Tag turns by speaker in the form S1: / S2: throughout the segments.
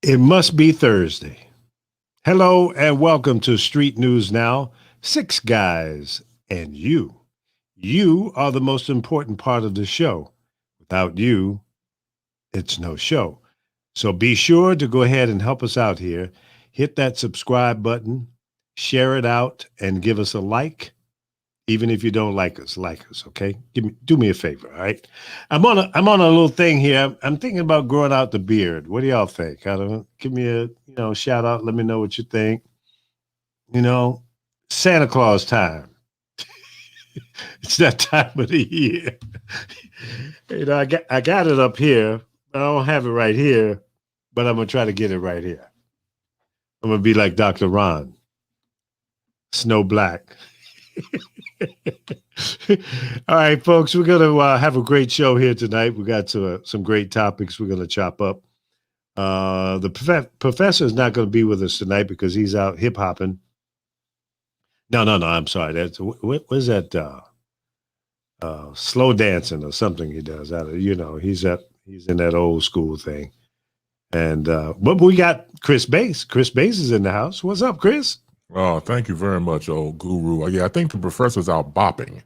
S1: It must be Thursday. Hello and welcome to Street News Now. Six guys and you. You are the most important part of the show. Without you, it's no show. So be sure to go ahead and help us out here. Hit that subscribe button, share it out, and give us a like. Even if you don't like us, okay? Do me a favor, all right? I'm on a little thing here. I'm thinking about growing out the beard. What do y'all think? I don't know. Give me a shout out. Let me know what you think. You know, Santa Claus time. It's that time of the year. I got it up here. I don't have it right here, but I'm gonna try to get it right here. I'm gonna be like Dr.Ron, Snow Black. All right, folks, we're going to have a great show here tonight. We got some great topics we're going to chop up. The professor is not going to be with us tonight because he's out hip hopping. No. I'm sorry. That's what is that? Slow dancing or something he does. He's in that old school thing. And but we got Chris Bass. Chris Bass is in the house. What's up, Chris?
S2: Oh, thank you very much, old guru. Yeah, I think the professor's out bopping.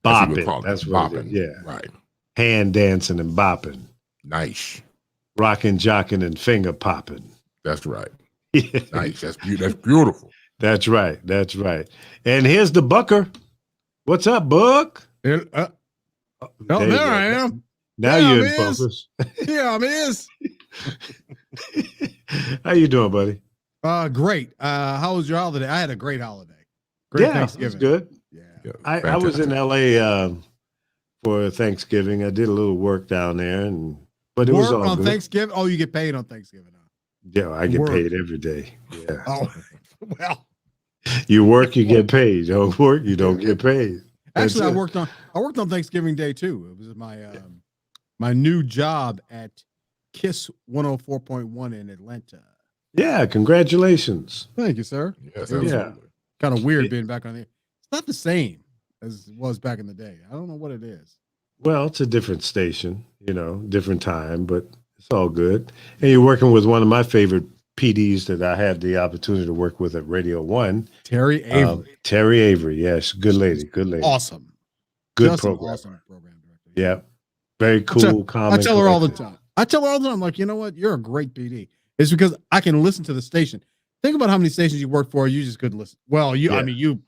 S1: Bopping. That's what
S2: bopping.
S1: Yeah.
S2: Right.
S1: Hand dancing and bopping.
S2: Nice.
S1: Rocking, jocking, and finger popping.
S2: That's right. Nice. That's beautiful.
S1: That's right. And here's the Bucker. What's up, Buck?
S3: There I am.
S1: Now
S3: yeah,
S1: you're in focus.
S3: Yeah, I'm is.
S1: How you doing, buddy?
S3: Great. How was your holiday? I had a great holiday. Great Thanksgiving.
S1: It was good.
S3: Yeah.
S1: I was in LA for Thanksgiving. I did a little work down there, but it was all
S3: on
S1: good.
S3: Thanksgiving. Oh, you get paid on Thanksgiving.
S1: Yeah, I get paid every day. Yeah.
S3: Oh, well.
S1: You work, you get paid. You don't work, you don't get paid.
S3: Actually, I worked on Thanksgiving Day too. It was my new job at KISS 104.1 in Atlanta.
S1: Yeah, congratulations.
S3: Thank you, sir.
S2: Yes,
S1: yeah.
S3: Kind of weird being back on there. It's not the same as it was back in the day. I don't know what it is.
S1: Well, it's a different station, different time, but it's all good. And you're working with one of my favorite PDs that I had the opportunity to work with at Radio 1.
S3: Terry Avery.
S1: Terry Avery, yes. Good lady.
S3: Awesome.
S1: Good program.
S3: Awesome program director.
S1: Yeah. Very cool, calm.
S3: I tell her all the time. I'm like, you know what? You're a great PD. It's because I can listen to the station. Think about how many stations you worked for. You just couldn't listen. Well, you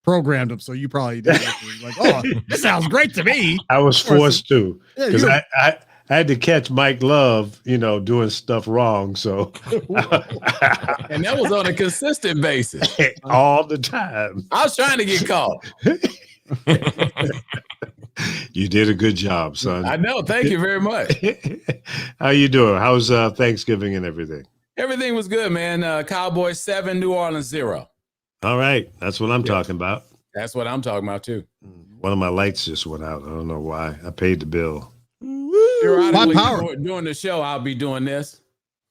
S3: programmed them, so you probably did. Like, oh, this sounds great to me.
S1: I was forced to because
S3: Yeah,
S1: I had to catch Mike Love, doing stuff wrong. So,
S4: and that was on a consistent basis
S1: all the time.
S4: I was trying to get caught.
S1: You did a good job, son.
S4: I know. Thank you very much.
S1: How you doing? How's Thanksgiving and everything?
S4: Everything was good, man. Cowboys 7, New Orleans 0.
S1: All right. That's what I'm talking about.
S4: That's what I'm talking about, too.
S1: One of my lights just went out. I don't know why. I paid the bill.
S4: During the show, I'll be doing this.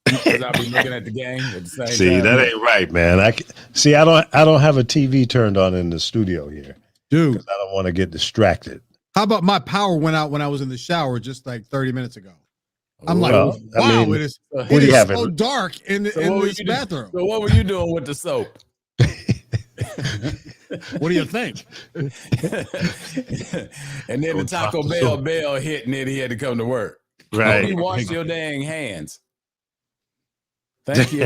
S4: Because I'll be looking at the game at the same time.
S1: That ain't right, man. I don't have a TV turned on in the studio here.
S3: Dude.
S1: I don't want to get distracted.
S3: How about my power went out when I was in the shower just like 30 minutes ago? I'm like, wow, it is so dark in this bathroom.
S4: So what were you doing with the soap?
S3: What do you think?
S4: And then the Taco Bell hit, and then he had to come to work.
S1: Right.
S4: You wash your dang hands. Thank you.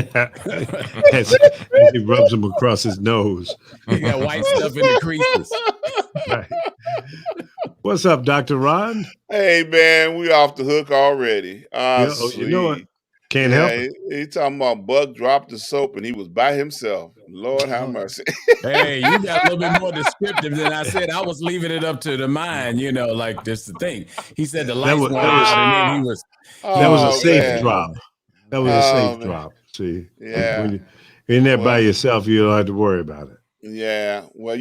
S1: As he rubs them across his nose.
S4: He got white stuff in the creases.
S1: Right. What's up, Dr. Ron?
S5: Hey, man, we off the hook already.
S1: You know what? Can't help it.
S5: He talking about Buck dropped the soap and he was by himself. Lord have mercy.
S4: Hey, you got a little bit more descriptive than I said. I was leaving it up to the mind, like this the thing. He said the lights went out and then he was.
S1: That was a safe drop. That was a safe drop. See, when you're in there by yourself, you don't have to worry about it.
S5: Yeah. Well,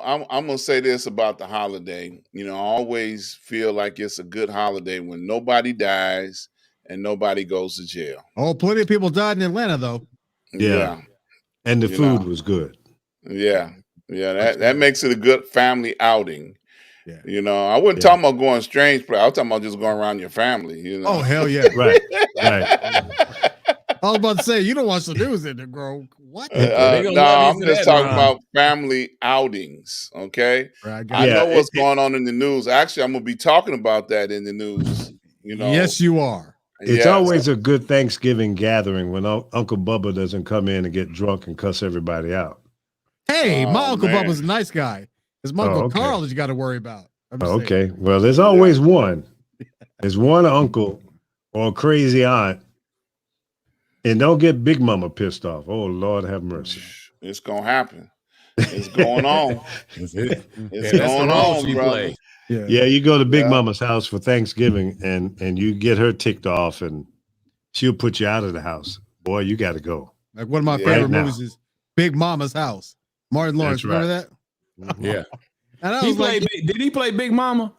S5: I'm going to say this about the holiday. I always feel like it's a good holiday when nobody dies and nobody goes to jail.
S3: Oh, plenty of people died in Atlanta, though.
S5: Yeah.
S1: And the food was good.
S5: Yeah. Yeah. That makes it a good family outing.
S3: Yeah.
S5: I wasn't talking about going strange, but I was talking about just going around your family.
S3: Oh, hell yeah.
S1: Right.
S3: I was about to say, you don't watch the news in there, girl. What?
S5: No, I'm just talking about family outings. Okay, I know what's going on in the news. Actually, I'm gonna be talking about that in the news. You know,
S3: yes, you are.
S1: It's always a good Thanksgiving gathering when Uncle Bubba doesn't come in and get drunk and cuss everybody out.
S3: Hey, my Uncle Bubba's a nice guy. It's my Uncle Carl that you got to worry about.
S1: Okay, well, there's always one. There's one uncle or a crazy aunt. And don't get Big Mama pissed off. Oh, Lord have mercy.
S5: It's going to happen. It's going on. It's going on, brother.
S1: Yeah, you go to Big Mama's house for Thanksgiving and you get her ticked off and she'll put you out of the house. Boy, you got to go.
S3: Like one of my favorite movies is Big Mama's House. Martin Lawrence, remember that?
S4: Yeah.
S3: And I was
S4: did he play Big Mama?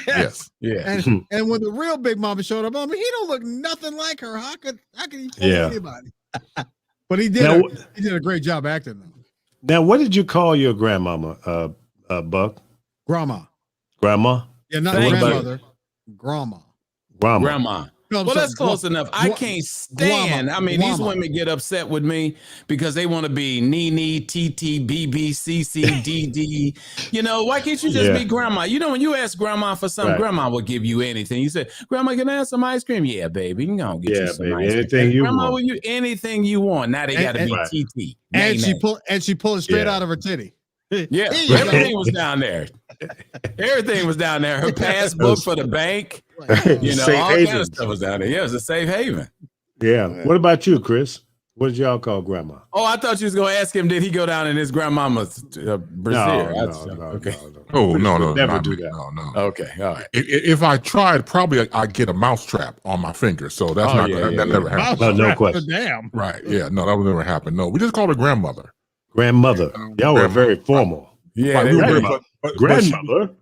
S3: Yes.
S4: Yeah.
S3: And when the real Big Mama showed up, I mean, he don't look nothing like her. How could he fool anybody? But he did. He did a great job acting though.
S1: Now, what did you call your grandmama, Buck?
S3: Grandma.
S1: Grandma?
S3: Yeah, not grandmother. Grandma.
S4: Grandma. Well, that's close enough. I can't stand. I mean, these women get upset with me because they want to be Nene, TT, BB, CC, DD. You know, why can't you just be grandma? You know, when you ask grandma for something, grandma will give you anything. You say, Grandma, can I have some ice cream? Yeah, baby. You can get you some ice
S1: anything
S4: cream.
S1: you
S4: Grandma,
S1: want.
S4: will you anything you want? Now they got to be TT.
S3: And she pulled it straight out of her titty.
S4: Yeah, everything was down there. Everything was down there. Her passbook for the bank, you know, all kind of stuff was down there. Yeah, it was a safe haven.
S1: Yeah. What about you, Chris? What did y'all call grandma?
S4: Oh, I thought you was going to ask him, did he go down in his grandmama's brassiere?
S2: No,
S1: never do that.
S2: No.
S4: Okay, all right.
S2: If I tried, probably I'd get a mousetrap on my finger. So that's that never happened.
S1: No question.
S3: Damn.
S2: Right. Yeah. No, that would never happen. No, we just called her grandmother.
S1: Grandmother. Y'all were very formal.
S2: Yeah.
S1: Grandmother.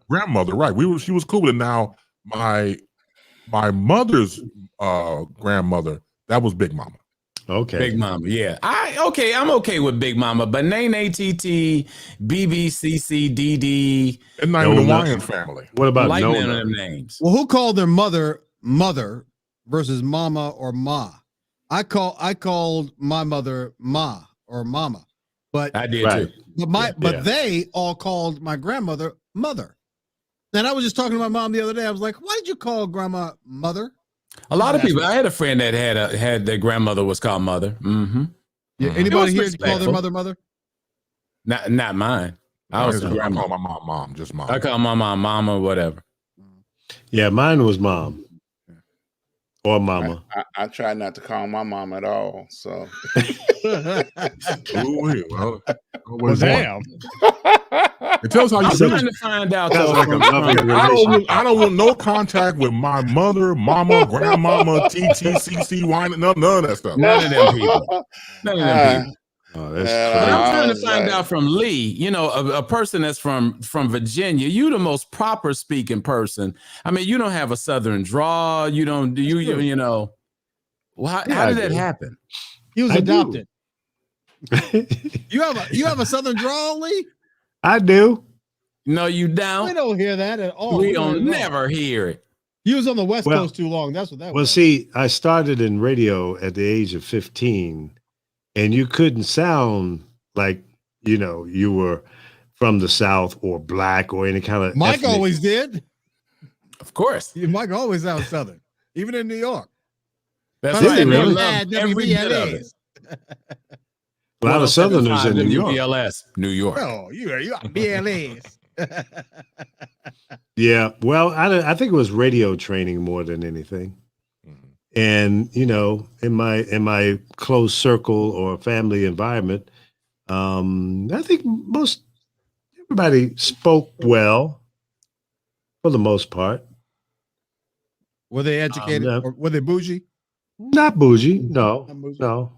S2: Grandmother. Right. She was cool. And now my mother's grandmother, that was Big Mama.
S1: Okay.
S4: Big Mama, yeah. I'm okay with Big Mama, but Nene, TT, BB, CC, DD.
S2: And not even the Wyan family.
S1: What about
S4: none of them names?
S3: Well, who called their mother versus mama or ma? I called my mother ma or mama. But
S4: I did too.
S3: But they all called my grandmother mother. And I was just talking to my mom the other day. I was like, why did you call grandma mother?
S4: A lot of people. I had a friend that had their grandmother was called mother. Mm-hmm.
S3: Yeah, anybody here call their mother?
S4: Not mine. I
S2: call my mom, just mom.
S4: I call my mom mama, whatever.
S1: Yeah, mine was mom. Or mama.
S5: I try not to call my mom at all. So.
S2: Well,
S3: damn.
S2: It tells how you
S4: I'm trying to find out.
S2: I don't want no contact with my mother, mama, grandmama, TTCC, wine, none of that stuff.
S4: None of them people.
S1: Oh,
S4: but I'm trying to find out from Lee, you know, a person that's from Virginia. You the most proper speaking person. I mean, you don't have a Southern drawl. You don't. You know. Well, how did that happen?
S3: He was adopted. You have a Southern drawl, Lee?
S1: I do.
S4: No, you don't.
S3: We don't hear that at all.
S4: We don't never hear it.
S3: You was on the West Coast too long. That's what that was.
S1: Well, see, I started in radio at the age of 15. And you couldn't sound like, you know, you were from the South or black or any kind of.
S3: Mike always did.
S4: Of course.
S3: Mike always sounds Southern, even in New York.
S4: That's right. Really? Every bit of it.
S1: A lot of Southerners in New York.
S4: UBLS, New York.
S3: Oh, you are BLS.
S1: Yeah. Well, I think it was radio training more than anything. And, you know, in my close circle or family environment, I think everybody spoke well for the most part.
S3: Were they educated or were they bougie?
S1: Not bougie. No.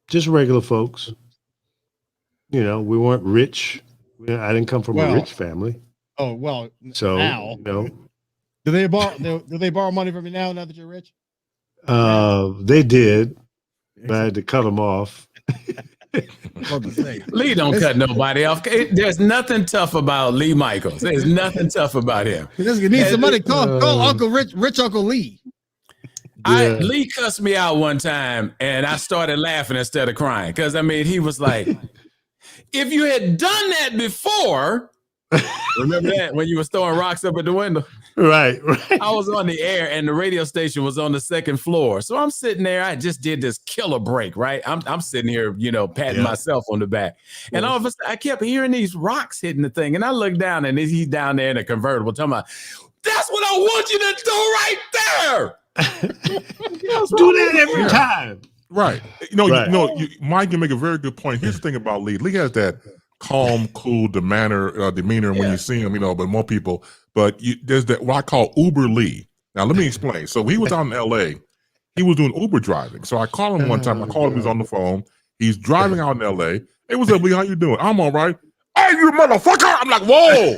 S1: Just regular folks. You know, we weren't rich. I didn't come from a rich family.
S3: Oh, well.
S1: So,
S3: now,
S1: you know.
S3: Do they borrow money from you now that you're rich?
S1: They did, but I had to cut them off.
S4: Lee don't cut nobody off. There's nothing tough about Lee Michaels. There's nothing tough about him.
S3: You need some money. Call Uncle Rich Uncle Lee.
S4: Lee cussed me out one time, and I started laughing instead of crying because I mean he was like, "If you had done that before." Remember that when you was throwing rocks up at the window?
S1: Right.
S4: I was on the air and the radio station was on the second floor. So I'm sitting there. I just did this killer break, right? I'm sitting here, patting myself on the back. And all of a sudden, I kept hearing these rocks hitting the thing. And I looked down and he's down there in a convertible talking about, that's what I want you to do right there.
S1: Do that every time.
S2: Right. Mike, you make a very good point. Here's the thing about Lee. Lee has that calm, cool demeanor when you see him, but more people. But there's that what I call Uber Lee. Now let me explain. So he was out in L.A. He was doing Uber driving. So I called him one time. I called him. He's on the phone. He's driving out in L.A. Hey, what's up, Lee? How you doing? I'm all right. Hey, you motherfucker! I'm like, whoa.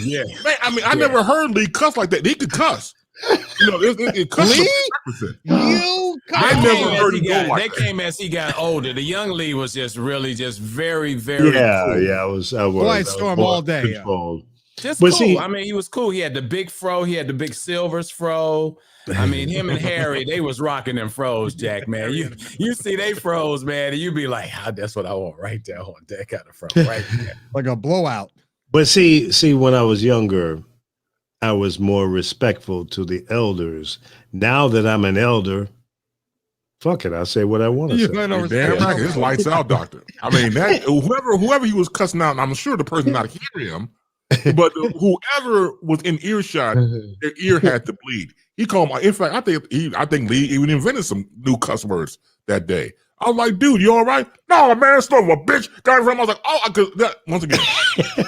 S4: Yeah.
S2: Man, I mean, I never heard Lee cuss like that. He could cuss. It cuss.
S3: Lee?
S2: I never heard him go like
S4: that. Came as he got older. The young Lee was just really just very, very cool.
S1: I was
S3: Quiet storm all day.
S4: Just cool. He was cool. He had the big fro. He had the big Silvers fro. I mean, him and Harry, they was rocking them fros, Jack, man. You see they fros, man, and you be like, that's what I want right there. I want that kind of fro right there.
S3: Like a blowout.
S1: But see, when I was younger, I was more respectful to the elders. Now that I'm an elder, fuck it, I'll say what I want to say.
S2: Damn right, it's lights out, doctor. I mean, that whoever he was cussing out, and I'm sure the person not hearing him, but whoever was in earshot, their ear had to bleed. He called my. In fact, I think Lee even invented some new cuss words that day. I was like, dude, you all right? No, man, son of a bitch. I was like, once again,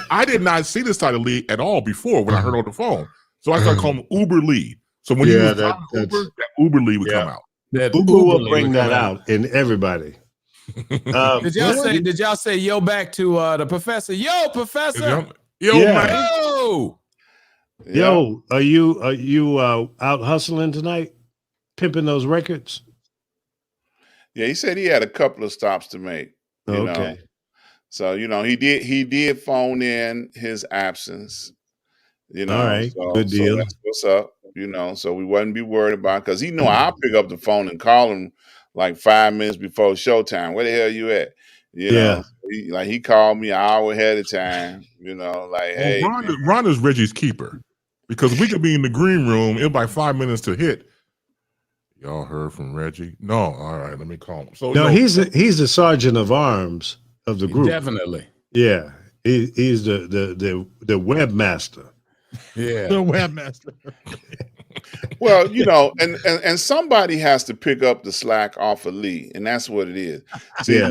S2: I did not see this side of Lee at all before when I heard on the phone. So I started calling him Uber Lee. So when you use Uber, that Uber Lee would come out.
S1: Uber will bring that out in everybody.
S4: Did y'all say yo back to the professor? Yo, professor.
S2: Man.
S1: Yo, are you out hustling tonight? Pimping those records?
S5: Yeah, he said he had a couple of stops to make. You know? So, he did phone in his absence. All
S1: right, good deal.
S5: So that's what's up, so we wouldn't be worried about it because I'll pick up the phone and call him like 5 minutes before showtime. Where the hell you at? He called me an hour ahead of time, hey.
S2: Ron is Reggie's keeper because we could be in the green room in by 5 minutes to hit. Y'all heard from Reggie? No, all right. Let me call him. So
S1: he's the sergeant of arms of the group.
S4: Definitely.
S1: Yeah, he's the webmaster.
S4: Yeah,
S3: the webmaster.
S5: Well, and somebody has to pick up the slack off of Lee, and that's what it is. See,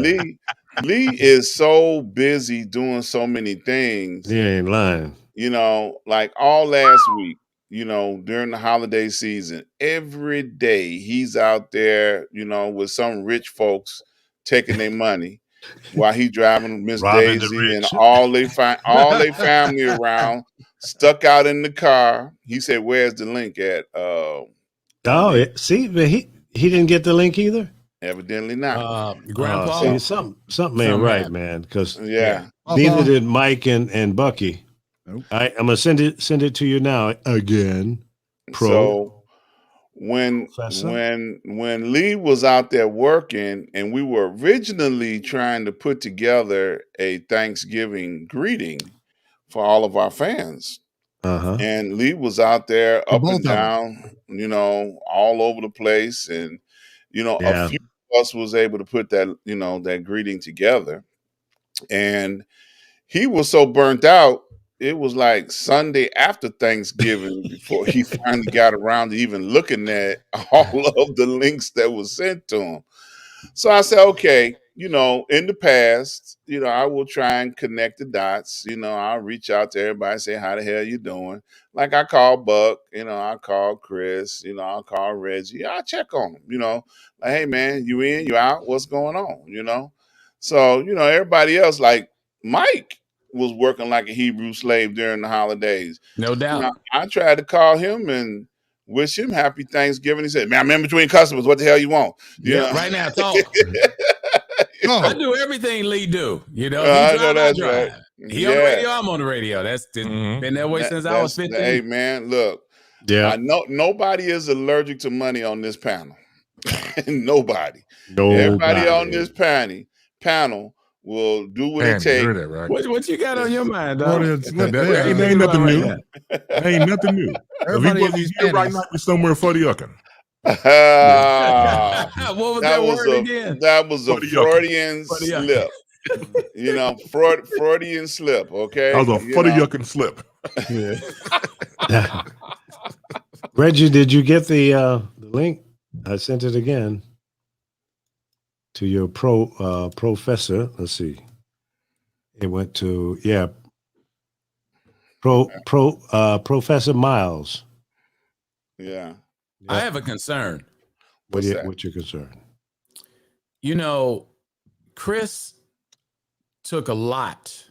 S5: Lee is so busy doing so many things.
S1: He ain't lying.
S5: Like all last week. During the holiday season, every day he's out there, with some rich folks taking their money while he driving Miss Daisy and all they family around, stuck out in the car. He said, "Where's the link at?"
S1: See, but he didn't get the link either.
S5: Evidently not.
S4: Grandpa,
S1: something ain't right, man. Because
S5: neither
S1: did Mike and Bucky. Nope. I'm gonna send it to you now again. Pro.
S5: So when Lee was out there working, and we were originally trying to put together a Thanksgiving greeting for all of our fans, and Lee was out there up and down, all over the place, and a few of us was able to put that that greeting together, and he was so burnt out. It was like Sunday after Thanksgiving before he finally got around to even looking at all of the links that was sent to him. So I said, okay, in the past, I will try and connect the dots. I'll reach out to everybody, say, how the hell you doing? Like I call Buck, I call Chris, I'll call Reggie. I'll check on them, like, hey man, you in, you out? What's going on? So, everybody else, like Mike, was working like a Hebrew slave during the holidays.
S4: No doubt.
S5: I tried to call him and wish him happy Thanksgiving. He said, "Man, I'm in between customers. What the hell you want?"
S4: Right now, talk. I do everything Lee do.
S5: I know that's right.
S4: He on the radio. I'm on the radio. That's been that way since I was 15.
S5: Hey man, look,
S1: Yeah.
S5: I know nobody is allergic to money on this panel. Nobody.
S1: Nobody.
S5: Everybody on this panel will do what it
S2: Man, you
S5: takes.
S2: heard that, right?
S4: What you got on your mind, dog?
S2: That ain't nothing new. That ain't nothing new.
S3: Everybody
S2: If
S3: in
S2: he
S3: these
S2: wasn't here right
S3: panties.
S2: now, he's somewhere for the yucking.
S4: What was that word again?
S5: That was a
S2: For the yucking.
S5: Freudian
S4: For the yucking.
S5: slip. Freudian slip, okay?
S2: That was a for the yucking slip.
S1: Reggie, did you get the link? I sent it again to your professor. Let's see. It went to Professor Miles.
S5: Yeah.
S4: I have a concern.
S5: What's
S4: You know, Chris took a lot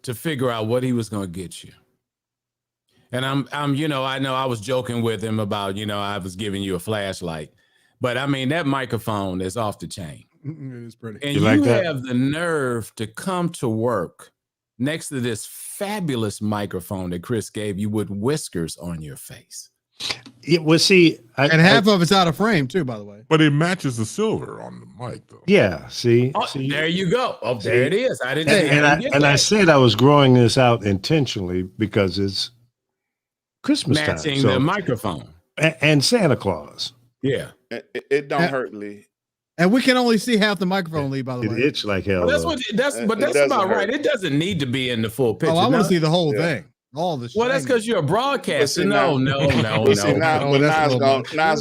S4: to figure out what he was going to get you. And I'm, you know, I know I was joking with him about, you know, I was giving you a flashlight, but I mean, that microphone is off the chain.
S3: It is pretty.
S4: And you have the nerve to come to work next to this fabulous microphone that Chris gave you with whiskers on your face.
S1: Yeah, well, see,
S3: and half of it's out of frame too, by the way.
S2: But it matches the silver on the mic, though.
S1: Yeah, see,
S4: there you go. Oh,
S1: see?
S4: there it is. I didn't.
S1: I said I was growing this out intentionally because it's Christmas
S4: matching
S1: time, so,
S4: the microphone
S1: and Santa Claus.
S4: Yeah,
S5: it don't hurt, Lee.
S3: And we can only see half the microphone, Lee. By the way,
S1: It itch like hell.
S4: Well, that's about right. It doesn't need to be in the full picture.
S3: Oh, I want to see the whole thing. All the
S4: well, that's because you're a broadcaster.
S5: Now it's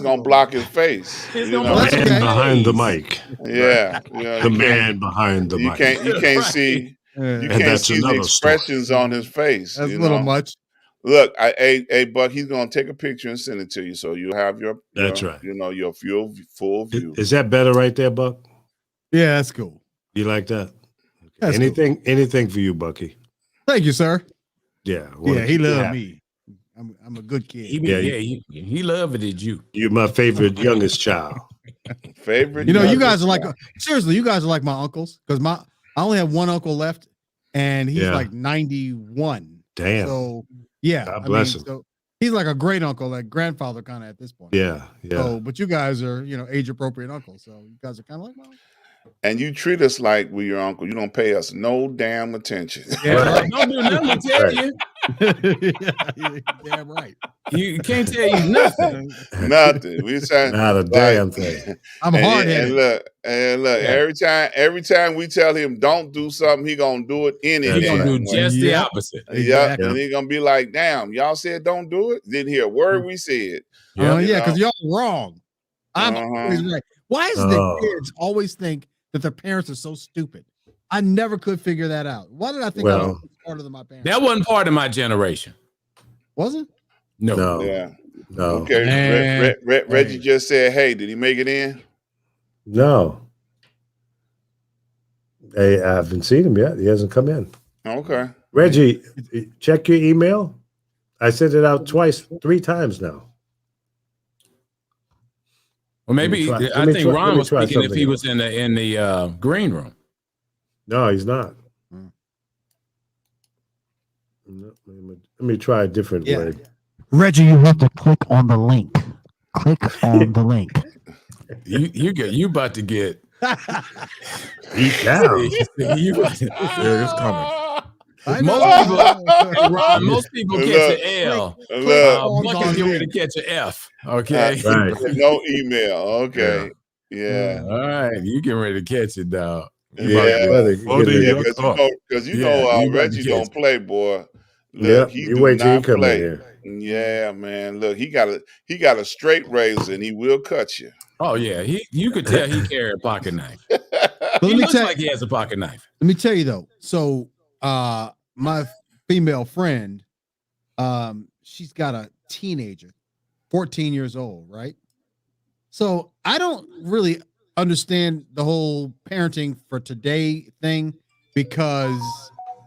S5: gonna block his face.
S1: The man behind the mic.
S5: Yeah,
S1: the man behind the mic.
S5: You can't see. You can't see the expressions on his face.
S3: That's a little much.
S5: Look, hey, Buck, he's gonna take a picture and send it to you, so you have your.
S1: That's right.
S5: You know, your full view.
S1: Is that better right there, Buck?
S3: Yeah, that's cool.
S1: You like that?
S3: That's
S1: anything for you, Bucky.
S3: Thank you, sir.
S1: Yeah.
S3: Yeah, he loved me. I'm a good kid.
S4: He loved it.
S1: You're my favorite youngest child.
S5: Favorite.
S3: You know, you guys are like seriously. You guys are like my uncles because I only have one uncle left, and he's like 91.
S1: Damn.
S3: So yeah,
S1: God bless him.
S3: So he's like a great uncle, like grandfather kind of at this point.
S1: Yeah.
S3: So, but you guys are age appropriate uncles, so you guys are kind of like my uncle.
S5: And you treat us like we're your uncle. You don't pay us no damn attention.
S4: Yeah, right. Don't do nothing to tell you.
S3: Yeah, damn right.
S4: You can't tell you nothing.
S5: Nothing. We say
S1: not a damn thing.
S3: I'm hard-headed.
S5: And look. Every time we tell him don't do something, he gonna do it anyway.
S4: He gonna do just the opposite.
S5: Yeah, and he gonna be like, "Damn, y'all said don't do it. Didn't hear a word we said."
S3: Because y'all wrong. I'm always right. Why is the kids always think that their parents are so stupid? I never could figure that out. Why did I think I was smarter than my parents?
S4: That wasn't part of my generation.
S3: Was it?
S4: No.
S5: Yeah.
S1: No.
S5: Okay. Reggie just said, "Hey, did he make it in?"
S1: No. Hey, I haven't seen him yet. He hasn't come in.
S5: Okay.
S1: Reggie, check your email. I sent it out 3 times now.
S4: Well, maybe I think Ron was speaking if he was in the green room.
S1: No, he's not. Let me try a different word.
S6: Reggie, you have to click on the link. Click on the link.
S4: You about to get
S1: eat down.
S2: It's coming.
S4: Most people catch an L. Bucky's getting ready to catch an F. Okay.
S1: Right.
S5: No email. Okay. Yeah.
S4: All right. You getting ready to catch it, dog.
S5: Because Reggie don't play, boy. Look,
S1: you wait till he come in here.
S5: Yeah, man. Look, he got a straight razor, and he will cut you.
S4: Oh yeah, you could tell he carried a pocket knife. He looks like he has a pocket knife.
S3: Let me tell you though. So, my female friend, she's got a teenager, 14 years old, right? So I don't really understand the whole parenting for today thing because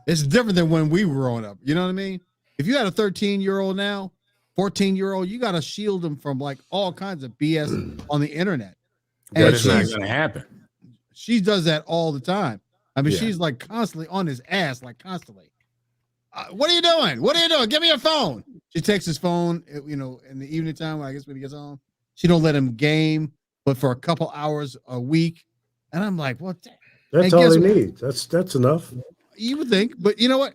S3: it's different than when we were growing up. You know what I mean? If you had a 13-year-old now, 14-year-old, you got to shield them from like all kinds of BS on the internet.
S4: And it's not going to happen.
S3: She does that all the time. I mean, she's like constantly on his ass, like constantly. What are you doing? What are you doing? Give me your phone. She takes his phone, in the evening time, I guess when he gets home. She don't let him game, but for a couple hours a week. And I'm like, what?
S1: That's all he needs. That's enough.
S3: You would think, but you know what?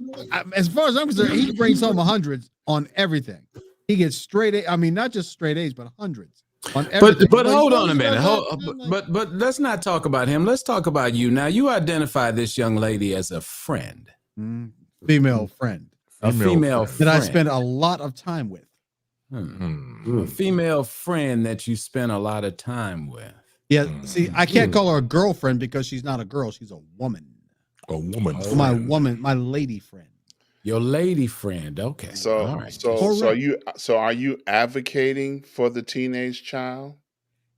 S3: As far as I'm concerned, he brings home hundreds on everything. He gets straight A. I mean, not just straight A's, but hundreds on everything.
S4: But hold on a minute. But let's not talk about him. Let's talk about you. Now, you identify this young lady as a friend.
S3: Female friend.
S4: A female friend.
S3: That I spend a lot of time with.
S4: A female friend that you spend a lot of time with.
S3: Yeah, see, I can't call her a girlfriend because she's not a girl. She's a woman.
S2: A woman.
S3: My lady friend.
S4: Your lady friend. Okay.
S5: So are you advocating for the teenage child?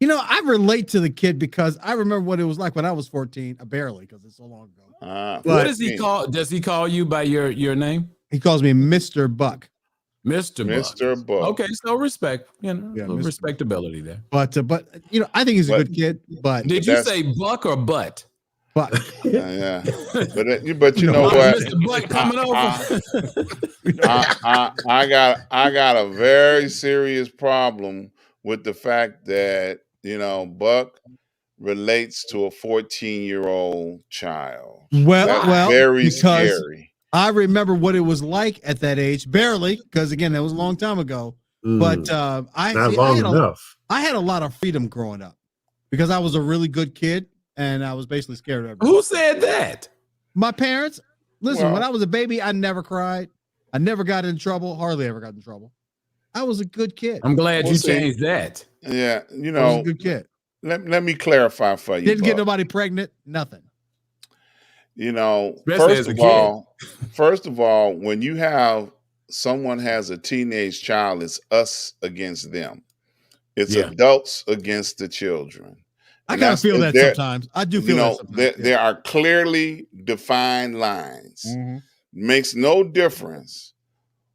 S3: I relate to the kid because I remember what it was like when I was 14, barely because it's so long ago.
S4: What does he call? Does he call you by your name?
S3: He calls me Mr. Buck.
S5: Mr. Buck.
S4: Okay, so respect, respectability there.
S3: But I think he's a good kid. But
S4: did you say Buck or Butt?
S3: Buck.
S5: Yeah. But you know what?
S4: Mr. Buck coming over.
S5: I got a very serious problem with the fact that Buck relates to a 14-year-old child.
S3: Well,
S5: very scary.
S3: I remember what it was like at that age, barely, because again, that was a long time ago. But I had a lot of freedom growing up because I was a really good kid and I was basically scared of everything.
S4: Who said that?
S3: My parents. Listen, when I was a baby, I never cried. I never got in trouble. Hardly ever got in trouble. I was a good kid.
S4: I'm glad you changed that.
S5: Yeah,
S3: I was a good kid.
S5: Let me clarify for you.
S3: Didn't get nobody pregnant. Nothing.
S5: First of all, when you have someone has a teenage child, it's us against them. It's adults against the children.
S3: I kind of feel that sometimes. I do feel that sometimes.
S5: There are clearly defined lines. Makes no difference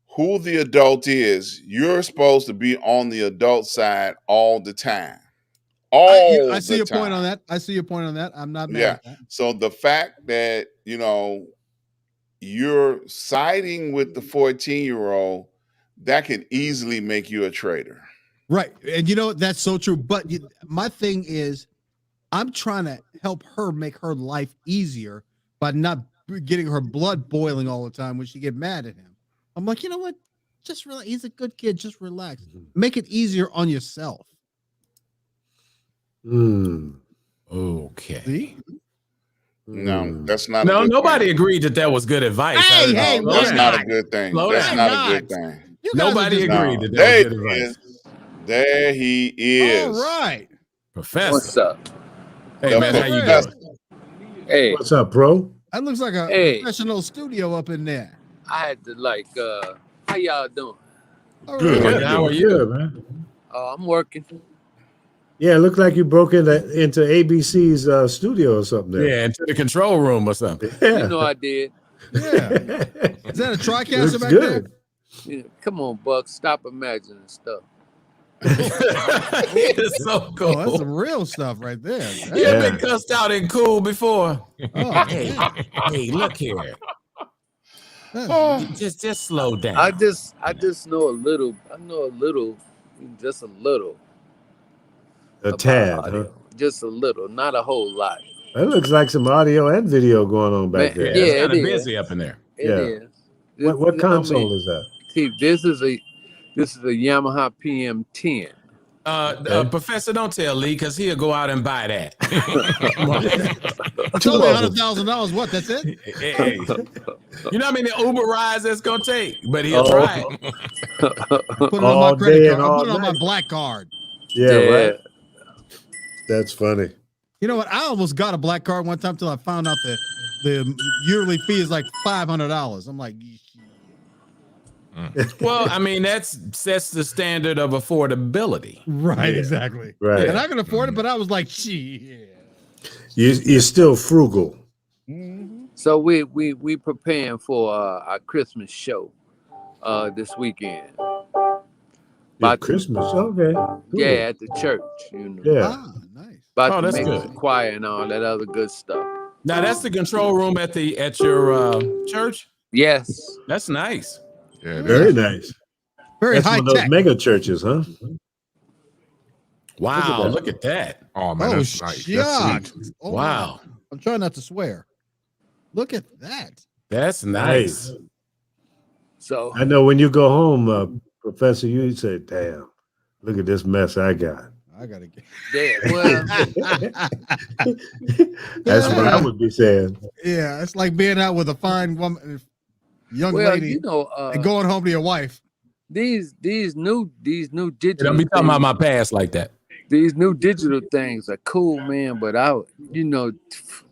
S5: who the adult is. You're supposed to be on the adult side all the time.
S3: I see your point on that. I'm not mad at that.
S5: So the fact that, you're siding with the 14-year-old, that can easily make you a traitor.
S3: Right. And that's so true. But my thing is, I'm trying to help her make her life easier by not getting her blood boiling all the time when she get mad at him. I'm like, you know what? Just relax. He's a good kid. Just relax. Make it easier on yourself.
S4: Okay.
S3: See?
S5: No, that's not.
S4: No, nobody agreed that was good advice.
S3: Hey,
S5: that's not a good thing. That's not a good thing.
S4: Nobody agreed that was good advice.
S5: There he is.
S3: All right,
S4: Professor.
S7: What's up?
S4: Hey man, how you doing?
S7: Hey,
S1: what's up, bro?
S3: That looks like a professional studio up in there.
S7: I had to how y'all doing?
S4: Good. How are you,
S1: man?
S7: I'm working.
S1: Yeah, it looked like you broke into ABC's studio or something there.
S4: Yeah, into the control room or something.
S1: Yeah.
S7: You know I did.
S3: Yeah. Is that a TriCaster back
S1: good.
S3: there?
S7: Yeah. Come on, Buck. Stop imagining stuff.
S4: It's so cool.
S3: Oh, that's some real stuff right there.
S4: You ever been cussed out in cool before?
S3: Oh.
S4: Hey, look here. Just slow down.
S7: I just know a little. I know a little, just a little.
S1: A tad, huh?
S7: Just a little, not a whole lot.
S1: That looks like some audio and video going on back there.
S4: Yeah, it's kind of busy up in there.
S7: It is.
S1: What console is that?
S7: See, this is a Yamaha PM10.
S4: Professor, don't tell Lee because he'll go out and buy that.
S3: It's only $100,000. What? That's it?
S4: Hey. You know how many Uber rides that's gonna take? But he'll try it.
S3: Put it on my credit card. I'll put it on my black card.
S1: Yeah, right. That's funny.
S3: You know what? I almost got a black card one time until I found out that the yearly fee is like $500. I'm like,
S4: well, I mean, that sets the standard of affordability.
S3: right, exactly.
S1: Right.
S3: And I can afford it, but I was like, shit.
S1: You're still frugal.
S7: So we preparing for our Christmas show this weekend.
S1: Christmas, okay. Cool.
S7: Yeah, at the church,
S1: Yeah.
S3: Ah, nice.
S7: About to
S4: that's
S7: make
S4: good.
S7: the choir and all that other good stuff.
S4: Now that's the control room at your church.
S7: Yes.
S4: That's nice.
S2: Yeah,
S1: Very nice.
S3: Very
S1: That's
S3: high
S1: one of those
S3: tech.
S1: mega churches, huh?
S4: Wow, look at that.
S2: Oh man,
S3: Oh,
S2: that's nice. That's
S3: shucks.
S2: sweet.
S3: Oh,
S4: Wow.
S3: I'm trying not to swear. Look at that.
S4: That's nice.
S7: So
S1: I know when you go home, Professor, you say, damn, look at this mess I got.
S3: I gotta get.
S7: yeah, well,
S1: That's what I would be saying.
S3: Yeah, it's like being out with a fine woman, young
S7: well,
S3: lady,
S7: you know,
S3: and going home to your wife.
S7: these new digital
S4: Don't be talking about
S7: things,
S4: my past like that.
S7: these new digital things are cool, man. But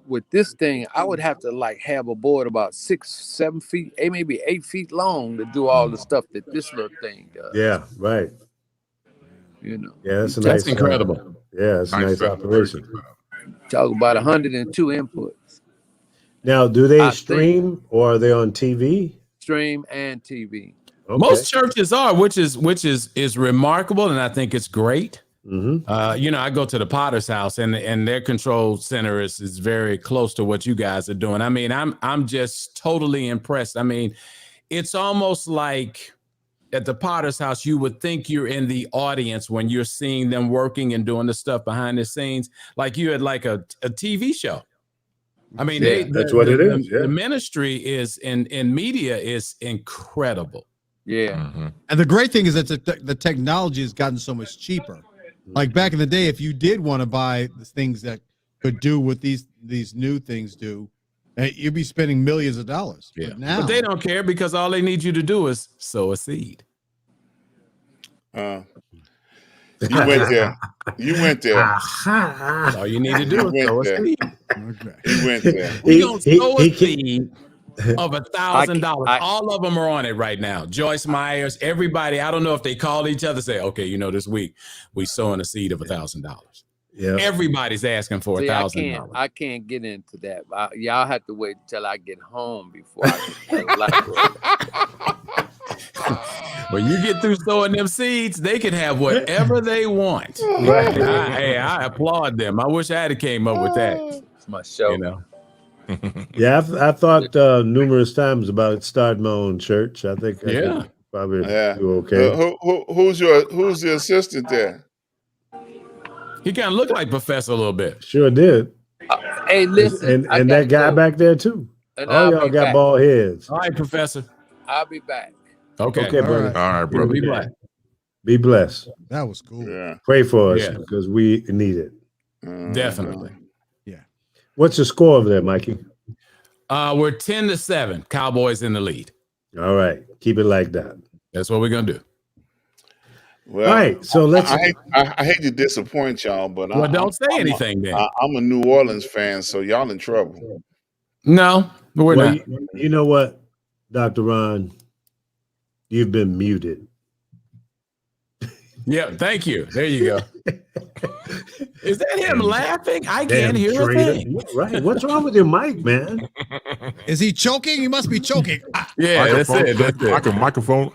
S7: with this thing, I would have to like have a board about 6, 7 feet, maybe 8 feet long to do all the stuff that this little thing does.
S1: Yeah, right.
S7: You know,
S1: Yeah, that's a
S4: That's
S1: nice.
S4: incredible.
S1: Yeah, it's a nice
S2: setup,
S1: operation.
S2: very good setup.
S7: talk about 102 inputs,
S1: Now, do they
S7: I think.
S1: stream or are they on TV?
S7: stream and TV.
S1: Okay.
S4: Most churches are, which is remarkable, and I think it's great.
S1: Mm-hmm.
S4: I go to the Potter's house, and their control center is very close to what you guys are doing. I mean, I'm just totally impressed. I mean, it's almost like at the Potter's house, you would think you're in the audience when you're seeing them working and doing the stuff behind the scenes, like you had like a TV show. I mean,
S1: that's what it is.
S4: The ministry is in media is incredible.
S7: Yeah.
S2: Mm-hmm.
S3: And the great thing is that the technology has gotten so much cheaper. Like back in the day, if you did want to buy the things that could do what these new things do, you'd be spending millions of dollars.
S4: Yeah,
S3: but
S4: they don't care because all they need you to do is sow a seed.
S5: You went there. You went there.
S4: All you need to do is sow a seed.
S3: Okay.
S5: You went there.
S4: We're going to sow a seed of $1,000. All of them are on it right now. Joyce Myers, everybody. I don't know if they call each other, say, okay, this week we sowing a seed of $1,000. Yeah. Everybody's asking for $1,000.
S7: I can't get into that. Y'all have to wait until I get home before I can elaborate.
S4: When you get through sowing them seeds, they can have whatever they want. Right. I applaud them. I wish I had came up with that.
S7: It's my show.
S1: Yeah, I thought numerous times about starting my own church. I think I could probably do okay.
S5: Who's the assistant there?
S4: He kind of looked like Professor a little bit.
S1: Sure did.
S7: Hey, listen.
S1: And that guy back there too. All y'all got bald heads.
S4: All right, Professor.
S7: I'll be back.
S4: Okay,
S1: brother.
S2: All right, brother.
S4: Be blessed.
S1: Be blessed.
S3: That was cool.
S5: Yeah.
S1: Pray for us because we need it.
S4: Definitely.
S3: Yeah.
S1: What's the score over there, Mikey?
S4: We're 10-7. Cowboys in the lead.
S1: All right. Keep it like that.
S4: That's what we're gonna do.
S5: Well,
S1: all right. So let's.
S5: I hate to disappoint y'all, but
S4: don't say anything then.
S5: I'm a New Orleans fan, so y'all in trouble.
S4: No, we're not.
S1: You know what, Dr. Ron? You've been muted.
S4: Yeah, thank you. There you go. Is that him laughing? I can't hear a thing.
S1: Right. What's wrong with your mic, man?
S3: Is he choking? He must be choking.
S4: Yeah, that's it.
S2: Like a microphone.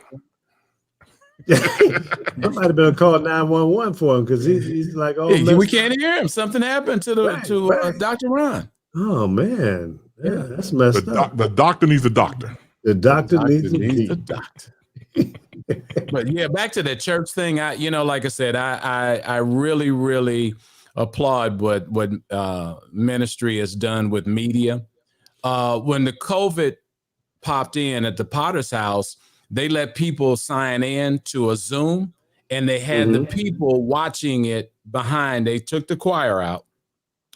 S1: That might have been a call 911 for him because he's like, oh,
S4: we can't hear him. Something happened to Dr. Ron.
S1: Oh man, yeah, that's messed up.
S2: The doctor needs a doctor.
S1: The doctor needs a
S4: doctor. But yeah, back to the church thing. Like I said, I really, really applaud what ministry has done with media. When the COVID popped in at the Potter's house, they let people sign in to a Zoom, and they had the people watching it behind. They took the choir out,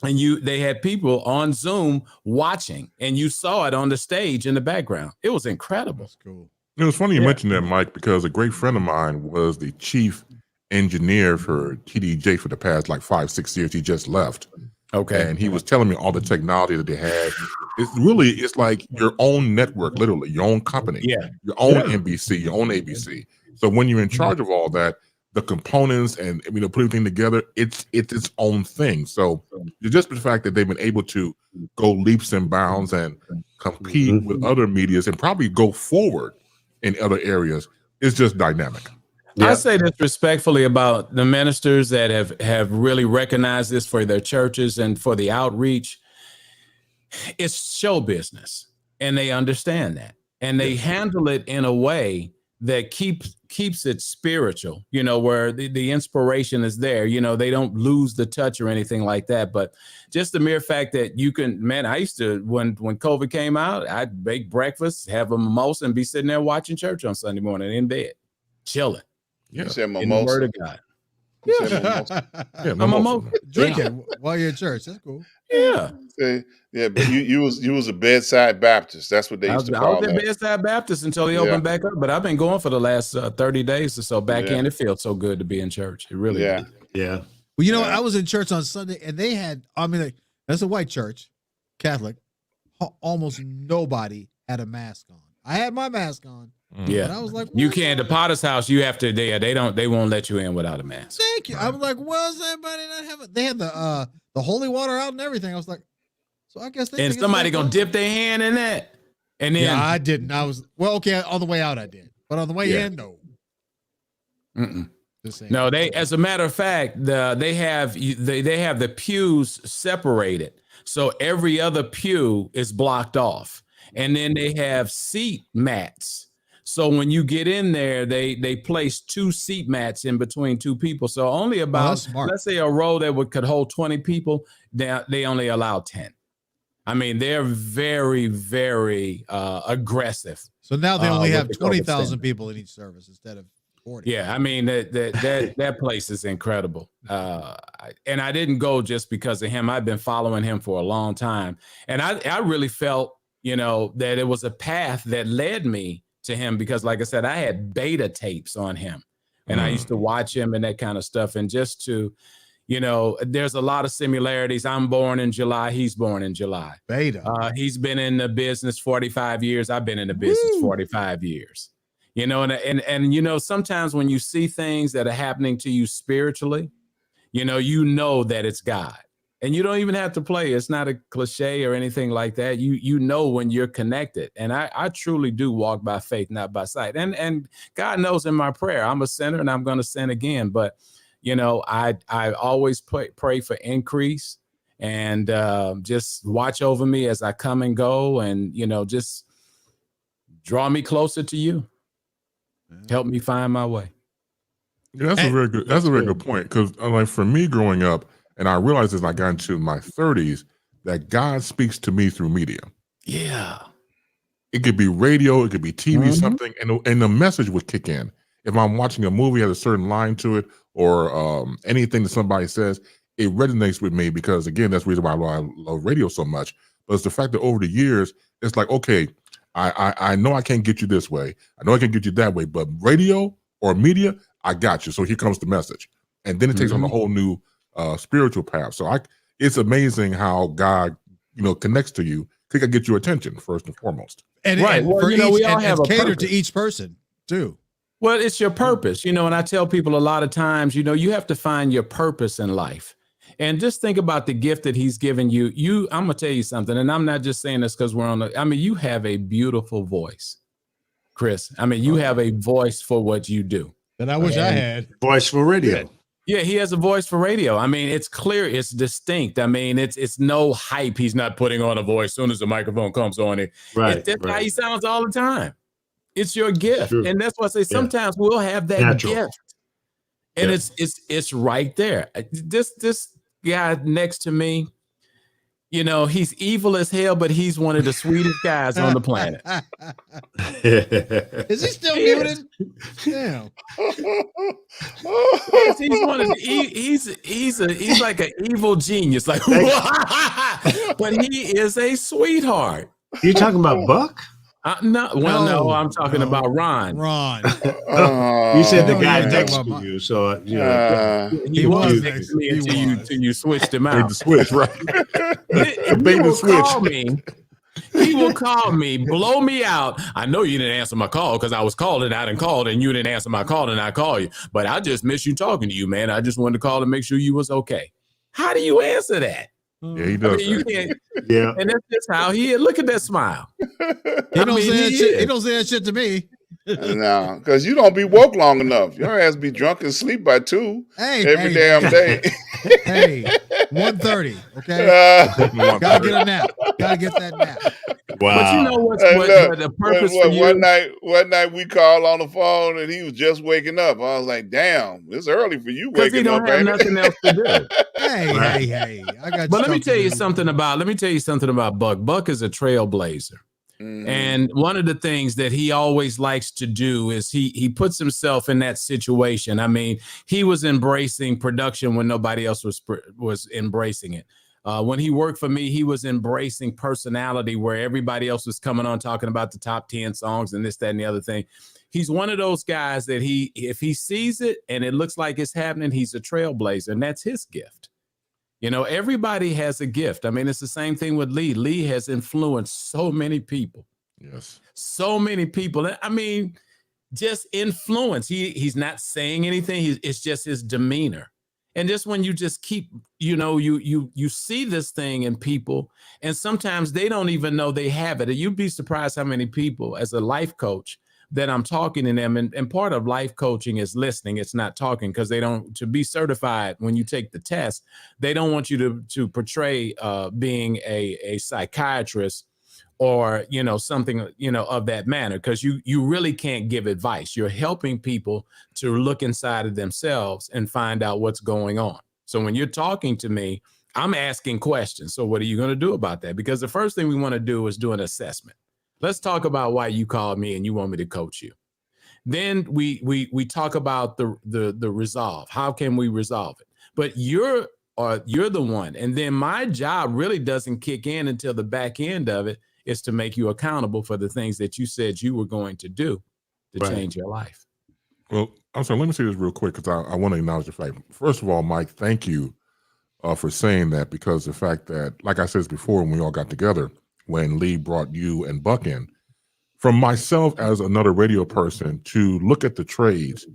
S4: and they had people on Zoom watching, and you saw it on the stage in the background. It was incredible.
S3: That's cool.
S2: It was funny you mentioned that, Mike, because a great friend of mine was the chief engineer for TDJ for the past 5-6 years. He just left.
S4: Okay.
S2: And he was telling me all the technology that they had. It's like your own network, literally, your own company.
S4: Yeah.
S2: Your own NBC, your own ABC. So when you're in charge of all that, the components and put everything together, it's its own thing. So just the fact that they've been able to go leaps and bounds and compete with other medias and probably go forward in other areas is just dynamic.
S4: Yeah. I say this respectfully about the ministers that have really recognized this for their churches and for the outreach. It's show business, and they understand that. and they handle it in a way that keeps it spiritual, where the inspiration is there. They don't lose the touch or anything like that. But just the mere fact that you can, man, I used to, when COVID came out, I'd bake breakfast, have a mimosa, and be sitting there watching church on Sunday morning in bed, chilling.
S5: You said mimosa.
S4: In the Word of God.
S3: Yeah,
S2: mimosa.
S3: Drinking while you're in church. That's cool.
S4: Yeah.
S5: Yeah, but you was a bedside Baptist. That's what they used to call
S4: it. I was
S5: that.
S4: a bedside Baptist until they opened back up. But I've been going for the last 30 days or so back in. It feels so good to be in church. It really
S5: yeah.
S4: is.
S1: Yeah.
S3: Well, I was in church on Sunday, and they had, that's a white church, Catholic. Almost nobody had a mask on. I had my mask on.
S4: Yeah.
S3: And I was like,
S4: you can't. The Potter's house, you have to. They won't let you in without a mask.
S3: Thank you. I was like, was everybody not having? They had the holy water out and everything. I was like, so I guess they.
S4: And somebody gonna dip their hand in that, and then
S3: I didn't. I was okay on the way out. I did, but on the way in, no.
S4: No, they. As a matter of fact, they have the pews separated, so every other pew is blocked off, and then they have seat mats. So when you get in there, they place 2 seat mats in between 2 people. So only about, let's say, a row that could hold 20 people, they only allow 10. I mean, they're very, very aggressive.
S3: So now they only have 20,000 people in each service instead of 40.
S4: Yeah, I mean, that place is incredible. And I didn't go just because of him. I've been following him for a long time. And I really felt, that it was a path that led me to him, because like I said, I had beta tapes on him, and I used to watch him and that kind of stuff. And just to, there's a lot of similarities. I'm born in July. He's born in July.
S3: Beta.
S4: He's been in the business 45 years. I've been in the business 45 years, and sometimes when you see things that are happening to you spiritually, that it's God. And you don't even have to play. It's not a cliche or anything like that. You know when you're connected. And I truly do walk by faith, not by sight. And God knows in my prayer, I'm a sinner and I'm going to sin again. But, I always pray for increase and just watch over me as I come and go, and, just draw me closer to you. Help me find my way.
S2: Yeah, that's a very good point. Because like for me growing up, and I realized as I got into my 30s that God speaks to me through media.
S4: Yeah.
S2: It could be radio, it could be TV, something, and the message would kick in. If I'm watching a movie, has a certain line to it, or anything that somebody says, it resonates with me, because again, that's the reason why I love radio so much. But it's the fact that over the years, it's like, okay, I know I can't get you this way. I know I can't get you that way, but radio or media, I got you. So here comes the message. And then it takes on a whole new spiritual path. So it's amazing how God, connects to you. He can get your attention first and foremost.
S3: And
S4: right.
S3: Well,
S4: we all have a
S3: catered
S4: purpose
S3: to each person too.
S4: Well, it's your purpose, and I tell people a lot of times, you have to find your purpose in life. And just think about the gift that he's given you. I'm going to tell you something, and I'm not just saying this because you have a beautiful voice, Chris. You have a voice for what you do.
S3: That I wish I had.
S1: Voice for radio.
S4: Yeah, he has a voice for radio. It's clear, it's distinct. It's no hype. He's not putting on a voice as soon as the microphone comes on it.
S1: Right.
S4: That's how he sounds all the time. It's your gift. And that's why I say sometimes we'll have that gift. And it's right there. This guy next to me, he's evil as hell, but he's one of the sweetest guys on the planet.
S3: Is he still muted? Damn.
S4: He's like an evil genius, like, but he is a sweetheart.
S1: You talking about Buck?
S4: No, I'm talking about Ron.
S1: You said the guy next to you, so
S4: he was next to me until you switched him out.
S2: The switch, right?
S4: He will call me, blow me out. I know you didn't answer my call because I was called and I didn't call, and you didn't answer my call and I call you. But I just miss you talking to you, man. I just wanted to call to make sure you was okay. How do you answer that?
S2: Yeah, he does.
S4: You can't. Yeah, and that's just how he is. Look at that smile.
S3: He don't say that shit to me.
S5: No, because you don't be woke long enough. Your ass be drunk and sleep by 2 every damn day.
S3: Hey, 1:30. Okay, gotta get a nap. Gotta get that nap.
S1: Wow.
S4: But you know what the purpose for you?
S5: One night we called on the phone and he was just waking up. I was like, damn, it's early for you waking up.
S4: Because he don't have nothing else to do.
S3: Hey, I got.
S4: But let me tell you something about Buck. Buck is a trailblazer. Mm-hmm. And one of the things that he always likes to do is he puts himself in that situation. I mean, he was embracing production when nobody else was embracing it. When he worked for me, he was embracing personality where everybody else was coming on talking about the top 10 songs and this, that, and the other thing. He's one of those guys that if he sees it and it looks like it's happening, he's a trailblazer, and that's his gift. You know, everybody has a gift. I mean, it's the same thing with Lee. Lee has influenced so many people.
S2: Yes.
S4: So many people. I mean, just influence. He's not saying anything. It's just his demeanor. And just when you just keep, you know, you see this thing in people, and sometimes they don't even know they have it. And you'd be surprised how many people, as a life coach, that I'm talking to them. And part of life coaching is listening. It's not talking, because to be certified when you take the test, they don't want you to portray being a psychiatrist or, you know, something, you know, of that manner, because you really can't give advice. You're helping people to look inside of themselves and find out what's going on. So when you're talking to me, I'm asking questions. So what are you going to do about that? Because the first thing we want to do is do an assessment. Let's talk about why you called me and you want me to coach you. Then we talk about the resolve. How can we resolve it? But you're the one. And then my job really doesn't kick in until the back end of it is to make you accountable for the things that you said you were going to do to change your life.
S2: Well, I'm sorry, let me say this real quick, because I want to acknowledge the fact. First of all, Mike, thank you for saying that, because the fact that, like I said before, when we all got together, when Lee brought you and Buck in, from myself as another radio person to look at the trades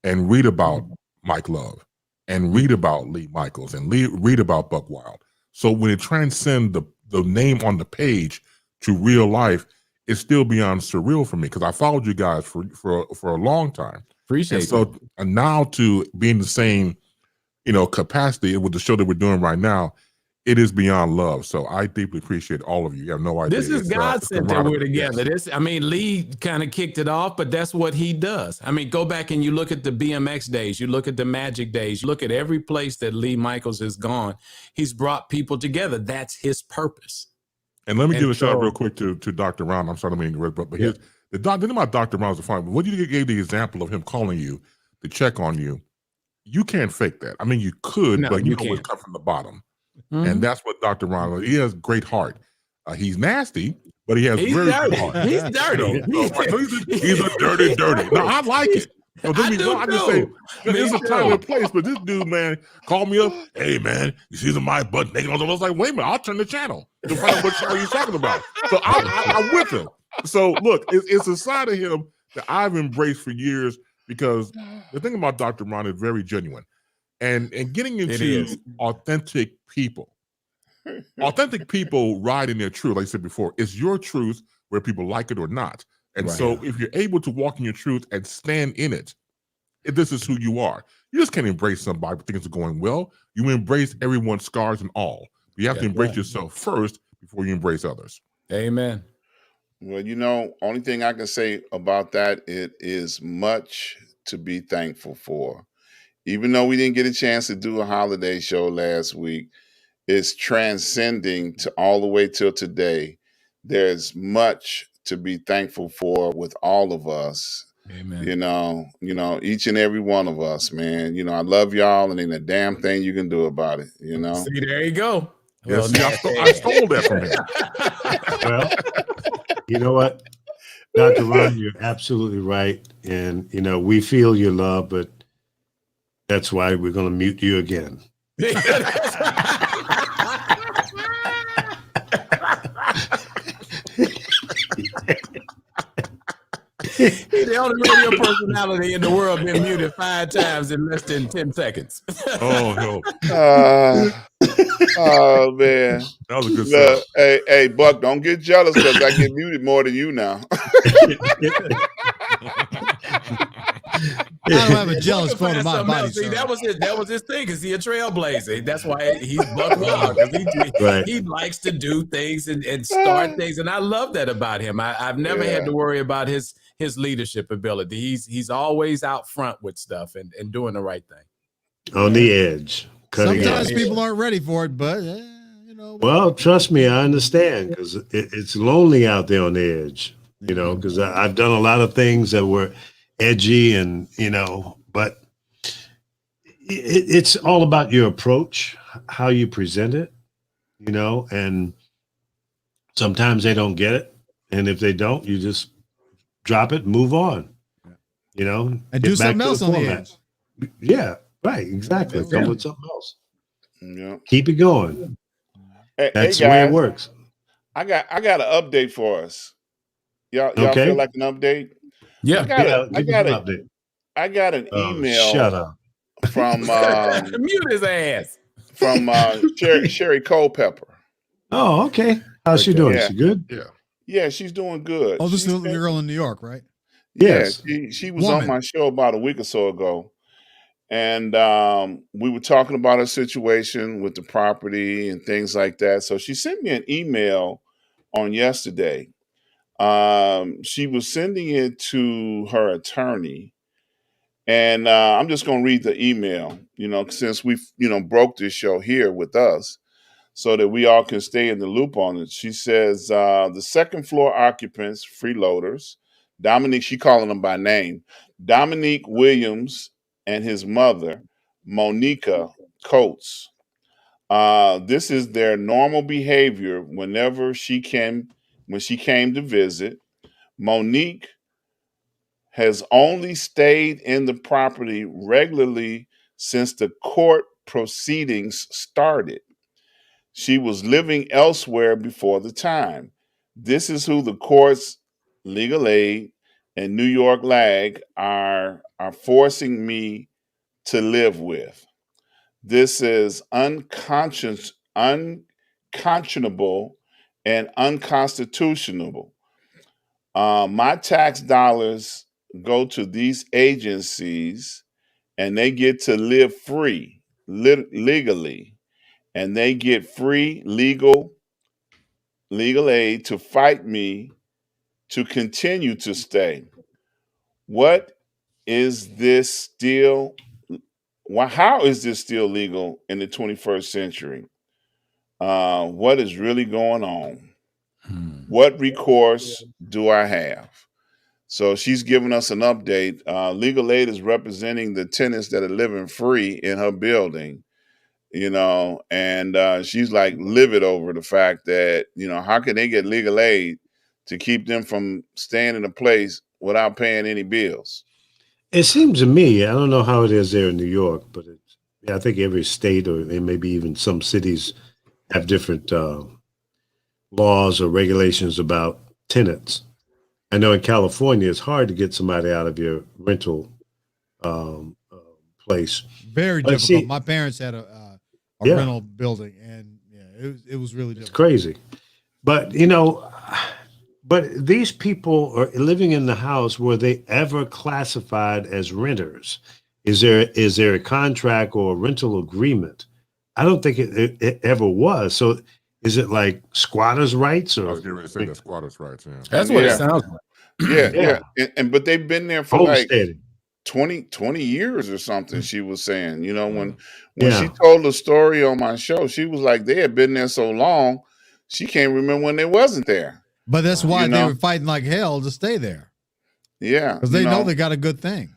S2: and read about Mike Love and read about Lee Michaels and read about Buck Wild. So when it transcends the name on the page to real life, it's still beyond surreal for me, because I followed you guys for a long time.
S4: Appreciate it.
S2: So now to be in the same, you know, capacity with the show that we're doing right now, it is beyond love. So I deeply appreciate all of you. You have no idea.
S4: This is God sent that we're together.
S2: Yes.
S4: I mean, Lee kind of kicked it off, but that's what he does. I mean, go back and you look at the BMX days, you look at the Magic days, you look at every place that Lee Michaels has gone. He's brought people together. That's his purpose.
S2: And let me give a shout out real quick to Dr. Ron. I'm sorry, I mean, but the thing about Dr. Ron is fine. What you gave the example of him calling you to check on you, you can't fake that. I mean, you could, but you always come from the bottom. Mm-hmm. And that's what Dr. Ron, he has great heart. He's nasty, but he has very good heart.
S4: He's dirty.
S2: He's a dirty. Now, I like it. So I just say, there's a time and place, but this dude, man, called me up. Hey, man, you see my butt naked? I was like, wait a minute, I'll turn the channel to find out what channel you're talking about. So I'm with him. So look, it's a side of him that I've embraced for years, because the thing about Dr. Ron is very genuine. And getting into authentic people. Authentic people ride in their truth, like I said before. It's your truth, where people like it or not. And so if you're able to walk in your truth and stand in it, if this is who you are. You just can't embrace somebody when things are going well. You embrace everyone's scars and all. You have to embrace yourself first before you embrace others.
S4: Amen.
S5: Well, you know, only thing I can say about that, it is much to be thankful for. Even though we didn't get a chance to do a holiday show last week, it's transcending to all the way till today. There's much to be thankful for with all of us.
S4: Amen.
S5: You know, each and every one of us, man. You know, I love y'all, and ain't a damn thing you can do about it. You know.
S4: See, there you go.
S2: Yes, I stole that from him.
S1: Well, you know what, Dr. Ron, you're absolutely right, and you know we feel your love, but that's why we're going to mute you again.
S4: He's the only radio personality in the world been muted 5 times in less than 10 seconds.
S2: Oh, no.
S5: Oh, man.
S2: That was a good stuff.
S5: Hey, Buck, don't get jealous because I get muted more than you now.
S3: I don't have a
S4: If
S3: jealous
S4: he could
S3: phone of
S4: find
S3: my
S4: something
S3: body,
S4: else, see,
S3: sir.
S4: that was his thing, because he a trailblazer. That's why he's Buck Wild, because
S1: Right.
S4: he likes to do things and start things, and I love that about him. I've never had to worry about his leadership ability. He's always out front with stuff and doing the right thing.
S1: On the edge.
S3: Sometimes
S1: edge.
S3: people aren't ready for it, but you know.
S1: Well, trust me, I understand, because it's lonely out there on the edge, you know, because I've done a lot of things that were edgy and, you know, but it's all about your approach, how you present it, you know, and sometimes they don't get it. And if they don't, you just drop it, move on, you know,
S3: And do something else on the edge.
S1: Yeah, right. Exactly. Come with something else.
S5: Yeah.
S1: Keep it going. That's
S5: hey
S1: the way
S5: guys,
S1: it works.
S5: I got an update for us. Y'all
S1: Okay.
S5: feel like an update?
S4: Yeah.
S5: I got an email.
S1: Shut up.
S5: From
S4: mute his ass.
S5: From Sherry Culpepper.
S1: Oh, okay. How's she doing? Is she good?
S5: Yeah, she's doing good.
S3: Oh, this is the girl in New York, right?
S1: Yes.
S5: She was on my show about a week or so ago. And we were talking about her situation with the property and things like that. So she sent me an email on yesterday. She was sending it to her attorney. And I'm just going to read the email, you know, since we've, you know, broke this show here with us so that we all can stay in the loop on it. She says, the second floor occupants, freeloaders, Dominique, she calling them by name, Dominique Williams and his mother, Monica Coates. This is their normal behavior when she came to visit. Monique has only stayed in the property regularly since the court proceedings started. She was living elsewhere before the time. This is who the courts, legal aid, and New York LAG are forcing me to live with. This is unconscionable and unconstitutional. My tax dollars go to these agencies and they get to live free legally, and they get free legal aid to fight me to continue to stay. What is this still? How is this still legal in the 21st century? What is really going on? What recourse do I have? So she's giving us an update. Legal aid is representing the tenants that are living free in her building, you know, and she's like livid over the fact that, you know, how can they get legal aid to keep them from staying in a place without paying any bills?
S1: It seems to me, I don't know how it is there in New York, but I think every state or maybe even some cities have different laws or regulations about tenants. I know in California, it's hard to get somebody out of your rental place.
S3: Very difficult. My parents had a rental building, and it was really difficult.
S1: It's crazy. But, you know, but these people are living in the house. Were they ever classified as renters? Is there a contract or a rental agreement? I don't think it ever was. So is it like squatters' rights? Or
S2: I was getting ready to say that squatters' rights. Yeah.
S4: That's what it sounds like.
S5: Yeah. But they've been there for like
S1: homesteading.
S5: 20 years or something. She was saying, you know, when she told the story on my show, she was like, they had been there so long, she can't remember when they wasn't there.
S3: But that's why they were fighting like hell to stay there.
S5: Yeah.
S3: Because they know they got a good thing.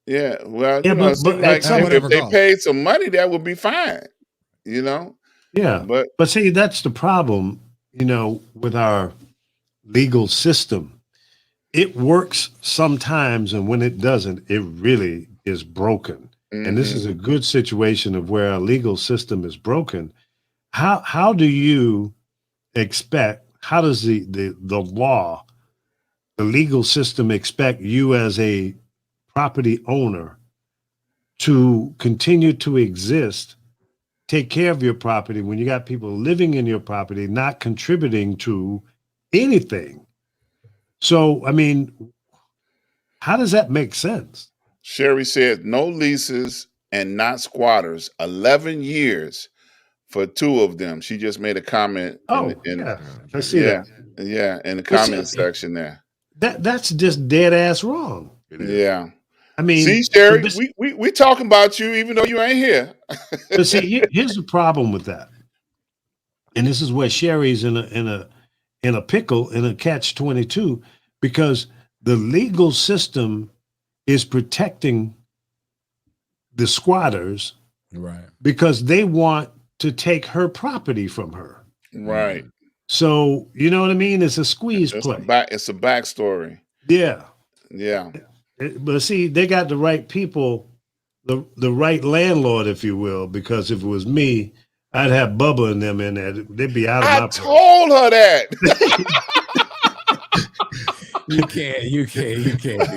S5: Yeah. Well, you know, it seemed like if they paid some money, that would be fine. You know?
S1: Yeah. But see, that's the problem, you know, with our legal system. It works sometimes, and when it doesn't, it really is broken. Mm-hmm. And this is a good situation of where our legal system is broken. How do you expect, how does the law, the legal system expect you as a property owner to continue to exist, take care of your property when you got people living in your property, not contributing to anything? So, I mean, how does that make sense?
S5: Sherry said no leases and not squatters. 11 years for 2 of them. She just made a comment
S1: Yeah, I see
S5: yeah,
S1: that.
S5: yeah, in the
S1: But see,
S5: comment section there.
S1: that's just dead ass wrong.
S5: Yeah.
S1: I mean,
S5: See, Sherry, we talking about you even though you ain't here.
S1: but see, here's the problem with that, and this is where Sherry's in a pickle, in a catch-22, because the legal system is protecting the squatters,
S4: right?
S1: Because they want to take her property from her.
S5: Right.
S1: So you know what I mean? It's a squeeze play.
S5: It's a backstory.
S1: Yeah.
S5: Yeah.
S1: But see, they got the right people, the right landlord, if you will, because if it was me, I'd have Bubba and them in there. They'd be out of my place.
S5: I told her that.
S4: You can't.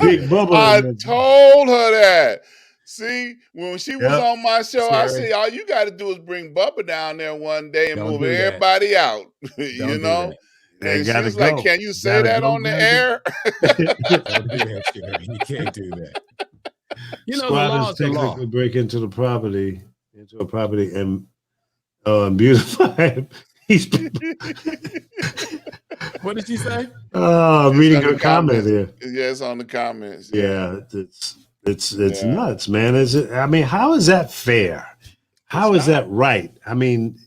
S1: Big Bubba.
S5: I told her that. See, when she was on my show, I said, all you got to do is bring Bubba down there one day and move everybody out. You know? And she was like, can you say that on the air?
S4: Don't do that, Sherry. You can't do that. You know, the law is the law.
S1: Break into a property and beautify.
S4: What did you say?
S1: Oh, I'm reading your comment here.
S5: Yeah, it's on the comments.
S1: Yeah, it's nuts, man. Is it? I mean, how is that fair? How is that right? I mean,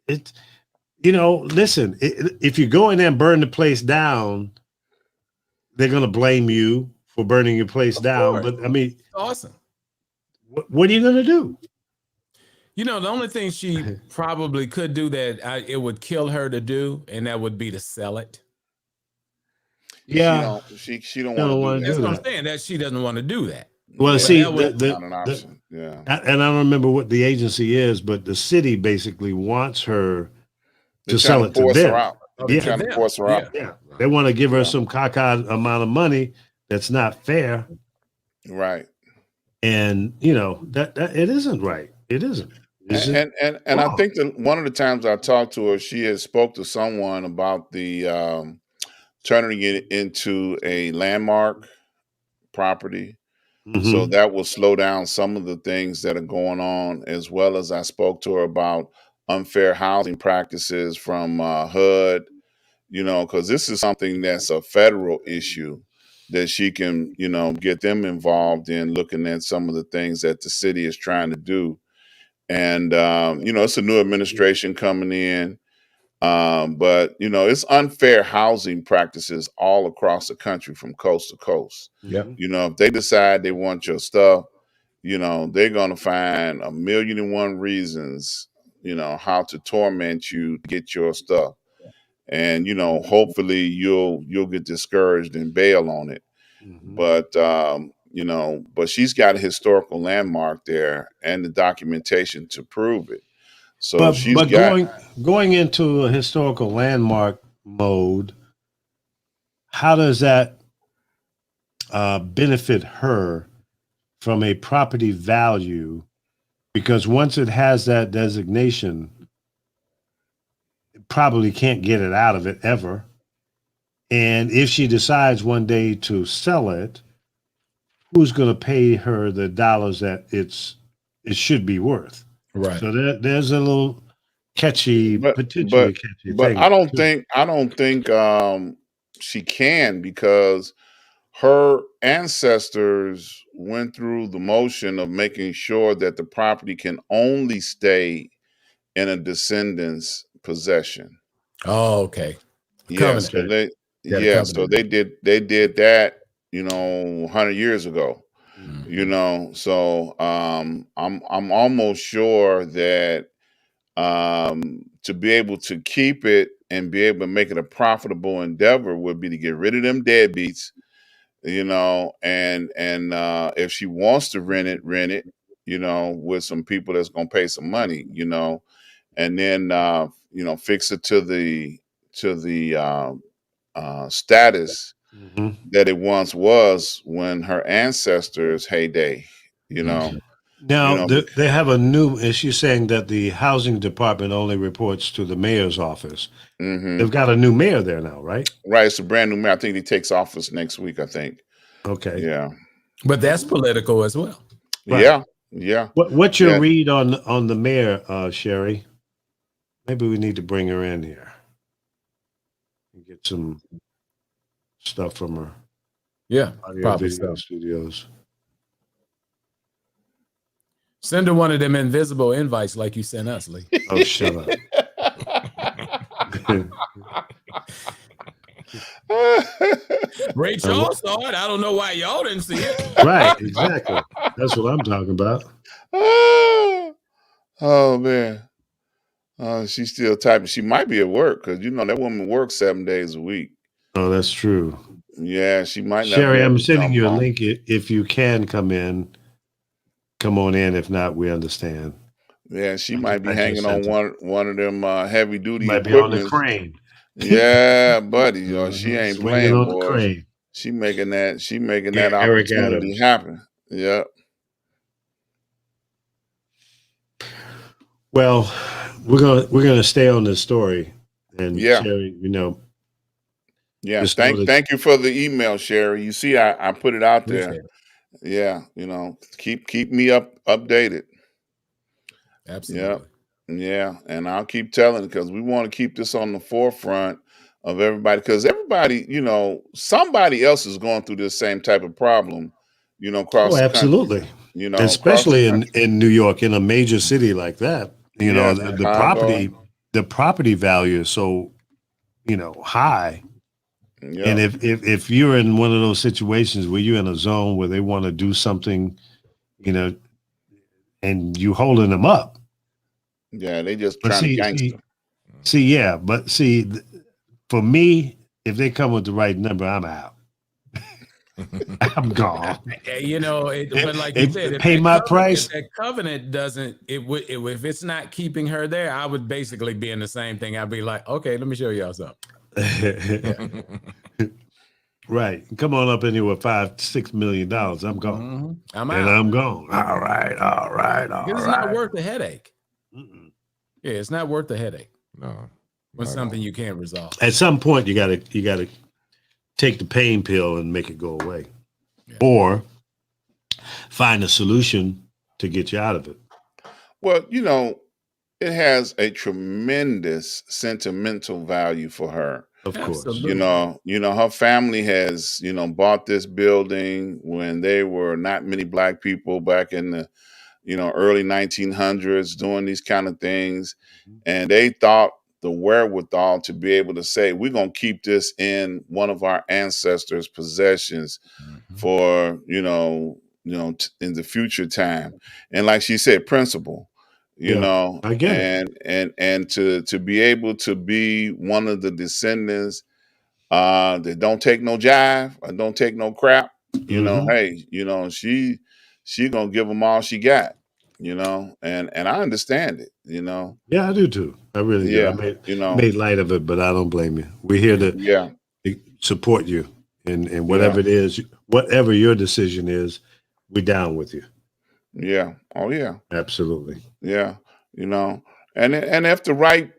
S1: it. You know, listen. If you go in there and burn the place down, they're gonna blame you for burning your place down. But I mean,
S4: awesome.
S1: What are you gonna do?
S4: You know, the only thing she probably could do that it would kill her to do, and that would be to sell it.
S5: Yeah, she don't want to do that.
S4: That's what I'm saying. That she doesn't want to do that.
S1: Well, see,
S5: not an option. Yeah,
S1: and I don't remember what the agency is, but the city basically wants her to sell it to them.
S5: They're trying to force her out.
S1: Yeah, they want to give her some cockeyed amount of money that's not fair.
S5: Right.
S1: And you know that it isn't right. It isn't.
S5: And I think that one of the times I talked to her, she had spoke to someone about the turning it into a landmark property. Mm-hmm. So that will slow down some of the things that are going on, as well as I spoke to her about unfair housing practices from HUD, you know, because this is something that's a federal issue that she can, you know, get them involved in looking at some of the things that the city is trying to do. And, you know, it's a new administration coming in. But, you know, it's unfair housing practices all across the country from coast to coast.
S4: Yeah.
S5: You know, if they decide they want your stuff, you know, they're going to find 1,000,001 reasons, you know, how to torment you to get your stuff. And, you know, hopefully you'll get discouraged and bail on it. Mm-hmm. But, you know, but she's got a historical landmark there and the documentation to prove it. So
S1: but going into a historical landmark mode, how does that benefit her from a property value? Because once it has that designation, it probably can't get it out of it ever. And if she decides one day to sell it, who's going to pay her the dollars that it should be worth?
S4: Right.
S1: So there's a little potentially catchy
S5: but
S1: thing.
S5: I don't think she can, because her ancestors went through the motion of making sure that the property can only stay in a descendant's possession.
S4: Oh, okay.
S5: Yeah, so so they did that, you know, 100 years ago. Mm-hmm. You know, so I'm almost sure that to be able to keep it and be able to make it a profitable endeavor would be to get rid of them deadbeats, you know, and if she wants to rent it, you know, with some people that's going to pay some money, you know, and then you know, fix it to the status mm-hmm. that it once was when her ancestors' heyday, you know.
S1: Now, they have a new issue saying that the housing department only reports to the mayor's office. Mm-hmm. They've got a new mayor there now, right?
S5: Right. It's a brand new mayor. I think he takes office next week, I think.
S1: Okay.
S5: Yeah.
S4: But that's political as well.
S1: Right.
S5: Yeah, yeah.
S1: What's your
S5: Yeah.
S1: read on the mayor, Sherry? Maybe we need to bring her in here and get some stuff from her.
S4: Yeah,
S1: Audio
S4: probably
S1: video
S4: so.
S1: studios.
S4: Send her one of them invisible invites like you sent us, Lee.
S1: Oh, shut up.
S4: Ray Charles saw it. I don't know why y'all didn't see it.
S1: Right, exactly. That's what I'm talking about.
S5: Oh man. She's still typing. She might be at work because that woman works 7 days a week.
S1: Oh, that's true.
S5: Yeah, she might not.
S1: Sherry,
S5: be able
S1: I'm
S5: to
S1: sending
S5: jump
S1: you a
S5: on.
S1: link. If you can come in, come on in. If not, we understand.
S5: Yeah, she might be
S1: I just
S5: hanging on
S1: sent
S5: one of them heavy duty
S1: Might be on the
S5: equipment.
S1: crane.
S5: Yeah, buddy. She ain't
S1: Swinging
S5: playing,
S1: on the
S5: boy.
S1: crane.
S5: She making that
S1: Eric
S5: opportunity
S1: Adams.
S5: happen. Yep.
S1: Well, we're gonna stay on this story, and
S5: Yeah.
S1: Sherry,
S5: Yeah.
S1: just know that-
S5: Thank you for the email, Sherry. You see, I put it out there.
S4: Appreciate it.
S5: Yeah, keep me updated.
S4: Absolutely.
S5: Yeah, and I'll keep telling because we want to keep this on the forefront of everybody because everybody, somebody else is going through this same type of problem, across
S1: Oh,
S5: the country.
S1: absolutely.
S5: Across
S1: Especially
S5: the country.
S1: in New York, in a major city like that.
S5: Yeah,
S1: The property value is so, high.
S5: Yeah.
S1: And if you're in one of those situations where you're in a zone where they want to do something, and you holding them up.
S5: Yeah, they just
S1: But
S5: trying to gangster.
S1: For me, if they come with the right number, I'm out. I'm gone.
S4: But like you said,
S1: pay my price.
S4: If that covenant doesn't, if it's not keeping her there, I would basically be in the same thing. I'd be like, okay, let me show y'all something.
S1: Right. Come on up anywhere, $5-6 million. I'm gone.
S4: I'm out.
S1: And I'm gone. All right.
S4: It's not worth the headache. Yeah, it's not worth the headache.
S2: No.
S4: When something you can't resolve.
S1: At some point, you gotta take the pain pill and make it go away, or find a solution to get you out of it.
S5: Well, it has a tremendous sentimental value for her.
S1: Of course.
S5: Her family has, bought this building when there were not many black people back in the, early 1900s doing these kind of things. And they thought the wherewithal to be able to say, we're going to keep this in one of our ancestors' possessions for, in the future time. And like she said, principle.
S1: I get it.
S5: And to be able to be one of the descendants that don't take no jive or don't take no crap, hey, she gonna give them all she got, and I understand it,
S1: Yeah, I do too. I really do. I made light of it, but I don't blame you. We're here to support you and whatever it is, whatever your decision is, we're down with you.
S5: Yeah. Oh yeah.
S1: Absolutely.
S5: Yeah. And if the right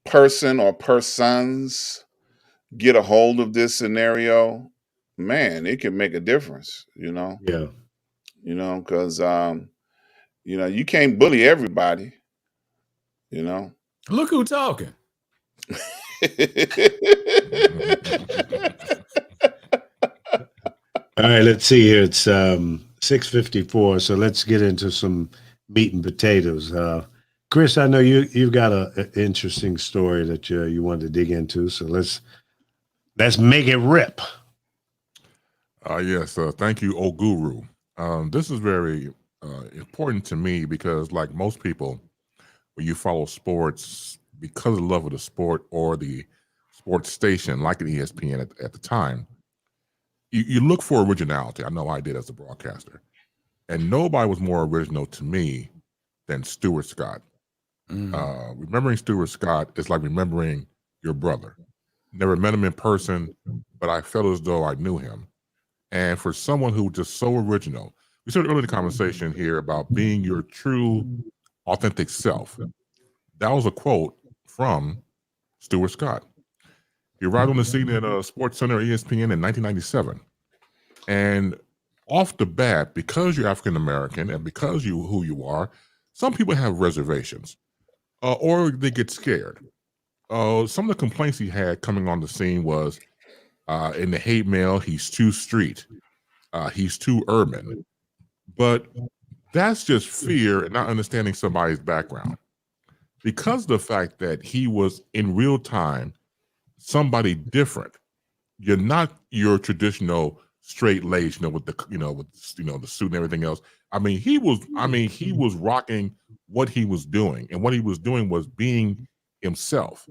S5: person or persons get a hold of this scenario, man, it can make a difference,
S1: Yeah.
S5: Because you can't bully everybody,
S4: Look who talking.
S1: All right, let's see here. It's 6:54, so let's get into some meat and potatoes. Chris, I know you've got an interesting story that you wanted to dig into, so let's make it rip.
S2: Yes, thank you, Oguru. This is very important to me because, like most people, when you follow sports, because of the love of the sport or the sports station, like an ESPN at the time, you look for originality. I know I did as a broadcaster. And nobody was more original to me than Stuart Scott. Remembering Stuart Scott is like remembering your brother. Never met him in person, but I felt as though I knew him. And for someone who was just so original, we started earlier in the conversation here about being your true, authentic self. That was a quote from Stuart Scott. He arrived on the scene at Sports Center ESPN in 1997. And off the bat, because you're African American and because who you are, some people have reservations, or they get scared. Some of the complaints he had coming on the scene was in the hate mail, he's too street, he's too urban. But that's just fear and not understanding somebody's background. Because of the fact that he was in real time somebody different, you're not your traditional straight lace, with the the suit and everything else. He was rocking what he was doing, and what he was doing was being himself,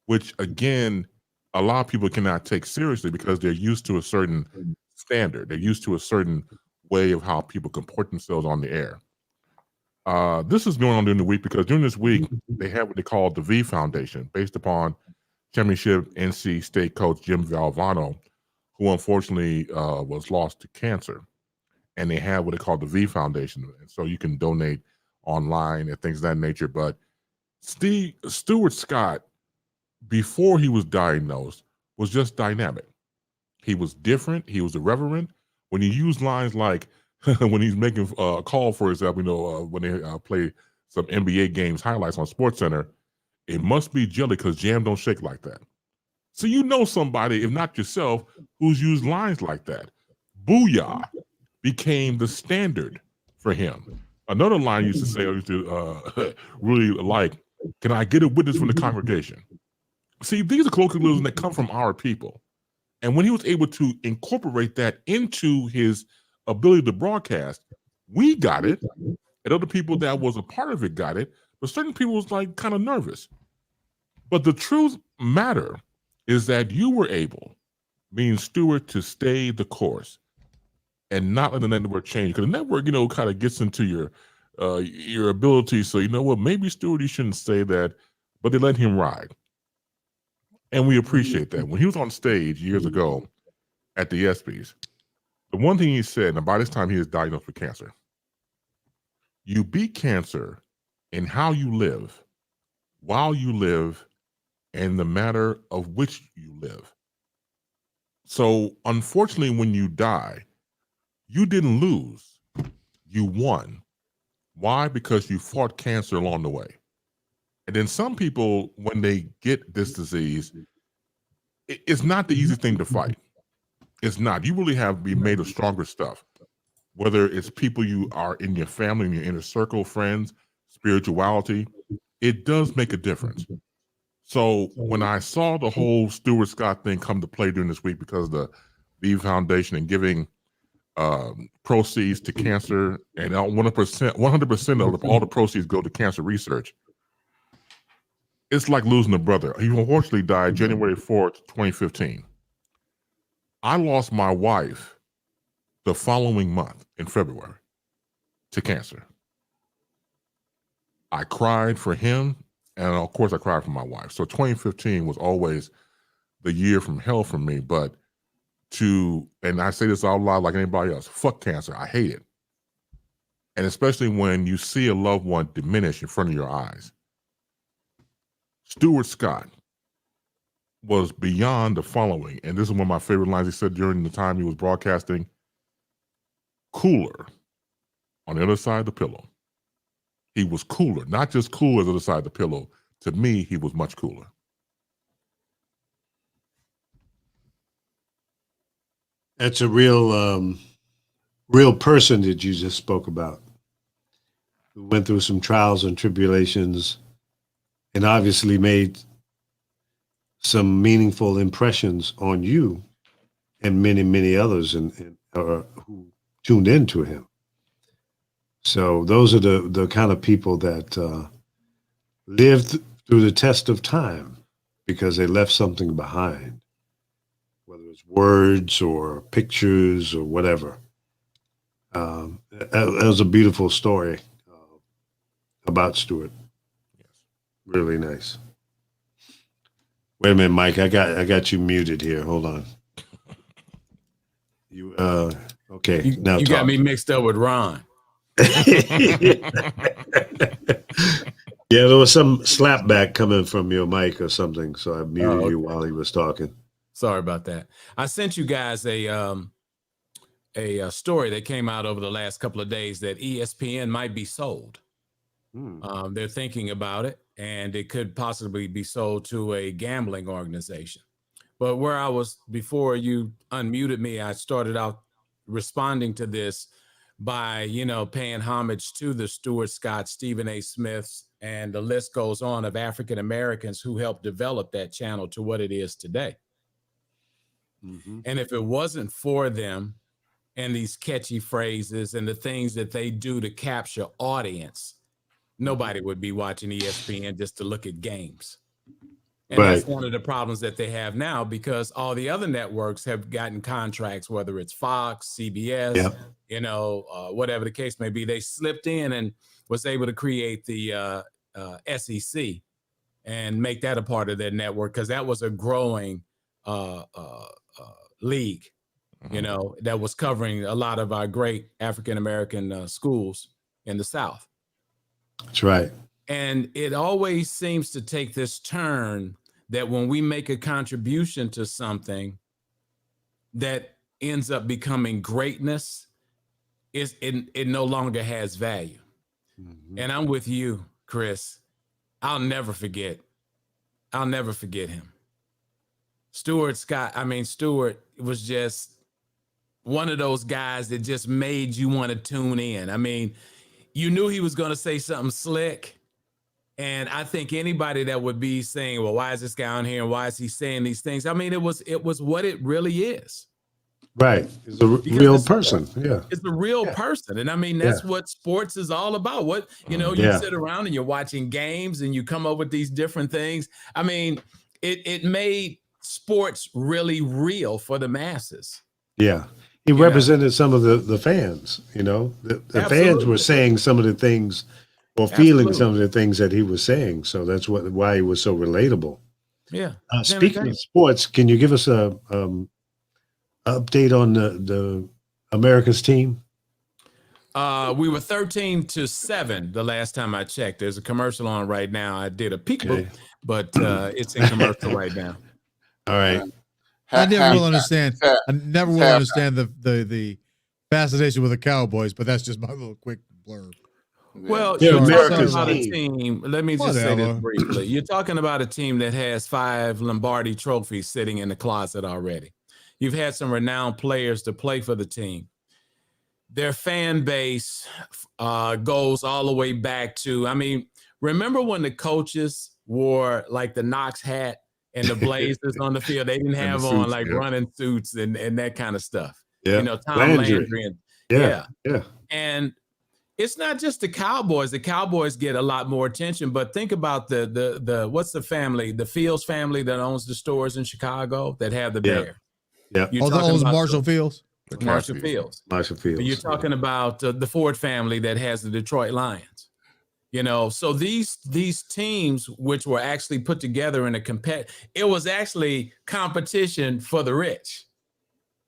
S2: which again, a lot of people cannot take seriously because they're used to a certain standard. They're used to a certain way of how people comport themselves on the air. This is going on during the week because during this week, they have what they call the V Foundation, based upon championship NC State coach Jim Valvano, who unfortunately was lost to cancer. And they have what they call the V Foundation. And so you can donate online and things of that nature. But Stuart Scott, before he was diagnosed, was just dynamic. He was different. He was irreverent. When you use lines like, when he's making a call for example, when they play some NBA games highlights on SportsCenter, it must be jelly because jam don't shake like that. So somebody, if not yourself, who's used lines like that. Booyah became the standard for him. Another line used to say, I used to really like, can I get a witness from the congregation? See, these are colloquialisms that come from our people. And when he was able to incorporate that into his ability to broadcast, we got it, and other people that was a part of it got it, but certain people was like kind of nervous. But the truth matter is that you were able, meaning Stuart, to stay the course and not let the network change. Because the network, kind of gets into your ability. So maybe Stuart, you shouldn't say that, but they let him ride. And we appreciate that. When he was on stage years ago at the ESPYs, the one thing he said, and by this time he is diagnosed with cancer, you beat cancer in how you live, while you live, and the matter of which you live. So unfortunately, when you die, you didn't lose, you won. Why? Because you fought cancer along the way. And then some people, when they get this disease, it's not the easiest thing to fight. It's not. You really have to be made of stronger stuff. Whether it's people you are in your family, in your inner circle, friends, spirituality, it does make a difference. So when I saw the whole Stuart Scott thing come to play during this week because of the V Foundation and giving proceeds to cancer, and 100% of all the proceeds go to cancer research, it's like losing a brother. He unfortunately died January 4th, 2015. I lost my wife the following month in February to cancer. I cried for him, and of course I cried for my wife. So 2015 was always the year from hell for me, but and I say this out loud like anybody else, fuck cancer, I hate it. And especially when you see a loved one diminish in front of your eyes. Stuart Scott was beyond the following, and this is one of my favorite lines he said during the time he was broadcasting: cooler on the other side of the pillow. He was cooler, not just cool as the other side of the pillow. To me, he was much cooler.
S1: That's a real person that you just spoke about, who went through some trials and tribulations and obviously made some meaningful impressions on you and many, many others who tuned into him. So those are the kind of people that lived through the test of time because they left something behind, whether it's words or pictures or whatever. That was a beautiful story about Stuart.
S2: Yes.
S1: Really nice. Wait a minute, Mike. I got you muted here. Hold on. You okay? Now
S4: you got me mixed up with Ron.
S1: Yeah, there was some slapback coming from your mic or something, so I muted you while he was talking.
S4: Sorry about that. I sent you guys a a story that came out over the last couple of days that ESPN might be sold. They're thinking about it, and it could possibly be sold to a gambling organization. But where I was before you unmuted me, I started out responding to this by, paying homage to the Stuart Scott, Stephen A. Smiths, and the list goes on of African Americans who helped develop that channel to what it is today. And if it wasn't for them and these catchy phrases and the things that they do to capture audience, nobody would be watching ESPN just to look at games. And that's one of the problems that they have now, because all the other networks have gotten contracts, whether it's Fox, CBS, whatever the case may be. They slipped in and was able to create the SEC and make that a part of their network, because that was a growing league, that was covering a lot of our great African-American schools in the South.
S1: That's right.
S4: And it always seems to take this turn that when we make a contribution to something that ends up becoming greatness, it no longer has value. And I'm with you, Chris. I'll never forget him. Stuart was just one of those guys that just made you want to tune in. I mean, you knew he was going to say something slick. And I think anybody that would be saying, well, why is this guy on here and why is he saying these things? I mean, it was what it really is.
S1: Right. It's a real person. Yeah.
S4: It's a real person. And I mean, that's what sports is all about. You sit around and you're watching games and you come up with these different things. I mean, it made sports really real for the masses.
S1: Yeah. He represented some of the fans, the fans were saying some of the things or feeling some of the things that he was saying. So that's why he was so relatable. Yeah. Speaking of sports, can you give us a update on the America's team?
S4: We were 13-7 the last time I checked. There's a commercial on right now. I did a peek, but it's in commercial right now.
S1: All right.
S3: I never will understand. I never will understand the fascination with the Cowboys, but that's just my little quick blurb.
S4: Well, you're talking about a team. Let me just say this briefly. You're talking about a team that has 5 Lombardi trophies sitting in the closet already. You've had some renowned players to play for the team. Their fan base goes all the way back to, remember when the coaches wore like the Knox hat and the blazers on the field? They didn't have on suits, running suits and that kind of stuff.
S1: Yeah.
S4: Tom Landry.
S1: Yeah.
S4: And it's not just the Cowboys. The Cowboys get a lot more attention, but think about the what's the family, the Fields family that owns the stores in Chicago that have the bear.
S3: Yeah. Owns Marshall Fields.
S4: Marshall Fields. You're talking about the Ford family that has the Detroit Lions. So these teams, which were actually put together in it was actually competition for the rich.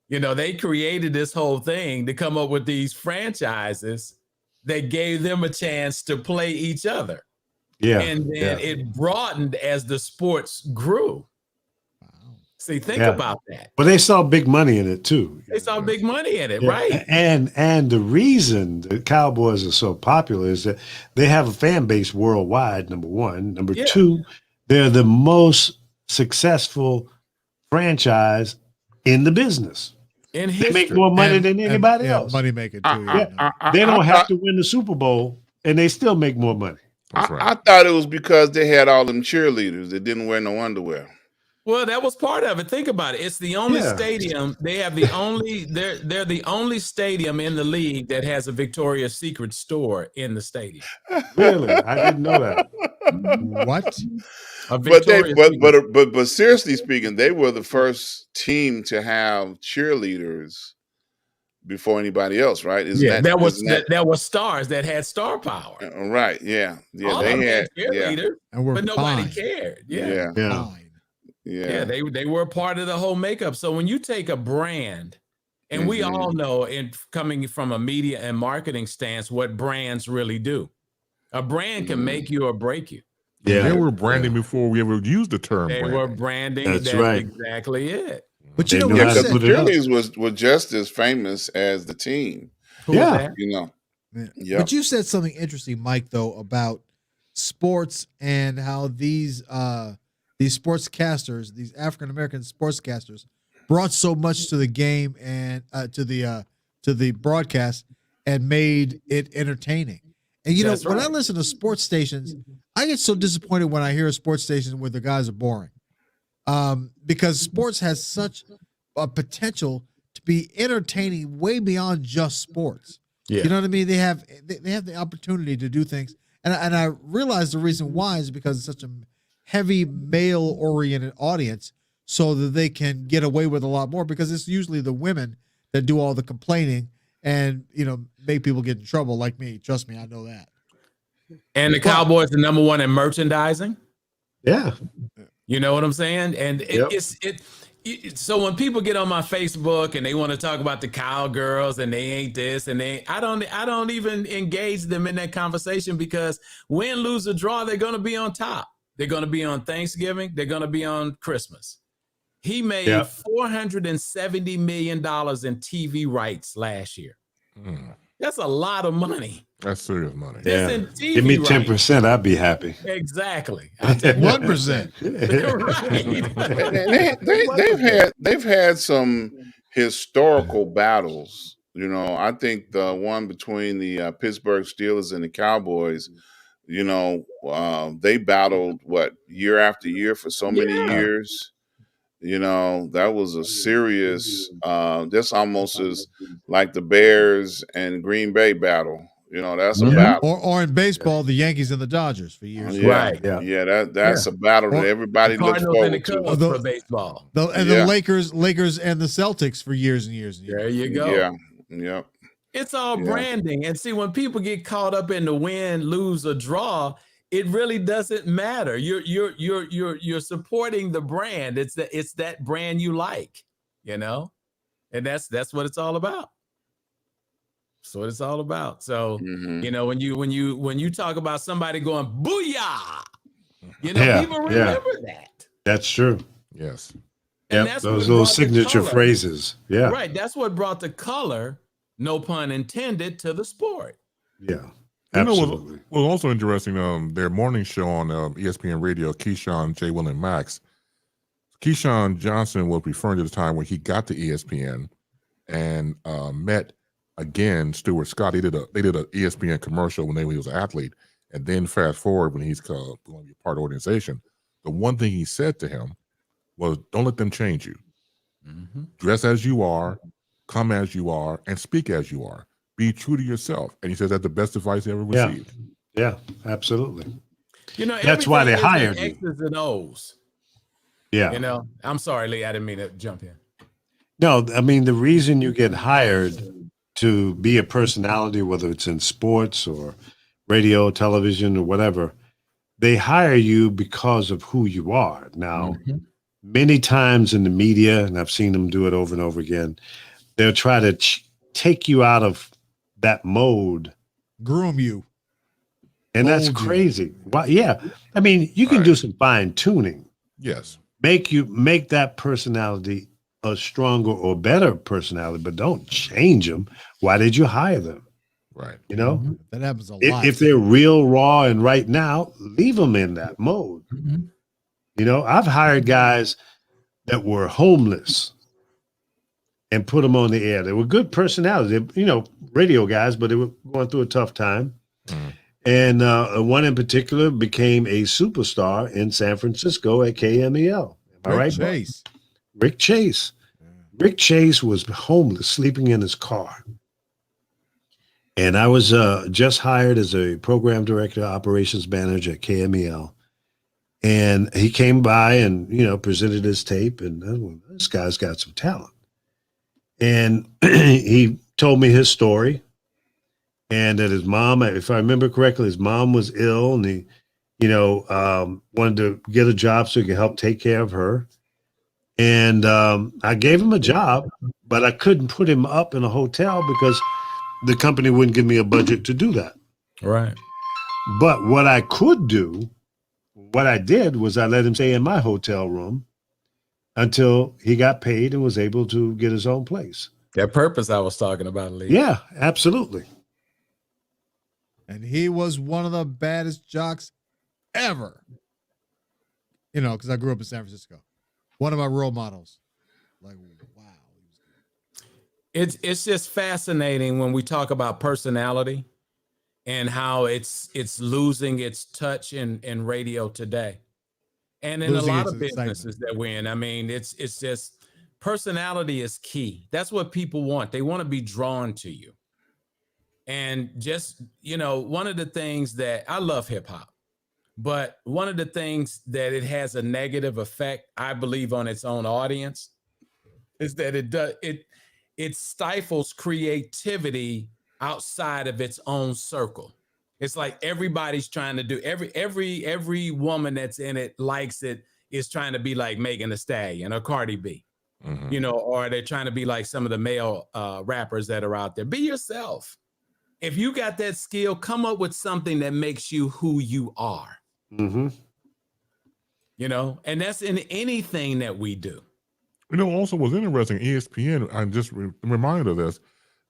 S4: They created this whole thing to come up with these franchises that gave them a chance to play each other. Yeah. And then it broadened as the sports grew. Wow. See, think about that.
S1: But they saw big money in it too.
S4: They saw big money in it, right?
S1: And the reason the Cowboys are so popular is that they have a fan base worldwide, number one. Number two, they're the most successful franchise in the business.
S4: In history.
S1: They make more money than anybody else.
S3: Money making too.
S1: They don't have to win the Super Bowl, and they still make more money.
S5: I thought it was because they had all them cheerleaders that didn't wear no underwear.
S4: Well, that was part of it. Think about it. It's the only stadium. They have the only. They're the only stadium in the league that has a Victoria's Secret store in the stadium.
S1: Really, I didn't know that.
S3: What?
S5: But seriously speaking, they were the first team to have cheerleaders before anybody else, right?
S4: That was stars that had star power.
S5: Right. Yeah.
S4: All
S5: they
S4: had cheerleaders, but nobody cared. Yeah. They were a part of the whole makeup. So when you take a brand, and we all know, coming from a media and marketing stance, what brands really do. A brand can make you or break you.
S2: Yeah, they were branding before we ever used the term.
S4: They were branding. That's
S1: right.
S4: Exactly it.
S3: But you know
S1: knew
S3: what
S1: how
S3: you
S1: to
S3: said?
S1: put it up.
S5: Cheerleaders was just as famous as the team.
S4: Who was
S1: Yeah.
S4: that?
S5: You know.
S3: Yeah.
S5: Yep.
S3: But you said something interesting, Mike, though, about sports and how these sportscasters, these African American sportscasters, brought so much to the game and to the broadcast and made it entertaining. And you
S4: That's
S3: know, when I
S4: right.
S3: listen to sports stations, I get so disappointed when I hear a sports station where the guys are boring. Because sports has such a potential to be entertaining way beyond just sports.
S4: Yeah.
S3: You know what I mean? They have the opportunity to do things, and I realize the reason why is because it's such a heavy male oriented audience, so that they can get away with a lot more because it's usually the women that do all the complaining and make people get in trouble like me. Trust me, I know that.
S4: And the Cowboys are number one in merchandising.
S1: Yeah.
S4: You know what I'm saying? And
S1: Yep.
S4: so when people get on my Facebook and they want to talk about the Cowgirls and they ain't this and I don't even engage them in that conversation because win, lose, or draw, they're going to be on top. They're going to be on Thanksgiving. They're going to be on Christmas. He made $470 million in TV rights last year. That's a lot of money.
S2: That's serious money.
S1: Yeah. Give me 10%, I'd be happy.
S4: Exactly.
S3: 1%.
S5: They've had some historical battles. You know, I think the one between the Pittsburgh Steelers and the Cowboys, they battled year after year for so many years. You know, that was a serious, this almost is like the Bears and Green Bay battle. You know, that's a battle.
S3: Or in baseball, the Yankees and the Dodgers for years.
S4: Right.
S5: Yeah, that's a battle that everybody looks forward to.
S4: For baseball.
S3: The Lakers and the Celtics for years and years and years.
S4: There you go.
S5: Yeah. Yep.
S4: It's all branding. And see, when people get caught up in the win, lose, or draw, it really doesn't matter. You're supporting the brand. It's that brand you like, and that's what it's all about. That's what it's all about. So when you talk about somebody going booyah, people remember that.
S1: That's true.
S2: Yes.
S4: And
S1: that's those little signature phrases. Yeah.
S4: Right. That's what brought the color, no pun intended, to the sport.
S1: Yeah.
S2: Absolutely. What was also interesting, their morning show on ESPN Radio, Keyshawn, J. Will, and Max. Keyshawn Johnson was referring to the time when he got to ESPN and met again Stuart Scott. They did a ESPN commercial when he was an athlete, and then fast forward when he's going to be part of the organization. The one thing he said to him was, "Don't let them change you. Dress as you are, come as you are, and speak as you are. Be true to yourself." And he says that's the best advice he ever received.
S1: Yeah, absolutely.
S4: That's
S1: why they hired you.
S4: X's and O's.
S1: Yeah.
S4: I'm sorry, Lee, I didn't mean to jump in.
S1: No, I mean, the reason you get hired to be a personality, whether it's in sports or radio, television, or whatever, they hire you because of who you are. Now, many times in the media, and I've seen them do it over and over again, they'll try to take you out of that mode,
S3: groom you,
S1: and that's crazy. Well, yeah, I mean, you can do some fine tuning.
S2: Yes,
S1: make that personality a stronger or better personality, but don't change them. Why did you hire them?
S2: Right.
S3: That happens a lot.
S1: If they're real, raw, and right now, leave them in that mode. I've hired guys that were homeless and put them on the air. They were good personalities, radio guys, but they were going through a tough time. And one in particular became a superstar in San Francisco at KMEL. Am I right? Rick Chase. Rick Chase was homeless, sleeping in his car. And I was just hired as a program director, operations manager at KMEL. And he came by and, presented his tape, and this guy's got some talent. And he told me his story, and that his mom, if I remember correctly, his mom was ill, and he, wanted to get a job so he could help take care of her. And I gave him a job, but I couldn't put him up in a hotel because the company wouldn't give me a budget to do that.
S4: Right.
S1: But what I could do, what I did was I let him stay in my hotel room, until he got paid and was able to get his own place.
S4: That purpose I was talking about, Lee.
S1: Yeah, absolutely.
S3: And he was one of the baddest jocks ever. You know, because I grew up in San Francisco. One of my role models. Like, wow.
S4: It's just fascinating when we talk about personality and how it's losing its touch in radio today. And in losing a lot of businesses that we're in. I mean, it's just personality is key. That's what people want. They want to be drawn to you. And just, you know, one of the things that I love hip hop, but one of the things that it has a negative effect, I believe, on its own audience is that it stifles creativity outside of its own circle. It's like everybody's trying to do every woman that's in it likes it is trying to be like Megan Thee Stallion or Cardi B, you know, or they're trying to be like some of the male rappers that are out there. Be yourself. If you got that skill, come up with something that makes you who you are. You know, and that's in anything that we do.
S2: You know, also was interesting, ESPN, I'm just reminded of this,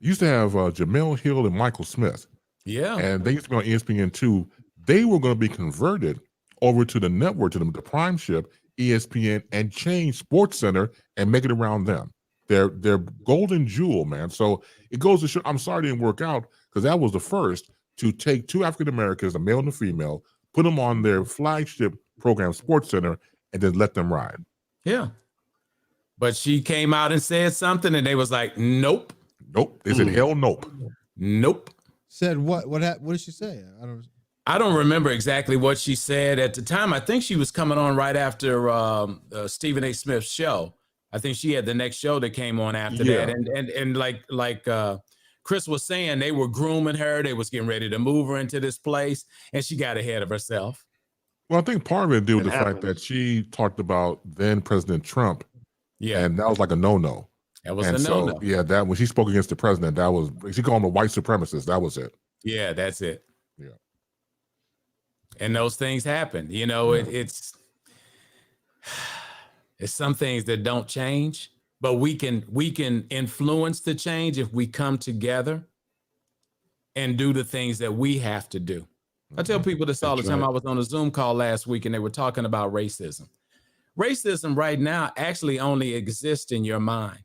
S2: used to have Jamel Hill and Michael Smith.
S4: Yeah.
S2: And they used to be on ESPN2. They were going to be converted over to the network, to the Prime ship, ESPN, and change Sports Center and make it around them. They're golden jewel, man. So it goes to show, I'm sorry it didn't work out, because that was the first to take two African Americans, a male and a female, put them on their flagship program, Sports Center, and then let them ride.
S4: Yeah. But she came out and said something, and they was like, nope.
S2: Nope. They said, hell nope.
S4: Nope.
S3: Said what? What did she say?
S4: I don't remember exactly what she said at the time. I think she was coming on right after Stephen A. Smith's show. I think she had the next show that came on after that. And like Chris was saying, they were grooming her. They was getting ready to move her into this place, and she got ahead of herself.
S2: Well, I think part of it due to the fact that she talked about then President Trump. Yeah. And that was like a no-no.
S4: That was a no-no.
S2: Yeah, that when she spoke against the president, that was, she called him a white supremacist. That was it.
S4: Yeah, that's it.
S2: Yeah.
S4: And those things happen. You know, it's some things that don't change, but we can influence the change if we come together and do the things that we have to do. I tell people this all the time. I was on a Zoom call last week and they were talking about racism. Racism right now actually only exists in your mind.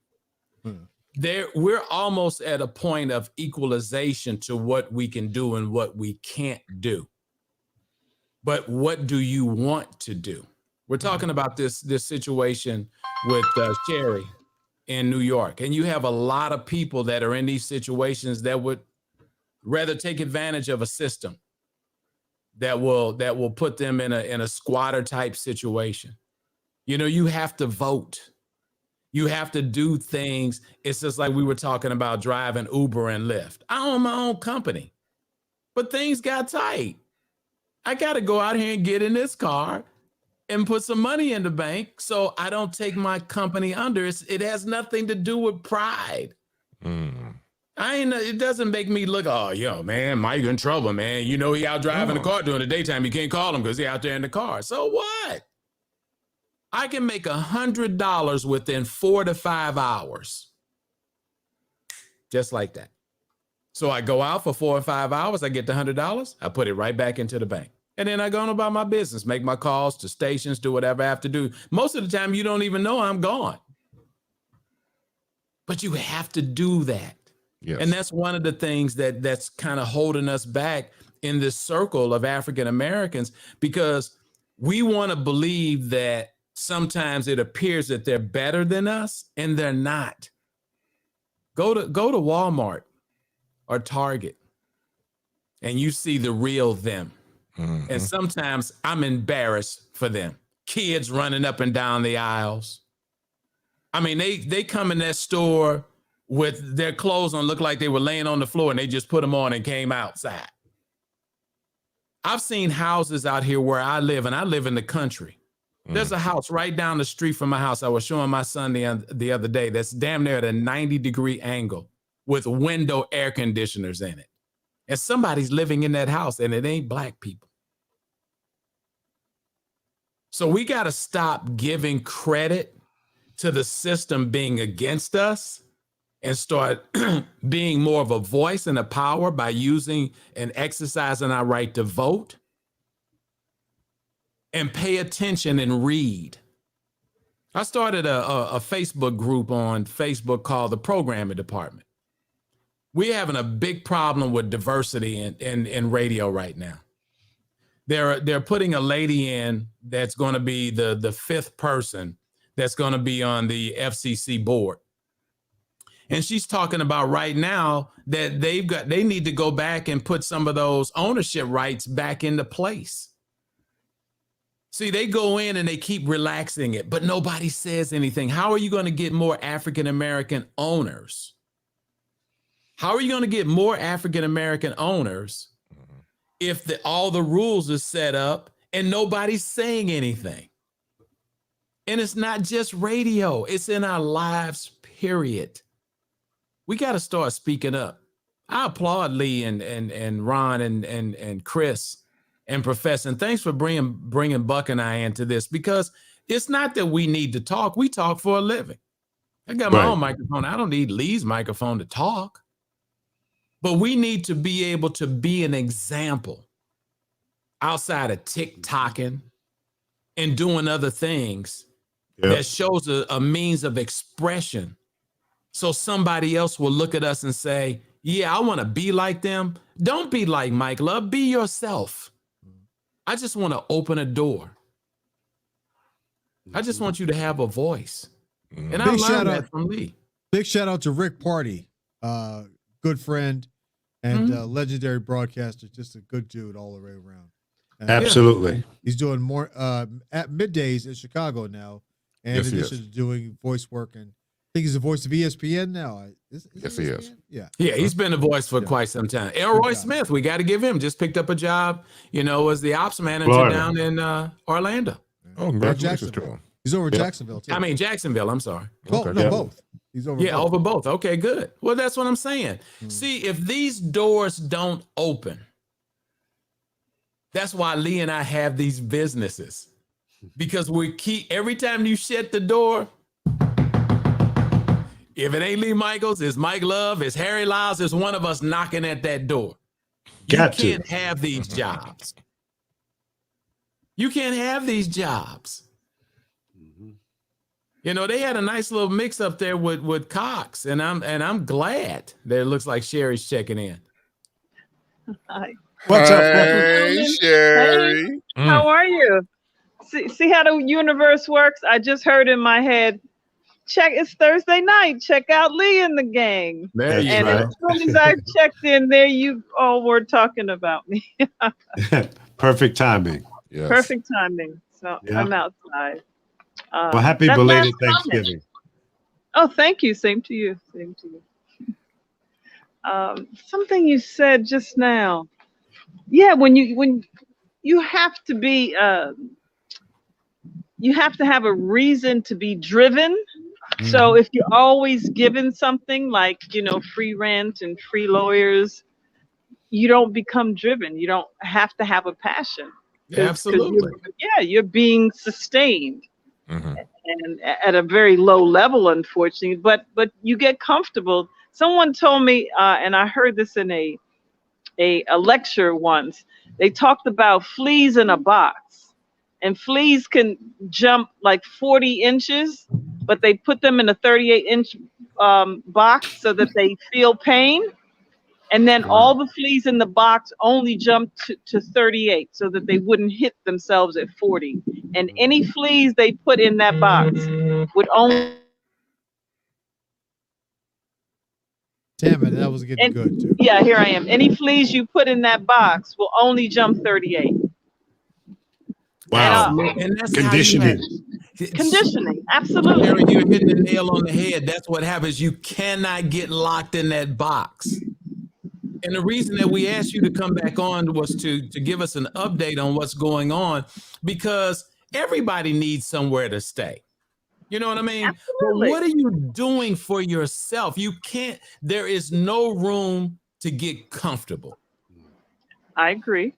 S4: We're almost at a point of equalization to what we can do and what we can't do. But what do you want to do? We're talking about this situation with Sherry in New York, and you have a lot of people that are in these situations that would rather take advantage of a system that will put them in a squatter type situation. You know, you have to vote. You have to do things. It's just like we were talking about driving Uber and Lyft. I own my own company, but things got tight. I got to go out here and get in this car and put some money in the bank so I don't take my company under. It has nothing to do with pride. It doesn't make me look, oh, yo, man, Mike in trouble, man. You know, he out driving the car during the daytime. You can't call him because he's out there in the car. So what? I can make $100 within 4 to 5 hours. Just like that. So I go out for 4 or 5 hours. I get the $100. I put it right back into the bank. And then I go on about my business, make my calls to stations, do whatever I have to do. Most of the time, you don't even know I'm gone. But you have to do that. Yes. And that's one of the things that's kind of holding us back in this circle of African Americans, because we want to believe that sometimes it appears that they're better than us, and they're not. Go to Walmart or Target, and you see the real them. And sometimes I'm embarrassed for them. Kids running up and down the aisles. I mean, they come in that store with their clothes on, look like they were laying on the floor, and they just put them on and came outside. I've seen houses out here where I live, and I live in the country. There's a house right down the street from my house. I was showing my son the other day. That's damn near at a 90-degree angle with window air conditioners in it. And somebody's living in that house, and it ain't black people. So we got to stop giving credit to the system being against us and start being more of a voice and a power by using and exercising our right to vote, and pay attention and read. I started a Facebook group on Facebook called the Programming Department. We're having a big problem with diversity in radio right now. They're putting a lady in that's going to be the fifth person that's going to be on the FCC board. And she's talking about right now that they need to go back and put some of those ownership rights back into place. See, they go in and they keep relaxing it, but nobody says anything. How are you going to get more African-American owners? How are you going to get more African-American owners if all the rules are set up and nobody's saying anything? And it's not just radio. It's in our lives, period. We got to start speaking up. I applaud Lee and Ron and Chris and Professor. And thanks for bringing Buck and I into this, because it's not that we need to talk. We talk for a living. I got my own microphone. I don't need Lee's microphone to talk. But we need to be able to be an example outside of TikToking and doing other things that shows a means of expression. So somebody else will look at us and say, yeah, I want to be like them. Don't be like Mike Love. Be yourself. I just want to open a door. I just want you to have a voice. And I learned that from Lee.
S3: Big shout out to Rick Party, good friend and legendary broadcaster, just a good dude all the way around. And
S1: absolutely.
S3: He's doing more at middays in Chicago now, and in addition to doing voice work, and I think he's the voice of ESPN now.
S2: Yes, he is.
S3: Yeah.
S4: Yeah, he's been a voice for quite some time. Elroy Smith, we got to give him, just picked up a job, as the ops manager down in Orlando.
S2: Oh, congratulations to him.
S3: He's over Jacksonville, too.
S4: I mean, Jacksonville, I'm sorry.
S3: Both. He's over both.
S4: Over both. Okay, good. Well, that's what I'm saying. See, if these doors don't open, that's why Lee and I have these businesses, because every time you shut the door, if it ain't Lee Michaels, it's Mike Love, it's Harry Lyles, it's one of us knocking at that door. You can't have these jobs. You can't have these jobs. They had a nice little mix up there with Cox, and I'm glad that it looks like Sherry's checking in.
S8: Hi.
S1: What's up,
S5: Hey, Sherry?
S8: Hey, how are you? See how the universe works? I just heard in my head, it's Thursday night. Check out Lee and the gang. And as soon as I checked in there, you all were talking about me.
S1: Perfect timing.
S5: Yes.
S8: Perfect timing. So I'm outside.
S1: Well, happy belated Thanksgiving.
S8: Oh, thank you. Same to you. Same to you. Something you said just now. Yeah, when you have to be, you have to have a reason to be driven. So if you're always given something like, free rent and free lawyers, you don't become driven. You don't have to have a passion.
S4: Absolutely.
S8: You're being sustained. And at a very low level, unfortunately, but you get comfortable. Someone told me, and I heard this in a lecture once, they talked about fleas in a box, and fleas can jump like 40 inches, but they put them in a 38-inch box so that they feel pain. And then all the fleas in the box only jumped to 38 so that they wouldn't hit themselves at 40. And any fleas they put in that box would only...
S3: Damn it, that was getting good, too.
S8: Yeah, here I am. Any fleas you put in that box will only jump 38.
S1: Wow.
S4: And that's
S1: conditioning.
S8: Conditioning, absolutely.
S4: Harry, you're hitting the nail on the head. That's what happens. You cannot get locked in that box. And the reason that we asked you to come back on was to give us an update on what's going on, because everybody needs somewhere to stay. You know what I mean?
S8: Absolutely.
S4: But what are you doing for yourself? There is no room to get comfortable.
S8: I agree.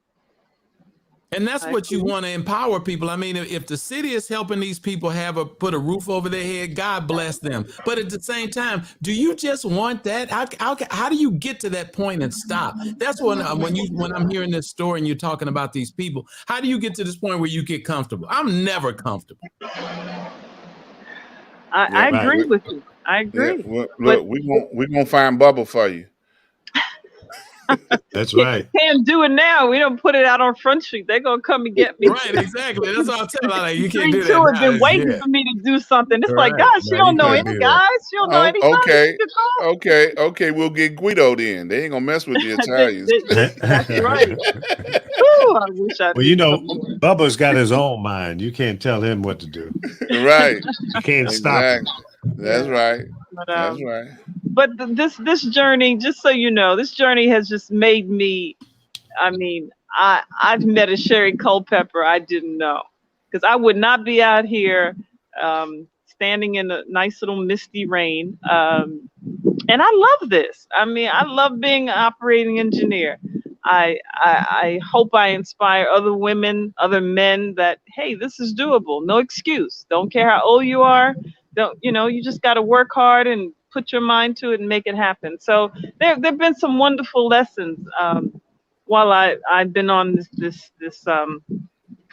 S4: And that's what you want to empower people. I mean, if the city is helping these people put a roof over their head, God bless them. But at the same time, do you just want that? How do you get to that point and stop? That's when I'm hearing this story and you're talking about these people. How do you get to this point where you get comfortable? I'm never comfortable.
S8: I agree with you. I agree.
S5: Yeah, well, look, we're gonna find Bubba for you.
S1: That's right.
S8: Can't do it now. We don't put it out on Front Street. They're gonna come and get me.
S4: Right, exactly. That's what I'm telling you. You can't do
S8: Two have
S4: that.
S8: been waiting for me to do something. It's like, gosh, she don't know any guys. She don't know any guys.
S5: Okay. We'll get Guido then. They ain't gonna mess with the Italians.
S8: That's right. Ooh, I wish I.
S1: Well, you know, Bubba's got his own mind. You can't tell him what to do.
S5: Right.
S1: You can't stop him.
S5: That's right.
S8: But,
S5: That's right.
S8: But this journey, just so you know, this journey has just made me. I mean, I've met a Sherry Culpepper I didn't know, because I would not be out here standing in a nice little misty rain. And I love this. I mean, I love being an operating engineer. I hope I inspire other women, other men that, hey, this is doable. No excuse. Don't care how old you are. You just got to work hard and put your mind to it and make it happen. So there've been some wonderful lessons while I've been on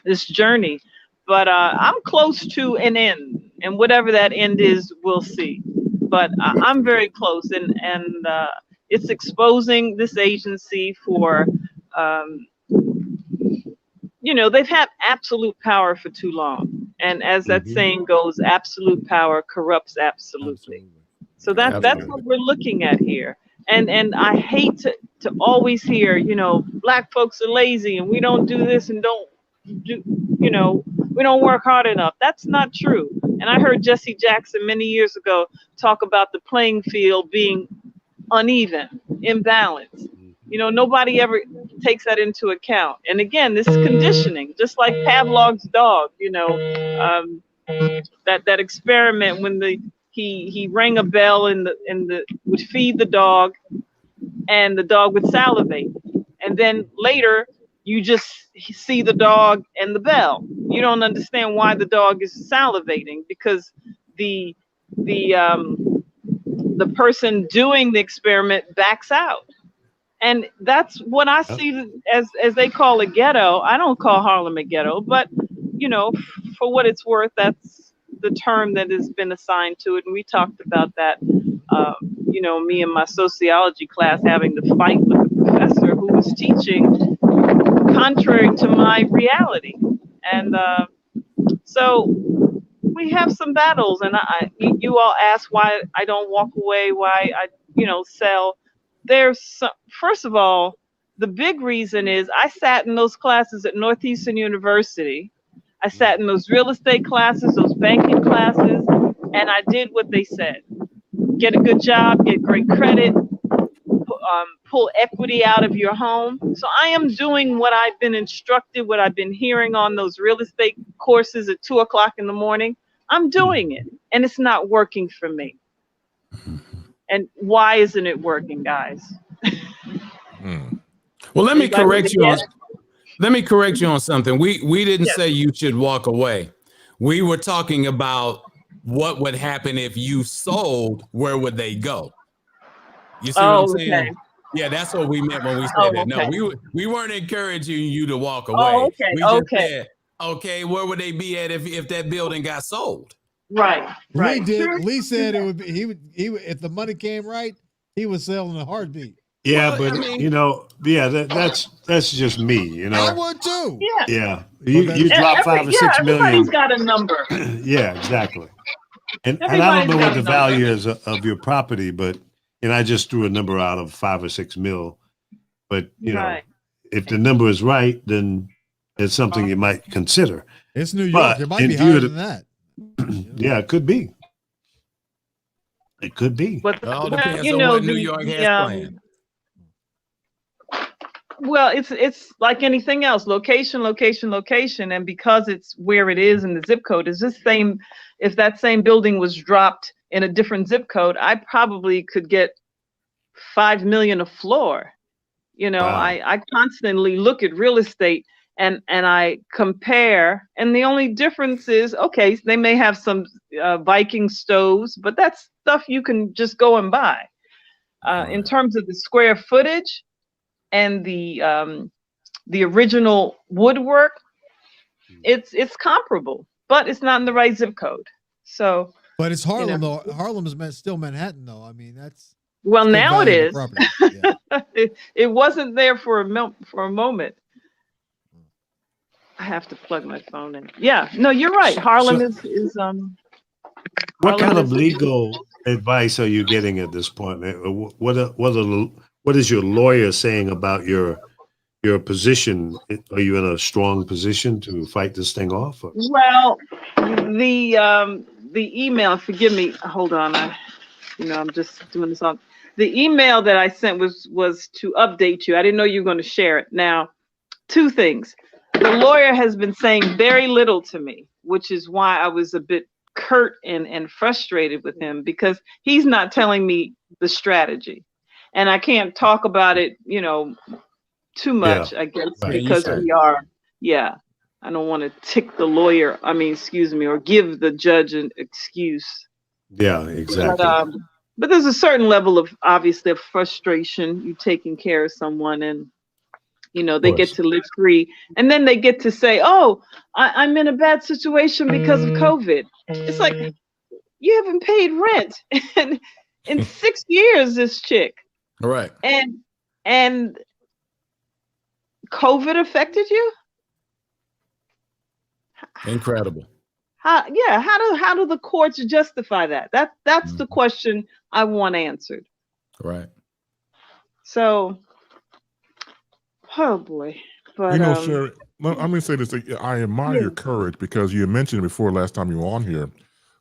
S8: this journey, but I'm close to an end, and whatever that end is, we'll see. But I'm very close, and it's exposing this agency for, they've had absolute power for too long. And as that saying goes, absolute power corrupts absolutely. So that's what we're looking at here. And I hate to always hear, Black folks are lazy and we don't do this and we don't work hard enough. That's not true. And I heard Jesse Jackson many years ago talk about the playing field being uneven, imbalanced. Nobody ever takes that into account. And again, this is conditioning, just like Pavlov's dog, that experiment when he rang a bell and would feed the dog and the dog would salivate. And then later you just see the dog and the bell. You don't understand why the dog is salivating, because the person doing the experiment backs out. And that's what I see as they call a ghetto. I don't call Harlem a ghetto, but for what it's worth, that's the term that has been assigned to it. And we talked about that, me in my sociology class having to fight with the professor who was teaching contrary to my reality. And so we have some battles, and you all ask why I don't walk away, why I sell. First of all, the big reason is I sat in those classes at Northeastern University. I sat in those real estate classes, those banking classes, and I did what they said. Get a good job, get great credit, pull equity out of your home. So I am doing what I've been instructed, what I've been hearing on those real estate courses at 2:00 in the morning. I'm doing it, and it's not working for me. And why isn't it working, guys?
S4: Well, let me correct you on something. We didn't say you should walk away. We were talking about what would happen if you sold. Where would they go? You see what I'm saying? Okay. Yeah, that's what we meant when we said that. No, we weren't encouraging you to walk away.
S8: Oh, okay.
S4: We just said, okay, where would they be at if that building got sold?
S8: Right.
S3: Lee did. Lee said it would be. He would if the money came right, he would sell in a heartbeat.
S1: Yeah, but that's just me.
S3: I would too.
S1: Yeah. You drop 5 or 6 million.
S8: Everybody's got a number.
S1: Yeah, exactly. And I don't know what the value is of your property, but I just threw a number out of 5 or 6 mil. But if the number is right, then it's something you might consider.
S3: It's New York. It might be higher than that.
S1: Yeah, it could be. It could be.
S4: But depends on what New York has planned.
S8: Well, it's like anything else, location, and because it's where it is in the zip code is the same. If that same building was dropped in a different zip code, I probably could get $5 million a floor. Wow. I constantly look at real estate, and I compare, and the only difference is, okay, they may have some Viking stoves, but that's stuff you can just go and buy. In terms of the square footage and the original woodwork, it's comparable, but it's not in the right zip code. So,
S3: but it's Harlem though. Harlem is still Manhattan though. I mean, that's
S8: well, now it is.
S3: Yeah.
S8: it wasn't there for a moment. I have to plug my phone in. Yeah, no, you're right. Harlem is
S1: What kind of legal advice are you getting at this point, man? What is your lawyer saying about your position? Are you in a strong position to fight this thing off? Or?
S8: Well, the email. Forgive me. Hold on. I'm just doing this on. The email that I sent was to update you. I didn't know you were going to share it. Now, two things. The lawyer has been saying very little to me, which is why I was a bit curt and frustrated with him, because he's not telling me the strategy, and I can't talk about it, too much, I guess, because we are, I don't want to tick the lawyer. Or give the judge an excuse.
S1: Yeah, exactly.
S8: But there's a certain level of, obviously, of frustration. You taking care of someone, and they get to live free, and then they get to say, "Oh, I'm in a bad situation because of COVID." It's like, you haven't paid rent in 6 years, this chick.
S4: Right.
S8: And COVID affected you?
S4: Incredible.
S8: How do the courts justify that? That's the question I want answered.
S4: Right.
S8: So, oh boy. But
S2: sir, let me say this. I admire your courage, because you mentioned before last time you were on here,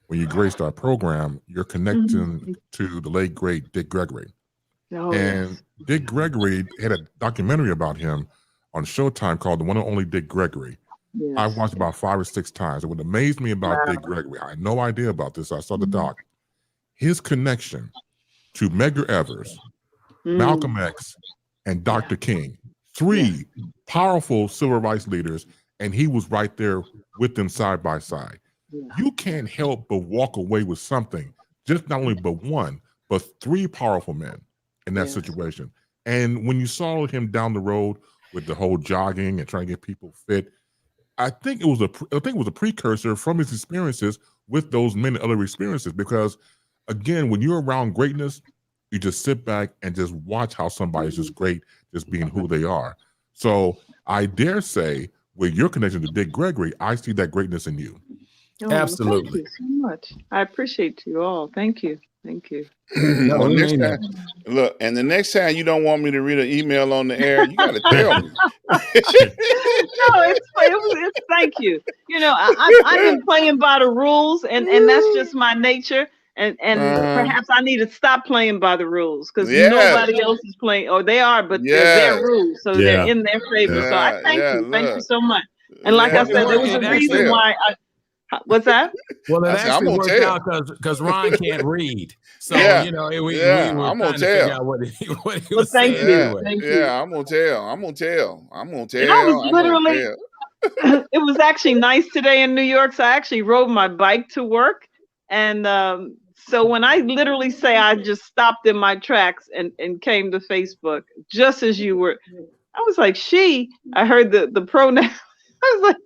S2: when you graced our program, your connection to the late great Dick Gregory. Dick Gregory had a documentary about him on Showtime called The One and Only Dick Gregory. Yes. I watched about 5 or 6 times. And what amazed me about Dick Gregory, I had no idea about this. I saw the doc. His connection to Medgar Evers, Malcolm X, and Dr. King, 3 powerful civil rights leaders, and he was right there with them side by side. You can't help but walk away with something, just not only but one, but 3 powerful men in that situation. And when you saw him down the road with the whole jogging and trying to get people fit, I think it was a precursor from his experiences with those men and other experiences. Because again, when you're around greatness, you just sit back and just watch how somebody's just great, just being who they are. So I dare say, with your connection to Dick Gregory, I see that greatness in you.
S8: Oh, absolutely. Thank you so much. I appreciate you all. Thank you. Thank you.
S5: Well, the next time you don't want me to read an email on the air, you got to tell me.
S8: No, it's thank you. I've been playing by the rules, and that's just my nature. And perhaps I need to stop playing by the rules, because nobody else is playing, or they are, but they're their rules, so they're in their favor. So I thank you. Thank you so much. And like I said, there was a reason why what's that?
S4: Well, it actually worked out because Ron can't read. So, we were
S5: I'm
S4: trying to figure out what he was
S8: saying.
S5: Thank you. I'm going to tell. I'm going to tell.
S8: And I was literally, it was actually nice today in New York. So I actually rode my bike to work. And so when I literally say I just stopped in my tracks and came to Facebook, just as you were, I was like, I heard the pronoun. I was like,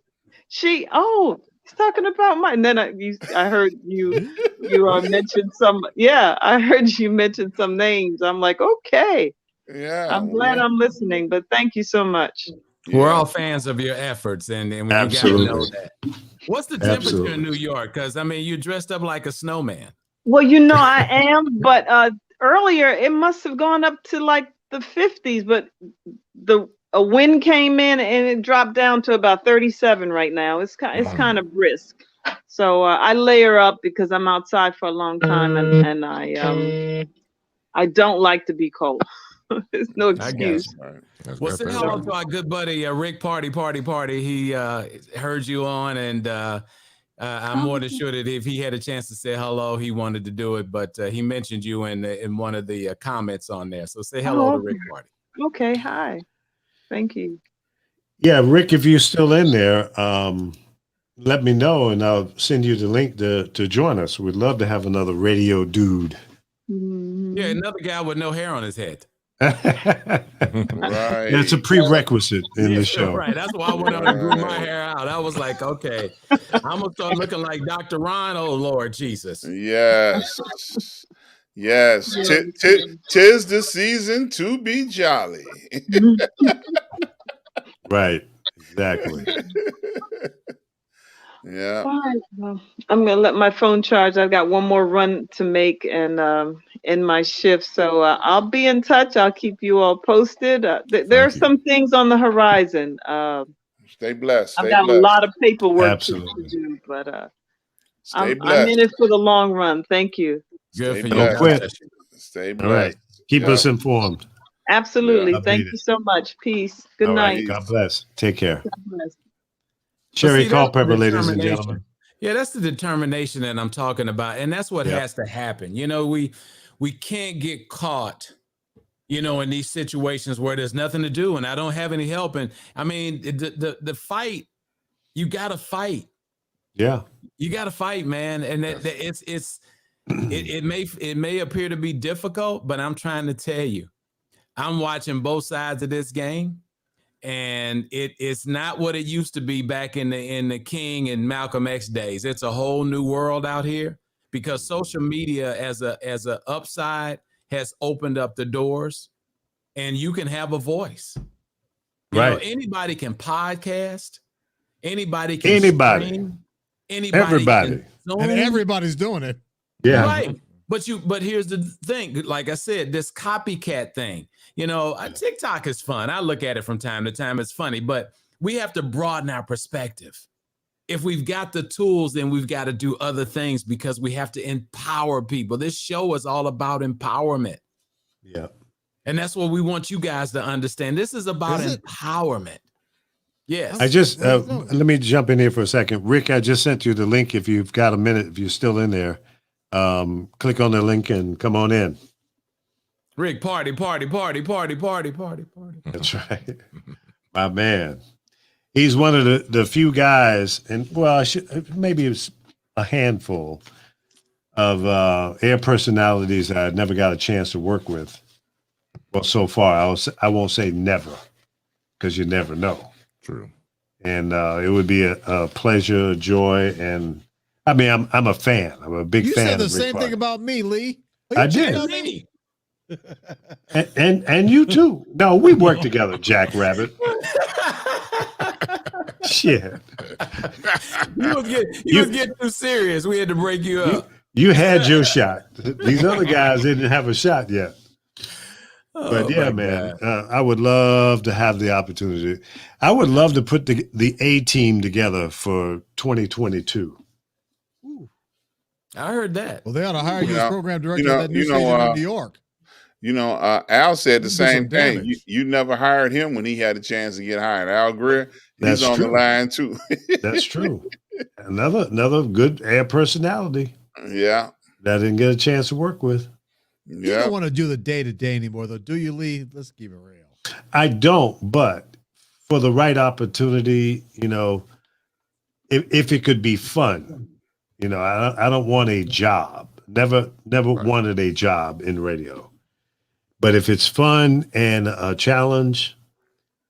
S8: he's talking about my, and then I heard you mentioned some, I heard you mention some names. I'm like, okay.
S5: Yeah.
S8: I'm glad I'm listening, but thank you so much.
S4: We're all fans of your efforts, and we got to know that. What's the temperature in New York? Because, you dressed up like a snowman.
S8: Well, I am, but earlier it must have gone up to like the 50s, but a wind came in and it dropped down to about 37 right now. It's kind of brisk. So I layer up because I'm outside for a long time, and I don't like to be cold. There's no excuse.
S4: Well, say hello to our good buddy Rick Party. He heard you on, and I'm more than sure that if he had a chance to say hello, he wanted to do it. But he mentioned you in one of the comments on there. So say hello to Rick Party.
S8: Okay, hi. Thank you.
S1: Yeah, Rick, if you're still in there, let me know and I'll send you the link to join us. We'd love to have another radio dude.
S4: Yeah, another guy with no hair on his head.
S5: Right.
S1: That's a prerequisite in the show.
S4: Right. That's why I went on and grew my hair out. I was like, okay, I'm gonna start looking like Dr. Ron. Oh Lord Jesus.
S5: Yes. Yes. Tis the season to be jolly.
S1: Right. Exactly.
S5: Yeah.
S8: All right. Well, I'm gonna let my phone charge. I've got one more run to make and in my shift. So I'll be in touch. I'll keep you all posted. There are some things on the horizon.
S5: Stay blessed.
S8: I've
S5: Stay
S8: got
S5: blessed.
S8: a lot of paperwork to
S1: Absolutely.
S8: do, but
S5: Stay
S8: I'm
S5: blessed.
S8: in it for the long run. Thank you.
S4: Good
S5: Stay
S4: for you.
S1: Don't
S5: blessed.
S1: quit.
S5: Stay
S1: All
S5: blessed.
S1: right. Keep
S5: Yeah.
S1: us informed.
S8: Absolutely.
S1: I'll
S8: Thank
S1: beat
S8: you so much. Peace. Good
S1: All right.
S8: night.
S1: God bless. Take care.
S8: God bless.
S1: Cherry
S4: See, that's the
S1: Culpepper, ladies and
S4: determination.
S1: gentlemen.
S4: Yeah, that's the determination that I'm talking about. And that's what
S1: Yep.
S4: has to happen. You know, we can't get caught, you know, in these situations where there's nothing to do and I don't have any help. And I mean, the fight, you gotta fight.
S1: Yeah.
S4: You gotta fight, man. And it may appear to be difficult, but I'm trying to tell you, I'm watching both sides of this game. And it's not what it used to be back in the King and Malcolm X days. It's a whole new world out here because social media as a upside has opened up the doors and you can have a voice. You know, anybody can podcast, anybody can stream,
S1: everybody.
S3: And everybody's doing it.
S1: Yeah.
S4: Right. But here's the thing, like I said, this copycat thing, you know, TikTok is fun. I look at it from time to time. It's funny, but we have to broaden our perspective. If we've got the tools, then we've got to do other things because we have to empower people. This show is all about empowerment.
S1: Yeah.
S4: And that's what we want you guys to understand. This is about empowerment. Yes.
S1: I just, let me jump in here for a second. Rick, I just sent you the link. If you've got a minute, if you're still in there, click on the link and come on in.
S4: Rick, party.
S1: That's right. My man. He's one of the few guys, and well, maybe it's a handful of air personalities I never got a chance to work with. Well, so far, I won't say never, because you never know.
S2: True.
S1: And it would be a pleasure, a joy, and I mean, I'm a fan. I'm a big fan.
S3: You said the
S1: of Rick
S3: same
S1: Party.
S3: thing about me, Lee.
S1: I did. And you too. No, we work together, Jackrabbit. Shit.
S4: You was getting too serious. We had to break you up.
S1: You had your shot. These other guys didn't have a shot yet. But yeah, man, I would love to have the opportunity. I would love to put the A team together for 2022.
S4: I heard that.
S3: Well, they ought to hire you as program director of that new station in New York.
S5: You know, Al said the same thing. You never hired him when he had a chance to get hired. Al Greer, he's on the line too.
S1: That's true. Another good air personality.
S5: Yeah.
S1: That I didn't get a chance to work with.
S3: You don't want to do the day-to-day anymore, though, do you, Lee? Let's keep it real.
S1: I don't, but for the right opportunity, you know, if it could be fun, you know, I don't want a job. Never wanted a job in radio. But if it's fun and a challenge,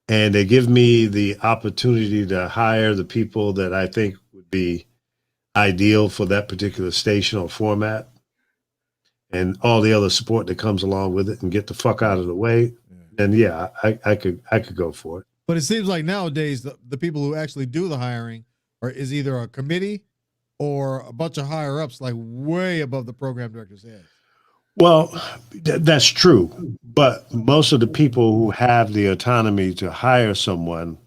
S1: and they give me the opportunity to hire the people that I think would be ideal for that particular station or format, and all the other support that comes along with it, and get the fuck out of the way, then yeah, I could go for it.
S3: But it seems like nowadays the people who actually do the hiring is either a committee or a bunch of higher ups, like way above the program director's head.
S1: Well, that's true, but most of the people who have the autonomy to hire someone,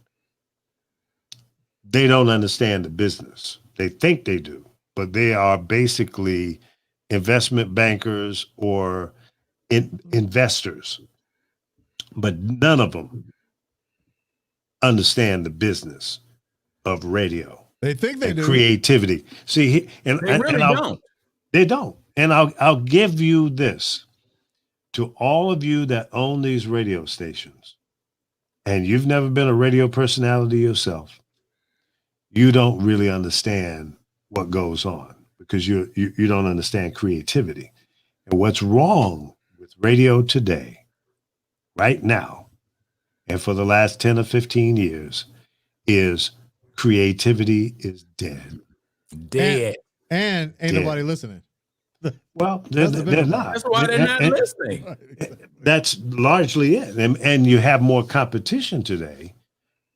S1: they don't understand the business. They think they do, but they are basically investment bankers or investors, but none of them understand the business of radio.
S3: They think they do.
S1: Creativity. See,
S4: they really don't.
S1: They don't. And I'll give you this. To all of you that own these radio stations, and you've never been a radio personality yourself, you don't really understand what goes on because you don't understand creativity. And what's wrong with radio today, right now, and for the last 10 or 15 years, is creativity is dead.
S4: Dead.
S3: And ain't
S1: Dead.
S3: nobody listening.
S1: Well, they're not.
S4: That's why they're not listening.
S1: That's largely it. And you have more competition today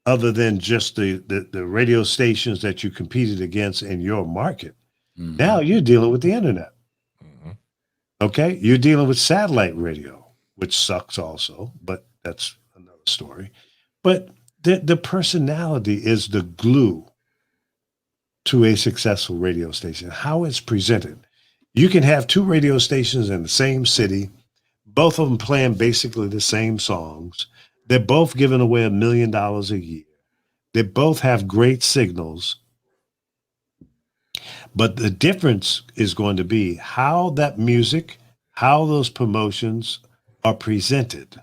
S1: other than just the radio stations that you competed against in your market. Mm-hmm. Now you're dealing with the internet. Mm-hmm. Okay? You're dealing with satellite radio, which sucks also, but that's another story. But the personality is the glue to a successful radio station, how it's presented. You can have two radio stations in the same city, both of them playing basically the same songs. They're both giving away $1 million a year. They both have great signals. But the difference is going to be how that music, how those promotions are presented.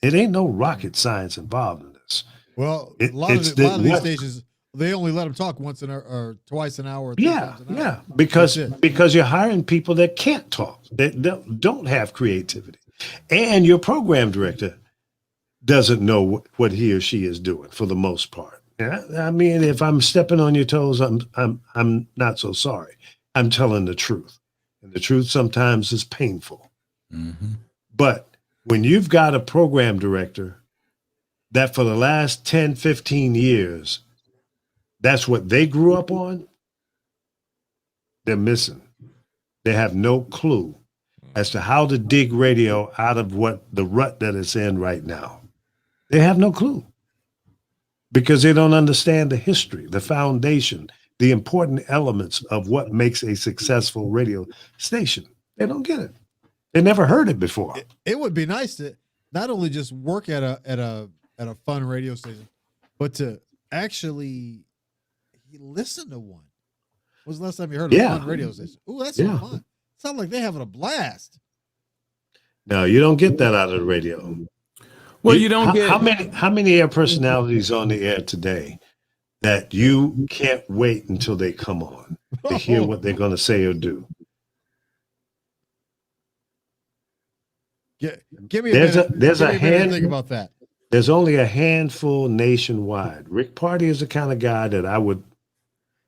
S1: It ain't no rocket science involved in this.
S3: Well, a lot of these stations, they only let them talk once or twice an hour. Or three times an hour.
S1: Because you're hiring people that can't talk, that don't have creativity, and your program director doesn't know what he or she is doing for the most part. Yeah, I mean, if I'm stepping on your toes, I'm not so sorry. I'm telling the truth, and the truth sometimes is painful. Mm-hmm. But when you've got a program director that for the last 10, 15 years, that's what they grew up on, they're missing. They have no clue as to how to dig radio out of what the rut that it's in right now. They have no clue because they don't understand the history, the foundation, the important elements of what makes a successful radio station. They don't get it. They never heard it before.
S3: It would be nice to not only just work at a fun radio station, but to actually listen to one. When was the last time you heard of a fun radio station? Ooh, that's so fun. Sounds like they're having a blast.
S1: No, you don't get that out of the radio.
S4: Well, you don't get
S1: how many air personalities on the air today that you can't wait until they come on to hear what they're going to say or do.
S3: Give me a minute.
S1: There's a hand.
S3: Think about that.
S1: There's only a handful nationwide. Rick Party is the kind of guy that I would,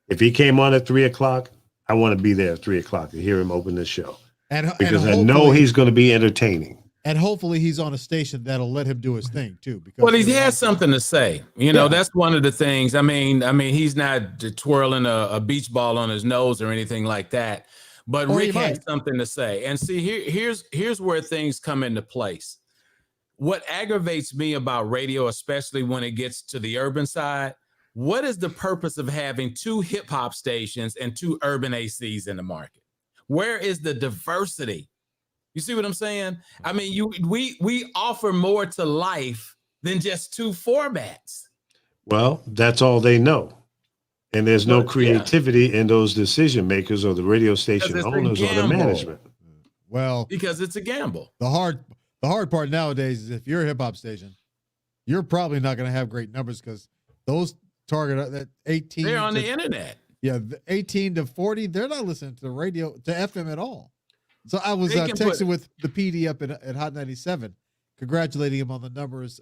S1: if he came on at 3:00, I want to be there at 3:00 to hear him open the show. Because I know he's going to be entertaining.
S3: And hopefully he's on a station that'll let him do his thing too. Because
S4: well, he has something to say. You know, that's one of the things. I mean, he's not twirling a beach ball on his nose or anything like that. But Rick has something to say. And see, here's where things come into place. What aggravates me about radio, especially when it gets to the urban side, what is the purpose of having two hip hop stations and two urban ACs in the market? Where is the diversity? You see what I'm saying? I mean, we offer more to life than just two formats.
S1: Well, that's all they know. And there's no creativity in those decision makers or the radio station owners or the management.
S3: Well,
S4: because it's a gamble.
S3: The hard part nowadays is if you're a hip hop station, you're probably not going to have great numbers because those target that 18.
S4: They're on the internet.
S3: Yeah, the 18 to 40, they're not listening to the radio, to FM at all. So I was texting with the PD up at Hot 97, congratulating him on the numbers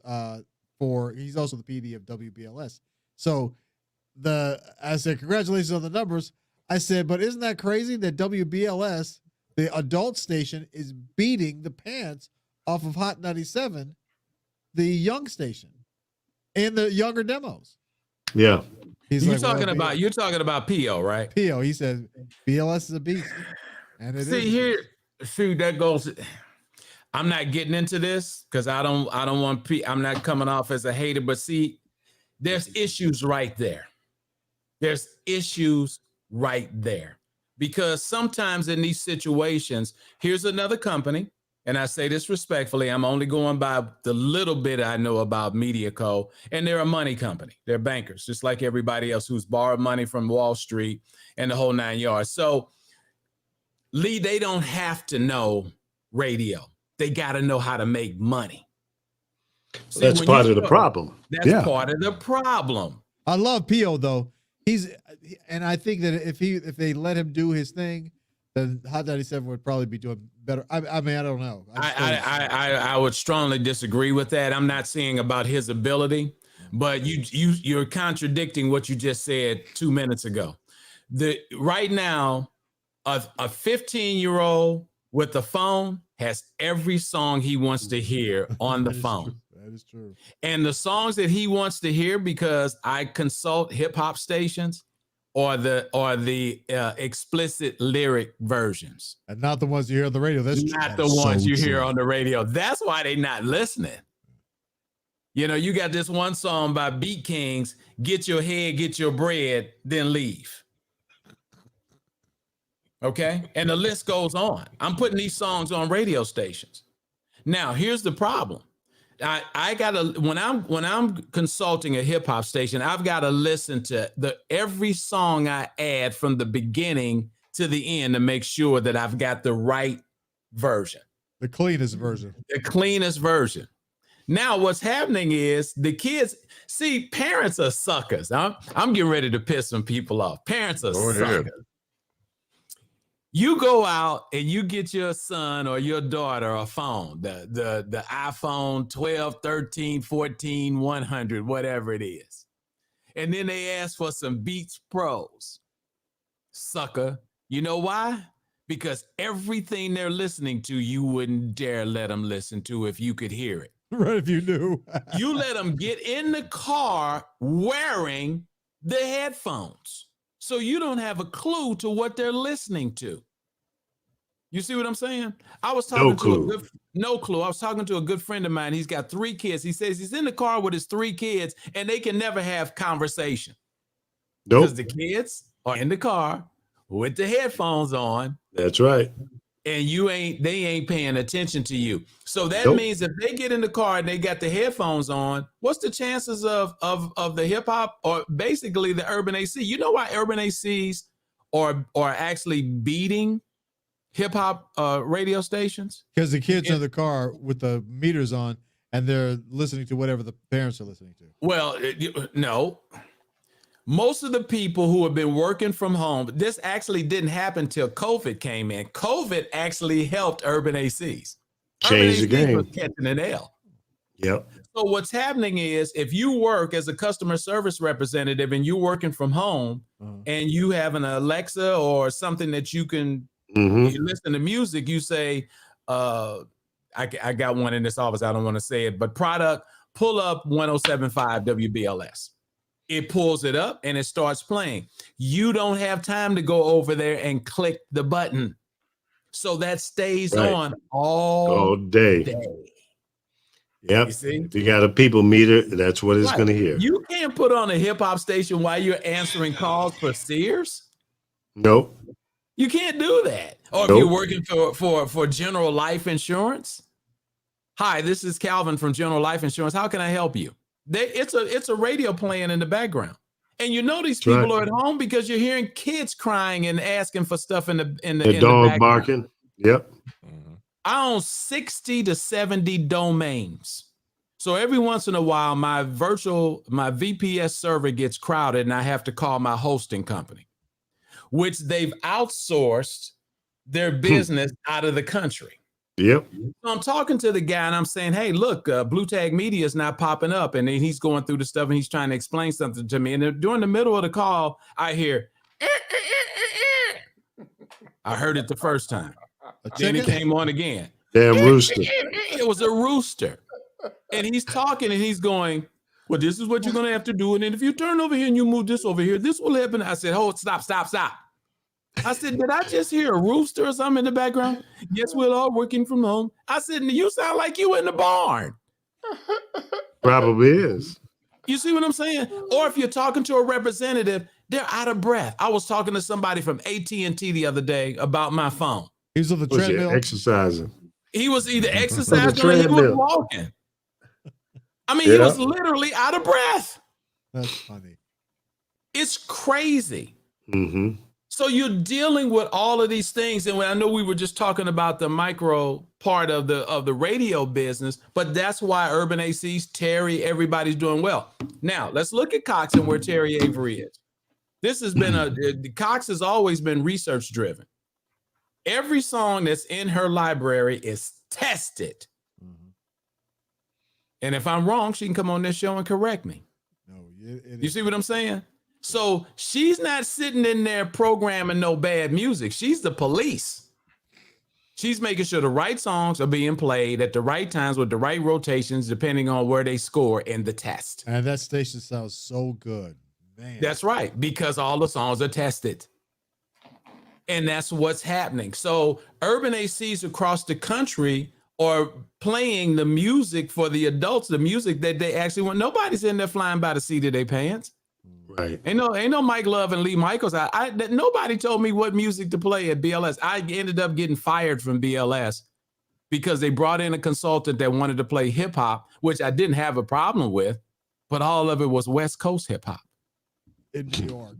S3: he's also the PD of WBLS. So I said, congratulations on the numbers. I said, but isn't that crazy that WBLS, the adult station, is beating the pants off of Hot 97, the young station, and the younger demos?
S1: Yeah.
S4: You're talking about PO, right?
S3: PO. He says BLS is a beast. And
S4: that goes. I'm not getting into this because I don't want I'm not coming off as a hater, but see, there's issues right there. There's issues right there. Because sometimes in these situations, here's another company, and I say this respectfully, I'm only going by the little bit I know about MediaCo, and they're a money company. They're bankers, just like everybody else who's borrowed money from Wall Street and the whole 9 yards. So, Lee, they don't have to know radio. They got to know how to make money. See,
S1: that's part of the problem.
S4: That's part of the problem.
S3: I love P.O. though. And I think that if they let him do his thing, then Hot 97 would probably be doing better. I mean, I don't know.
S4: I would strongly disagree with that. I'm not saying about his ability, but you're contradicting what you just said 2 minutes ago. Right now, a 15-year-old with a phone has every song he wants to hear on the phone.
S3: That is true.
S4: And the songs that he wants to hear, because I consult hip hop stations, or the explicit lyric versions,
S3: and not the ones you hear on the radio. That's
S4: not the ones you hear on the radio. That's why they're not listening. You know, you got this one song by Beat Kings, "Get your head, get your bread, then leave." Okay, and the list goes on. I'm putting these songs on radio stations. Now, here's the problem. I gotta, when I'm consulting a hip hop station, I've got to listen to every song I add from the beginning to the end to make sure that I've got the right version.
S3: The cleanest version.
S4: The cleanest version. Now, what's happening is the kids, see, parents are suckers. I'm getting ready to piss some people off. Parents are suckers. You go out and you get your son or your daughter a phone, the iPhone 12, 13, 14, 100, whatever it is. And then they ask for some Beats Pros. Sucker. You know why? Because everything they're listening to, you wouldn't dare let them listen to if you could hear it.
S3: Right, if you knew.
S4: You let them get in the car wearing the headphones, so you don't have a clue to what they're listening to. You see what I'm saying? I was talking no clue. I was talking to a good friend of mine. He's got 3 kids. He says he's in the car with his 3 kids and they can never have conversation. Because the kids are in the car with the headphones on.
S1: That's right.
S4: And they ain't paying attention to you. So that means if they get in the car and they got the headphones on, what's the chances of the hip hop, or basically the urban AC? You know why urban ACs are actually beating hip hop radio stations?
S3: Because the kids are in the car with the meters on and they're listening to whatever the parents are listening to.
S4: Well, no. Most of the people who have been working from home, this actually didn't happen till COVID came in. COVID actually helped urban ACs.
S1: Change the game.
S4: Was catching an L.
S1: Yep.
S4: So what's happening is, if you work as a customer service representative and you're working from home and you have an Alexa or something that you can you listen to music, you say, I got one in this office, I don't want to say it, but product, pull up 107.5 WBLS. It pulls it up and it starts playing. You don't have time to go over there and click the button. So that stays on all day.
S1: Yep. If you got a people meter, that's what it's going to hear.
S4: You can't put on a hip hop station while you're answering calls for Sears.
S1: Nope.
S4: You can't do that. Or if you're working for General Life Insurance. Hi, this is Calvin from General Life Insurance. How can I help you? It's a radio playing in the background. And you know these people are at home because you're hearing kids crying and asking for stuff in the
S1: dog barking. Yep.
S4: I own 60 to 70 domains. So every once in a while, my VPS server gets crowded and I have to call my hosting company, which they've outsourced their business out of the country.
S1: Yep.
S4: So I'm talking to the guy and I'm saying, hey, look, Blue Tag Media is not popping up. And then he's going through the stuff and he's trying to explain something to me. And during the middle of the call, I hear, I heard it the first time. Then it came on again.
S1: Damn rooster.
S4: It was a rooster. And he's talking and he's going, well, this is what you're going to have to do. And then if you turn over here and you move this over here, this will happen. I said, hold, stop. I said, did I just hear a rooster or something in the background? Yes, we're all working from home. I said, you sound like you in the barn.
S1: Probably is.
S4: You see what I'm saying? Or if you're talking to a representative, they're out of breath. I was talking to somebody from AT&T the other day about my phone.
S3: He was on the treadmill.
S1: Exercising.
S4: He was either exercising or he was walking. I mean, he was literally out of breath.
S3: That's funny.
S4: It's crazy.
S1: Mm-hmm.
S4: So you're dealing with all of these things, and I know we were just talking about the micro part of the radio business, but that's why Urban ACs, Terry, everybody's doing well. Now let's look at Cox and where Terry Avery is. This has been Cox has always been research driven. Every song that's in her library is tested, and if I'm wrong, she can come on this show and correct me.
S3: No,
S4: you see what I'm saying? So she's not sitting in there programming no bad music. She's the police. She's making sure the right songs are being played at the right times with the right rotations, depending on where they score in the test.
S3: And that station sounds so good, man.
S4: That's right, because all the songs are tested. And that's what's happening. So urban ACs across the country are playing the music for the adults, the music that they actually want. Nobody's in there flying by the seat of their pants.
S1: Right.
S4: Ain't no Mike Love and Lee Michaels. Nobody told me what music to play at BLS. I ended up getting fired from BLS because they brought in a consultant that wanted to play hip hop, which I didn't have a problem with, but all of it was West Coast hip hop.
S3: In New York.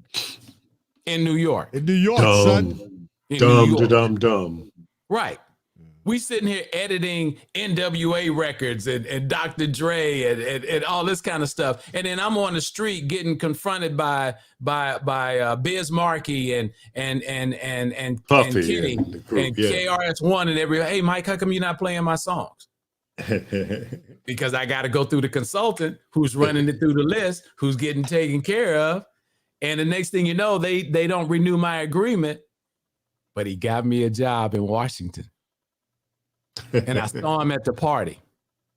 S4: In New York.
S3: In New York, son.
S1: Dumb.
S4: Right. We sitting here editing NWA records and Dr. Dre and all this kind of stuff, and then I'm on the street getting confronted by Biz Markie and
S1: Puffy
S4: Kenny and KRS-One and everybody. Hey, Mike, how come you're not playing my songs? Because I got to go through the consultant who's running it through the list, who's getting taken care of, and the next thing you know, they don't renew my agreement, but he got me a job in Washington. And I saw him at the party.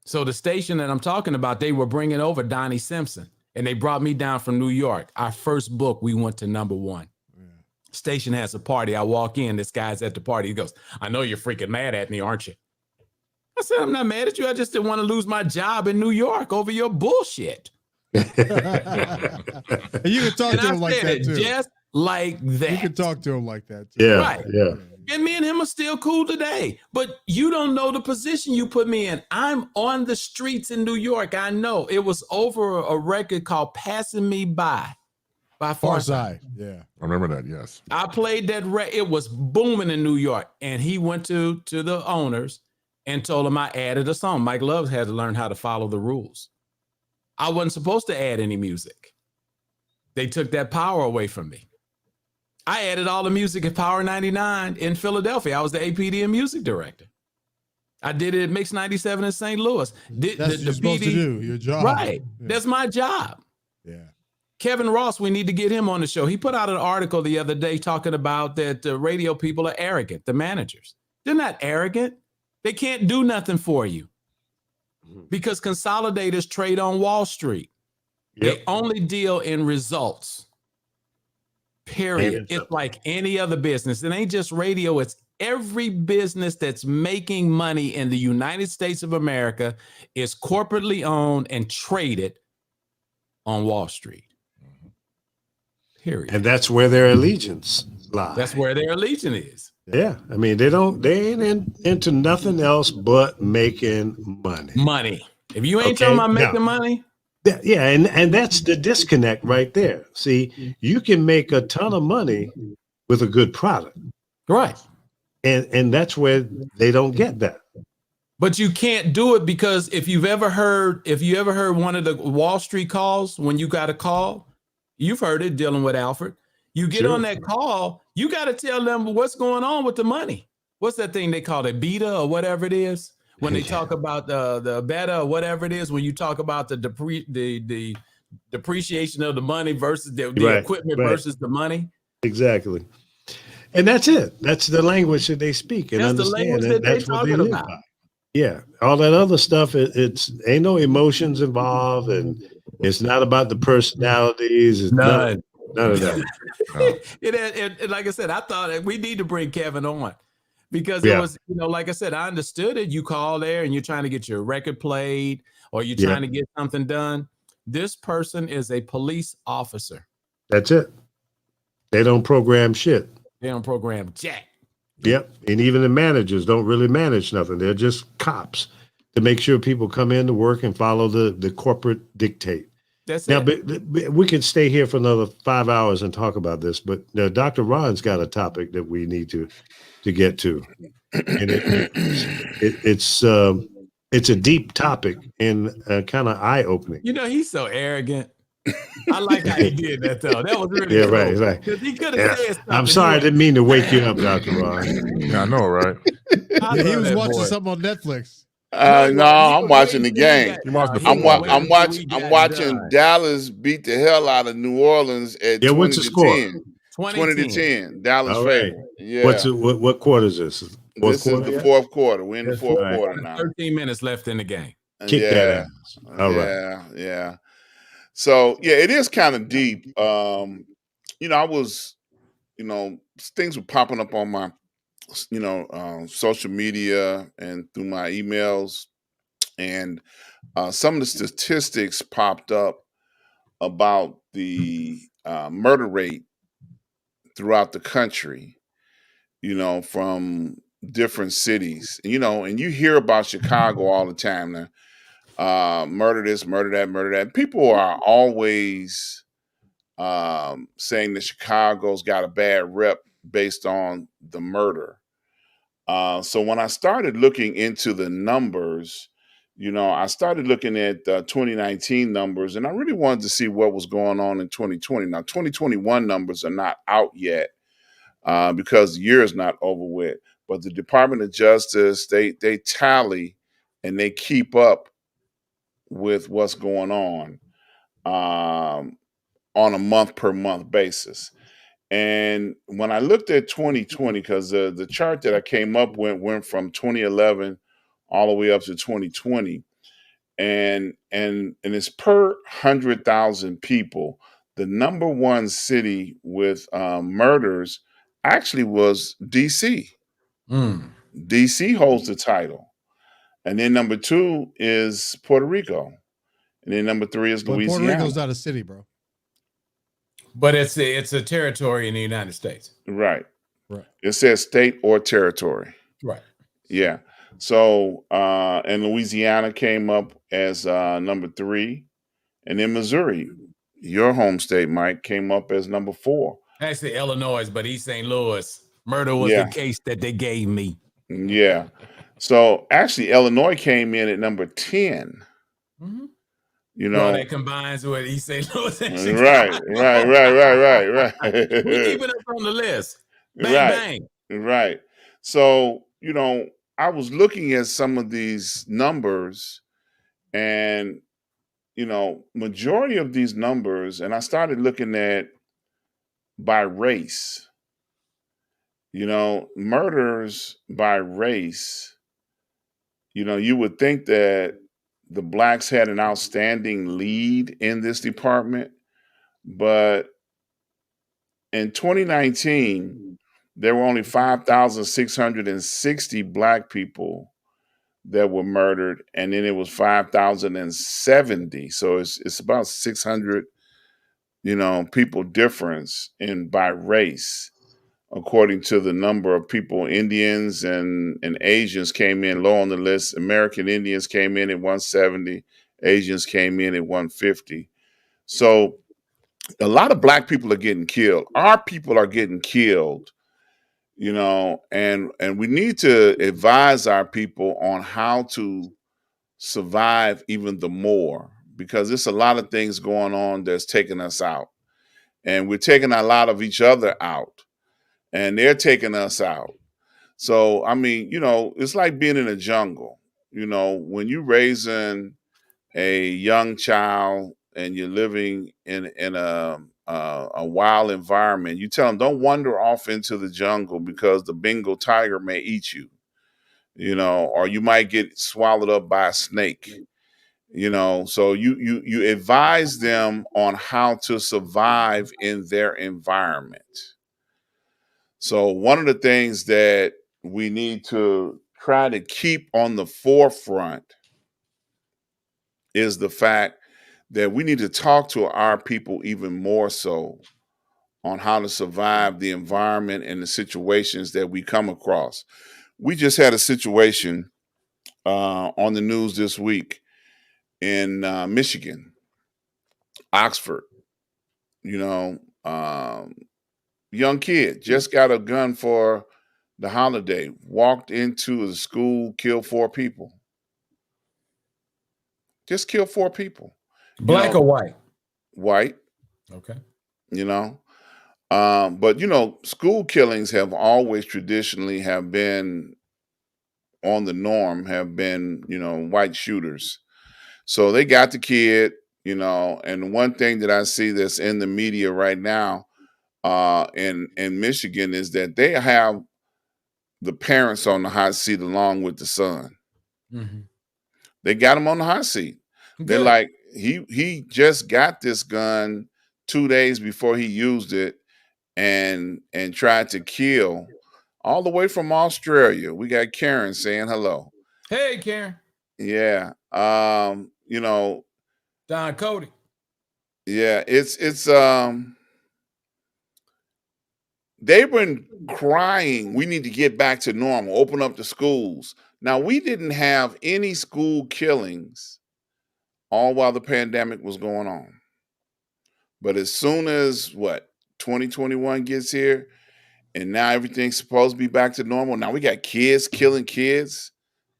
S4: So the station that I'm talking about, they were bringing over Donnie Simpson, and they brought me down from New York. Our first book, we went to #1. Yeah. Station has a party. I walk in, this guy's at the party. He goes, I know you're freaking mad at me, aren't you? I said, I'm not mad at you. I just didn't want to lose my job in New York over your bullshit.
S3: And you can talk to him like that too.
S4: Just like that.
S3: You can talk to him like that too.
S1: Yeah,
S4: right.
S1: Yeah.
S4: And me and him are still cool today. But you don't know the position you put me in. I'm on the streets in New York. I know. It was over a record called Passing Me By Farside.
S3: Yeah.
S2: I remember that, yes.
S4: I played that it was booming in New York. And he went to the owners and told them I added a song. Mike Love had to learn how to follow the rules. I wasn't supposed to add any music. They took that power away from me. I added all the music at Power 99 in Philadelphia. I was the APD and music director. I did it at Mix 97 in St. Louis.
S3: That's what you're supposed to do, your job.
S4: Right.
S3: Yeah.
S4: That's my job.
S3: Yeah.
S4: Kevin Ross, we need to get him on the show. He put out an article the other day talking about that the radio people are arrogant, the managers. They're not arrogant. They can't do nothing for you because consolidators trade on Wall Street. Yep. They only deal in results. Period. It's like any other business. It ain't just radio. It's every business that's making money in the United States of America is corporately owned and traded on Wall Street. Period.
S1: And that's where their allegiance lies.
S4: That's where their allegiance is.
S1: Yeah. I mean, they ain't into nothing else but making money.
S4: Money. If you ain't talking about making money.
S1: Yeah, and that's the disconnect right there. See, you can make a ton of money with a good product.
S4: Right.
S1: And that's where they don't get that.
S4: But you can't do it because if you ever heard one of the Wall Street calls, when you got a call, you've heard it dealing with Alfred. You get on that call, you got to tell them what's going on with the money. What's that thing they call it, beta or whatever it is? When they talk about the beta or whatever it is, when you talk about the depreciation of the money versus the equipment versus the money.
S1: Exactly. And that's it. That's the language that they speak and
S4: that's
S1: understand.
S4: The language that
S1: that's what they live
S4: about.
S1: by. Yeah. All that other stuff, it's ain't no emotions involved, and it's not about the personalities. It's none of that.
S4: It, like I said, I thought we need to bring Kevin on. Because it was, like I said, I understood it. You call there and you're trying to get your record played or you're trying to get something done. This person is a police officer.
S1: That's it. They don't program shit.
S4: They don't program jack.
S1: Yep. And even the managers don't really manage nothing. They're just cops to make sure people come in to work and follow the corporate dictate.
S4: That's
S1: now,
S4: it.
S1: but we could stay here for another 5 hours and talk about this, but Dr. Ron's got a topic that we need to get to, and it's a deep topic and kind of eye opening.
S4: You know, he's so arrogant. I like how he did that though. That was really cool.
S1: Right.
S4: Because he could have said something.
S1: I'm sorry, I didn't mean to wake you up, Dr. Ron.
S2: Yeah, I know, right?
S3: Yeah, he was watching something on Netflix.
S5: No, I'm watching the game.
S2: I'm
S5: watching Dallas beat the hell out of New Orleans at 20
S1: what's the
S5: to
S1: score?
S5: 10. 20 to 10. Dallas favorite. Yeah.
S1: What quarter is this?
S5: This is the fourth quarter. We're in the fourth quarter now.
S4: 13 minutes left in the game.
S1: Kick that ass. All right.
S5: Yeah. So yeah, it is kind of deep. I was, things were popping up on my, social media and through my emails, and some of the statistics popped up about the murder rate throughout the country, from different cities, and you hear about Chicago all the time now. Murder this, murder that, murder that. People are always saying that Chicago's got a bad rep based on the murder. So when I started looking into the numbers, I started looking at 2019 numbers, and I really wanted to see what was going on in 2020. Now, 2021 numbers are not out yet because the year is not over with. But the Department of Justice, they tally and they keep up with what's going on a month per month basis. And when I looked at 2020, because the chart that I came up with went from 2011 all the way up to 2020, and it's per 100,000 people. The number one city with murders actually was DC. DC holds the title, and then number two is Puerto Rico, and then number three is Louisiana.
S3: Puerto Rico's not a city, bro.
S4: But it's a territory in the United States.
S5: Right. It says state or territory.
S4: Right.
S5: Yeah. So, and Louisiana came up as number 3. And then Missouri, your home state, Mike, came up as number 4.
S4: Actually, Illinois, but East St. Louis. Murder was the case that they gave me.
S5: Yeah. So, actually, Illinois came in at number 10.
S4: Mm-hmm. That combines with East St. Louis and Chicago.
S5: Right.
S4: We keeping us on the list. Bang.
S5: Right. So, I was looking at some of these numbers, and, majority of these numbers, and I started looking at by race, murders by race, you would think that the blacks had an outstanding lead in this department, but in 2019, there were only 5,660 black people that were murdered, and then it was 5,070. So it's about 600, people difference in by race, according to the number of people. Indians and Asians came in low on the list. American Indians came in at 170. Asians came in at 150. So a lot of black people are getting killed. Our people are getting killed, and we need to advise our people on how to survive even the more, because there's a lot of things going on that's taking us out, and we're taking a lot of each other out, and they're taking us out. So, I mean, it's like being in a jungle. When you're raising a young child and you're living in a wild environment, you tell them, don't wander off into the jungle because the Bengal tiger may eat you, or you might get swallowed up by a snake, so you advise them on how to survive in their environment. So one of the things that we need to try to keep on the forefront is the fact that we need to talk to our people even more so on how to survive the environment and the situations that we come across. We just had a situation on the news this week in Michigan, Oxford, young kid just got a gun for the holiday, walked into a school, killed 4 people. Just killed 4 people.
S4: Black or white?
S5: White.
S4: Okay.
S5: But school killings have always traditionally have been on the norm, have been, white shooters. So they got the kid, and one thing that I see that's in the media right now in Michigan is that they have the parents on the hot seat along with the son.
S4: Mm-hmm.
S5: They got him on the hot seat.
S4: Good.
S5: They're like, he just got this gun 2 days before he used it and tried to kill all the way from Australia. We got Karen saying hello.
S4: Hey, Karen.
S5: Yeah.
S4: Don Cody.
S5: Yeah, it's they've been crying, we need to get back to normal, open up the schools. Now, we didn't have any school killings all while the pandemic was going on. But as soon as 2021 gets here, and now everything's supposed to be back to normal. Now we got kids killing kids,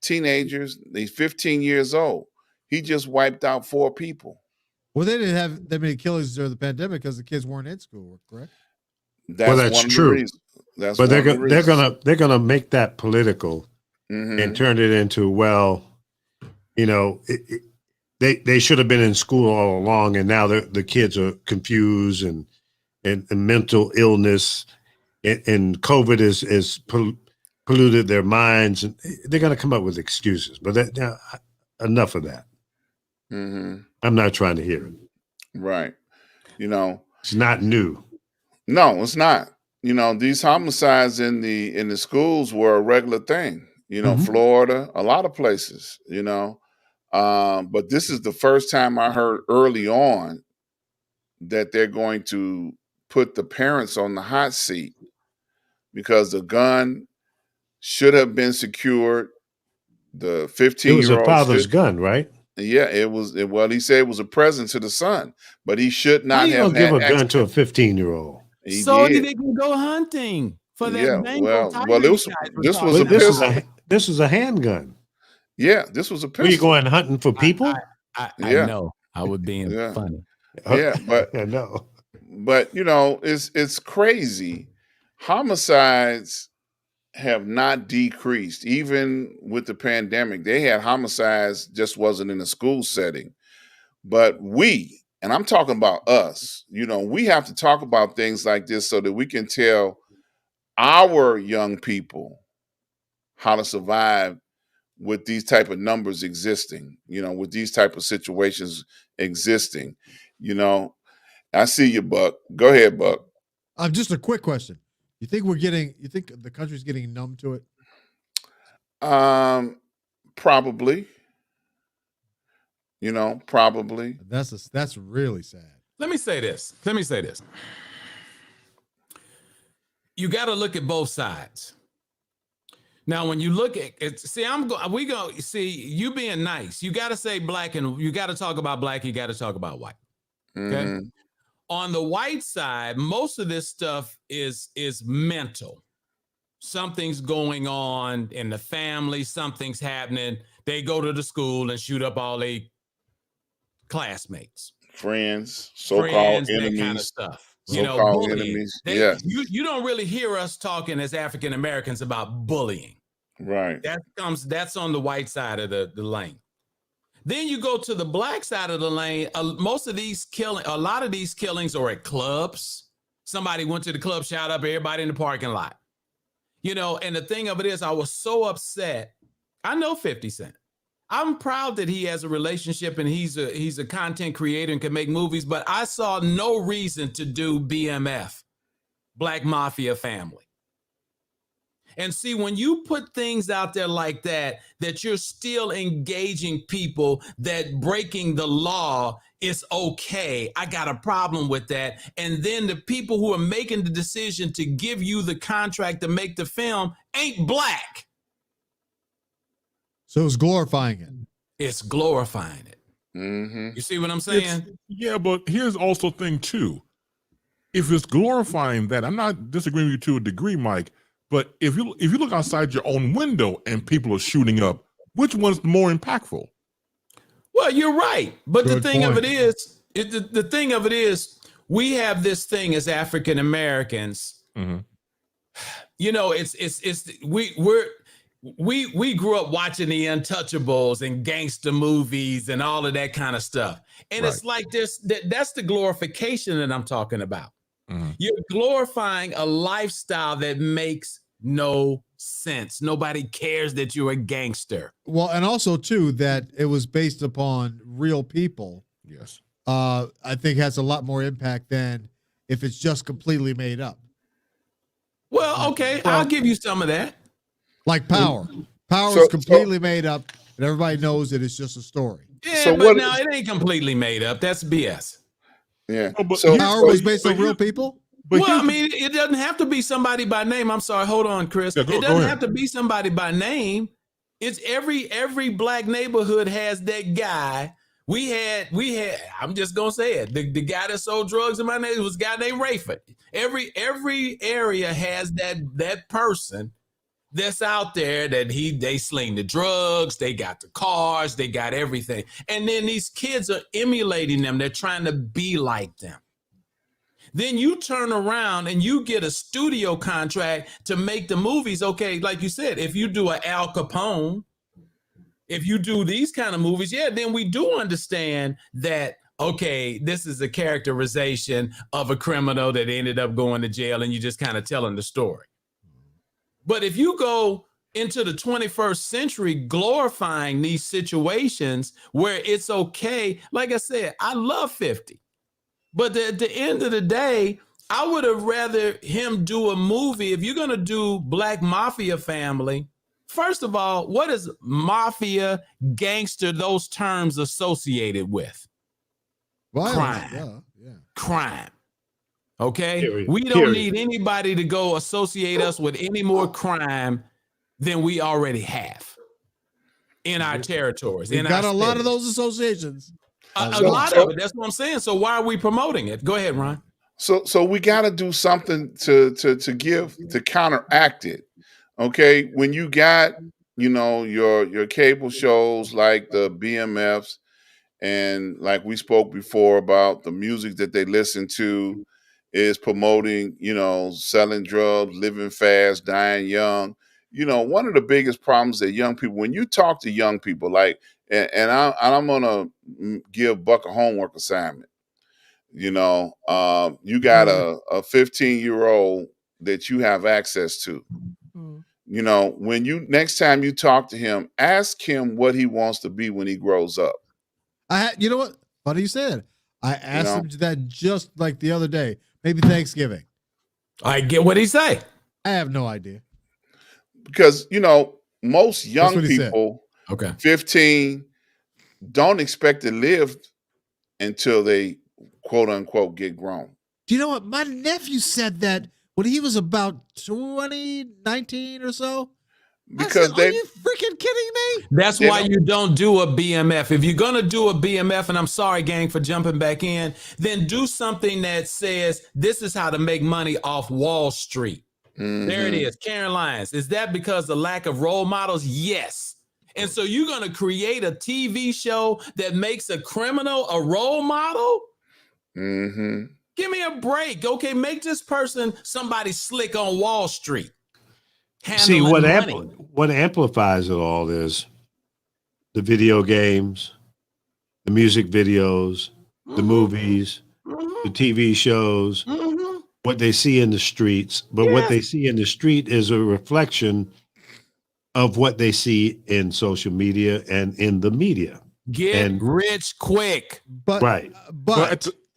S5: teenagers. They're 15 years old. He just wiped out 4 people.
S3: Well, they didn't have that many killings during the pandemic because the kids weren't in school, correct?
S5: That's true. That's
S1: but they're gonna make that political and turn it into they should have been in school all along, and now the kids are confused and mental illness. And COVID is polluted their minds, and they're going to come up with excuses. But enough of that.
S5: Mm-hmm.
S1: I'm not trying to hear it.
S5: Right.
S1: It's not new.
S5: No, it's not. These homicides in the schools were a regular thing. Florida, a lot of places. But this is the first time I heard early on that they're going to put the parents on the hot seat, because the gun should have been secured. The 15-year-old.
S1: It was a father's gun, right?
S5: Yeah, it was. Well, he said it was a present to the son, but he should not have
S1: give a gun to a 15-year-old.
S4: So they can go hunting for that Bengal tiger.
S5: This
S1: was a handgun.
S5: Yeah, this was a pistol.
S1: Were you going hunting for people?
S4: I know. I was being funny.
S5: Yeah, but
S1: I know.
S5: But it's crazy. Homicides have not decreased, even with the pandemic. They had homicides, just wasn't in a school setting. But and I'm talking about us, we have to talk about things like this so that we can tell our young people how to survive with these type of numbers existing, with these type of situations existing. I see you, Buck. Go ahead, Buck.
S3: Just a quick question. You think the country's getting numb to it?
S5: Probably. Probably.
S3: That's really sad.
S4: Let me say this. You got to look at both sides. Now, when you look at it, you being nice. You got to say black, and you got to talk about black. You got to talk about white. Okay. Mm-hmm. On the white side, most of this stuff is mental. Something's going on in the family. Something's happening. They go to the school and shoot up all their classmates,
S5: friends, so-called enemies,
S4: that kind of stuff.
S5: So-called enemies.
S4: You don't really hear us talking as African Americans about bullying.
S5: Right.
S4: That's on the white side of the lane. Then you go to the black side of the lane. A lot of these killings are at clubs. Somebody went to the club, shot up everybody in the parking lot. And the thing of it is, I was so upset. I know 50 Cent. I'm proud that he has a relationship and he's a content creator and can make movies, but I saw no reason to do BMF, Black Mafia Family. And see, when you put things out there like that you're still engaging people that breaking the law is okay. I got a problem with that. And then the people who are making the decision to give you the contract to make the film ain't black.
S3: So it's glorifying it.
S4: It's glorifying it. You see what I'm saying?
S2: Yeah, but here's also thing too. If it's glorifying that, I'm not disagreeing with you to a degree, Mike. But if you look outside your own window and people are shooting up, which one's more impactful?
S4: Well, you're right. But
S3: Good
S4: the thing
S3: point.
S4: of it is, the thing of it is, we have this thing as African Americans. You know, we grew up watching the Untouchables and gangster movies and all of that kind of stuff. And it's like that's the glorification that I'm talking about. You're glorifying a lifestyle that makes no sense. Nobody cares that you're a gangster.
S3: Well, and also too that it was based upon real people.
S2: Yes.
S3: I think has a lot more impact than if it's just completely made up.
S4: Well, okay, I'll give you some of that.
S3: Like Power. Power is completely made up, and everybody knows that it's just a story.
S4: Yeah, but now it ain't completely made up. That's BS.
S5: Yeah.
S3: So Power was based on real people?
S4: Well, I mean, it doesn't have to be somebody by name. I'm sorry. Hold on, Chris. It doesn't have to be somebody by name. It's every black neighborhood has that guy. We had. I'm just gonna say it. The guy that sold drugs in my neighborhood was a guy named Rayford. Every area has that person that's out there that they sling the drugs, they got the cars, they got everything. And then these kids are emulating them. They're trying to be like them. Then you turn around and you get a studio contract to make the movies. Okay, like you said, if you do an Al Capone, if you do these kind of movies, yeah, then we do understand that, okay, this is a characterization of a criminal that ended up going to jail and you just kind of telling the story. But if you go into the 21st century glorifying these situations where it's okay, like I said, I love 50. But at the end of the day, I would have rather him do a movie. If you're going to do Black Mafia Family, first of all, what is mafia, gangster, those terms associated with? Crime. Yeah. Crime. Okay?
S1: Period.
S4: We don't need anybody to go associate us with any more crime than we already have in our territories.
S3: We've got a lot of those associations.
S4: A lot of it. That's what I'm saying. So why are we promoting it? Go ahead, Ron.
S5: So we got to do something to counteract it. Okay, when you got your cable shows like the BMFs, and like we spoke before about the music that they listen to is promoting selling drugs, living fast, dying young. One of the biggest problems that young people, when you talk to young people, like, and I'm gonna give Buck a homework assignment. You got a 15-year-old that you have access to. When next time you talk to him, ask him what he wants to be when he grows up.
S3: You know what? Funny you said. I asked him that just like the other day, maybe Thanksgiving.
S4: I get what he say.
S3: I have no idea.
S5: Because most young people, 15, don't expect to live until they quote unquote get grown.
S3: Do you know what? My nephew said that when he was about 19 or so.
S5: Because
S3: are you freaking kidding me?
S4: That's why you don't do a BMF. If you're gonna do a BMF, and I'm sorry, gang, for jumping back in, then do something that says this is how to make money off Wall Street. There it is. Karen Lyons. Is that because the lack of role models? Yes. And so you're going to create a TV show that makes a criminal a role model? Give me a break. Okay, make this person somebody slick on Wall Street.
S1: See, what amplifies it all is the video games, the music videos, the movies, the TV shows, what they see in the streets. But what they see in the street is a reflection of what they see in social media and in the media.
S4: Get rich quick.
S3: But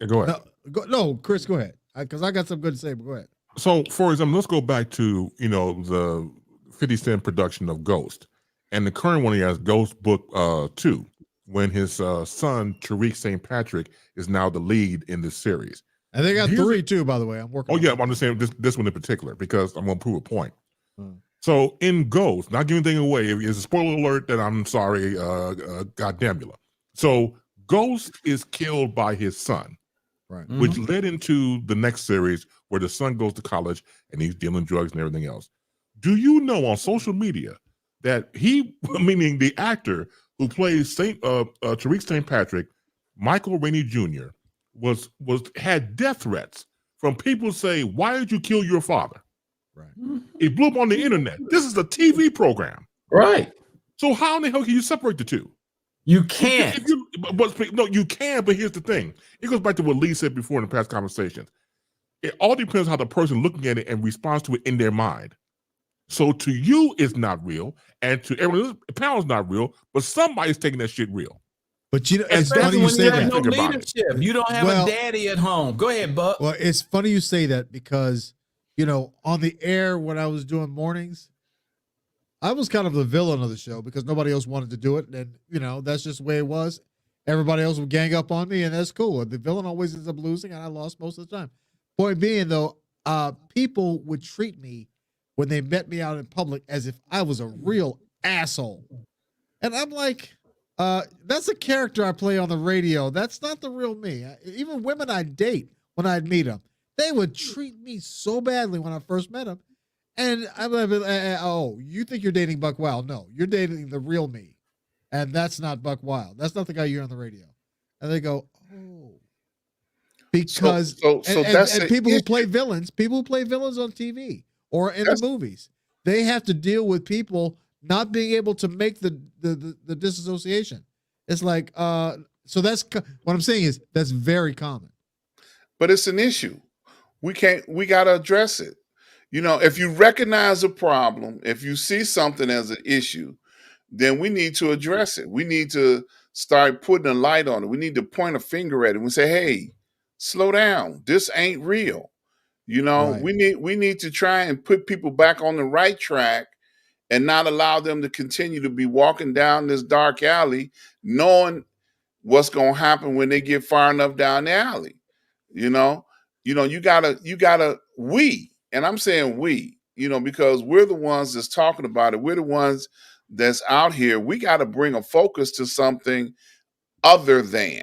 S2: go ahead.
S3: No, Chris, go ahead. Because I got something good to say, but go ahead.
S2: So, for example, let's go back to, the 50 Cent production of Ghost. And the current one he has, Ghost Book 2, when his son, Tariq St. Patrick, is now the lead in this series.
S3: And they got 3 too, by the way. I'm working.
S2: Oh, yeah, I'm just saying this one in particular because I'm going to prove a point. So in Ghost, not giving anything away, it's a spoiler alert that I'm sorry, goddamn you. So Ghost is killed by his son,
S3: right?
S2: Which led into the next series where the son goes to college and he's dealing drugs and everything else. Do you know on social media that he, meaning the actor who plays Tariq St. Patrick, Michael Rainey Jr., had death threats from people saying, "Why did you kill your father?"
S3: Right.
S2: It blew up on the internet. This is a TV program.
S4: Right.
S2: So how in the hell can you separate the two?
S4: You can't.
S2: No, you can, but here's the thing. It goes back to what Lee said before in the past conversations. It all depends on how the person looking at it and responds to it in their mind. So to you, it's not real, and to everyone else, the panel's not real, but somebody's taking that shit real.
S3: But it's funny you say that.
S4: No leadership. You don't have a daddy at home. Go ahead, Buck.
S3: Well, it's funny you say that because, on the air when I was doing mornings, I was kind of the villain of the show because nobody else wanted to do it. And, that's just the way it was. Everybody else would gang up on me, and that's cool. The villain always ends up losing, and I lost most of the time. Point being, though, people would treat me when they met me out in public as if I was a real asshole. And I'm like, that's a character I play on the radio. That's not the real me. Even women I date, when I'd meet them, they would treat me so badly when I first met them. And I'm like, oh, you think you're dating Buck Wild? No, you're dating the real me. And that's not Buck Wild. That's not the guy you hear on the radio. And they go, oh. Because and people who play villains on TV or in the movies, they have to deal with people not being able to make the disassociation. It's like, so that's what I'm saying is that's very common.
S5: But it's an issue. We got to address it. If you recognize a problem, if you see something as an issue, then we need to address it. We need to start putting a light on it. We need to point a finger at it and say, hey, slow down. This ain't real. Right. We need to try and put people back on the right track and not allow them to continue to be walking down this dark alley, knowing what's going to happen when they get far enough down the alley. You gotta, and I'm saying we, because we're the ones that's talking about it. We're the ones that's out here. We got to bring a focus to something other than,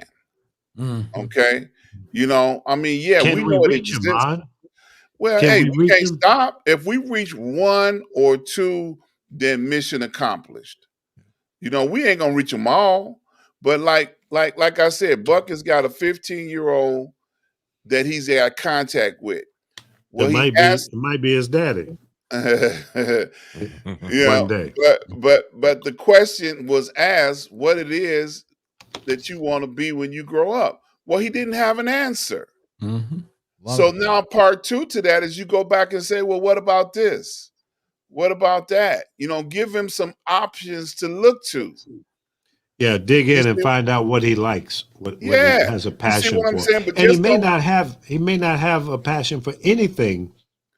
S5: okay. We know it exists. Well, we can't stop. If we reach 1 or 2, then mission accomplished. We ain't gonna reach them all. But like I said, Buck has got a 15-year-old that he's got contact with. Well,
S1: it might be his daddy.
S5: One
S1: day.
S5: But the question was asked what it is that you want to be when you grow up. Well, he didn't have an answer.
S4: Mm-hmm.
S5: So now part 2 to that is you go back and say, well, what about this? What about that? Give him some options to look to.
S1: Yeah, dig in and find out what he likes, what he has a passion for. And he may not have a passion for anything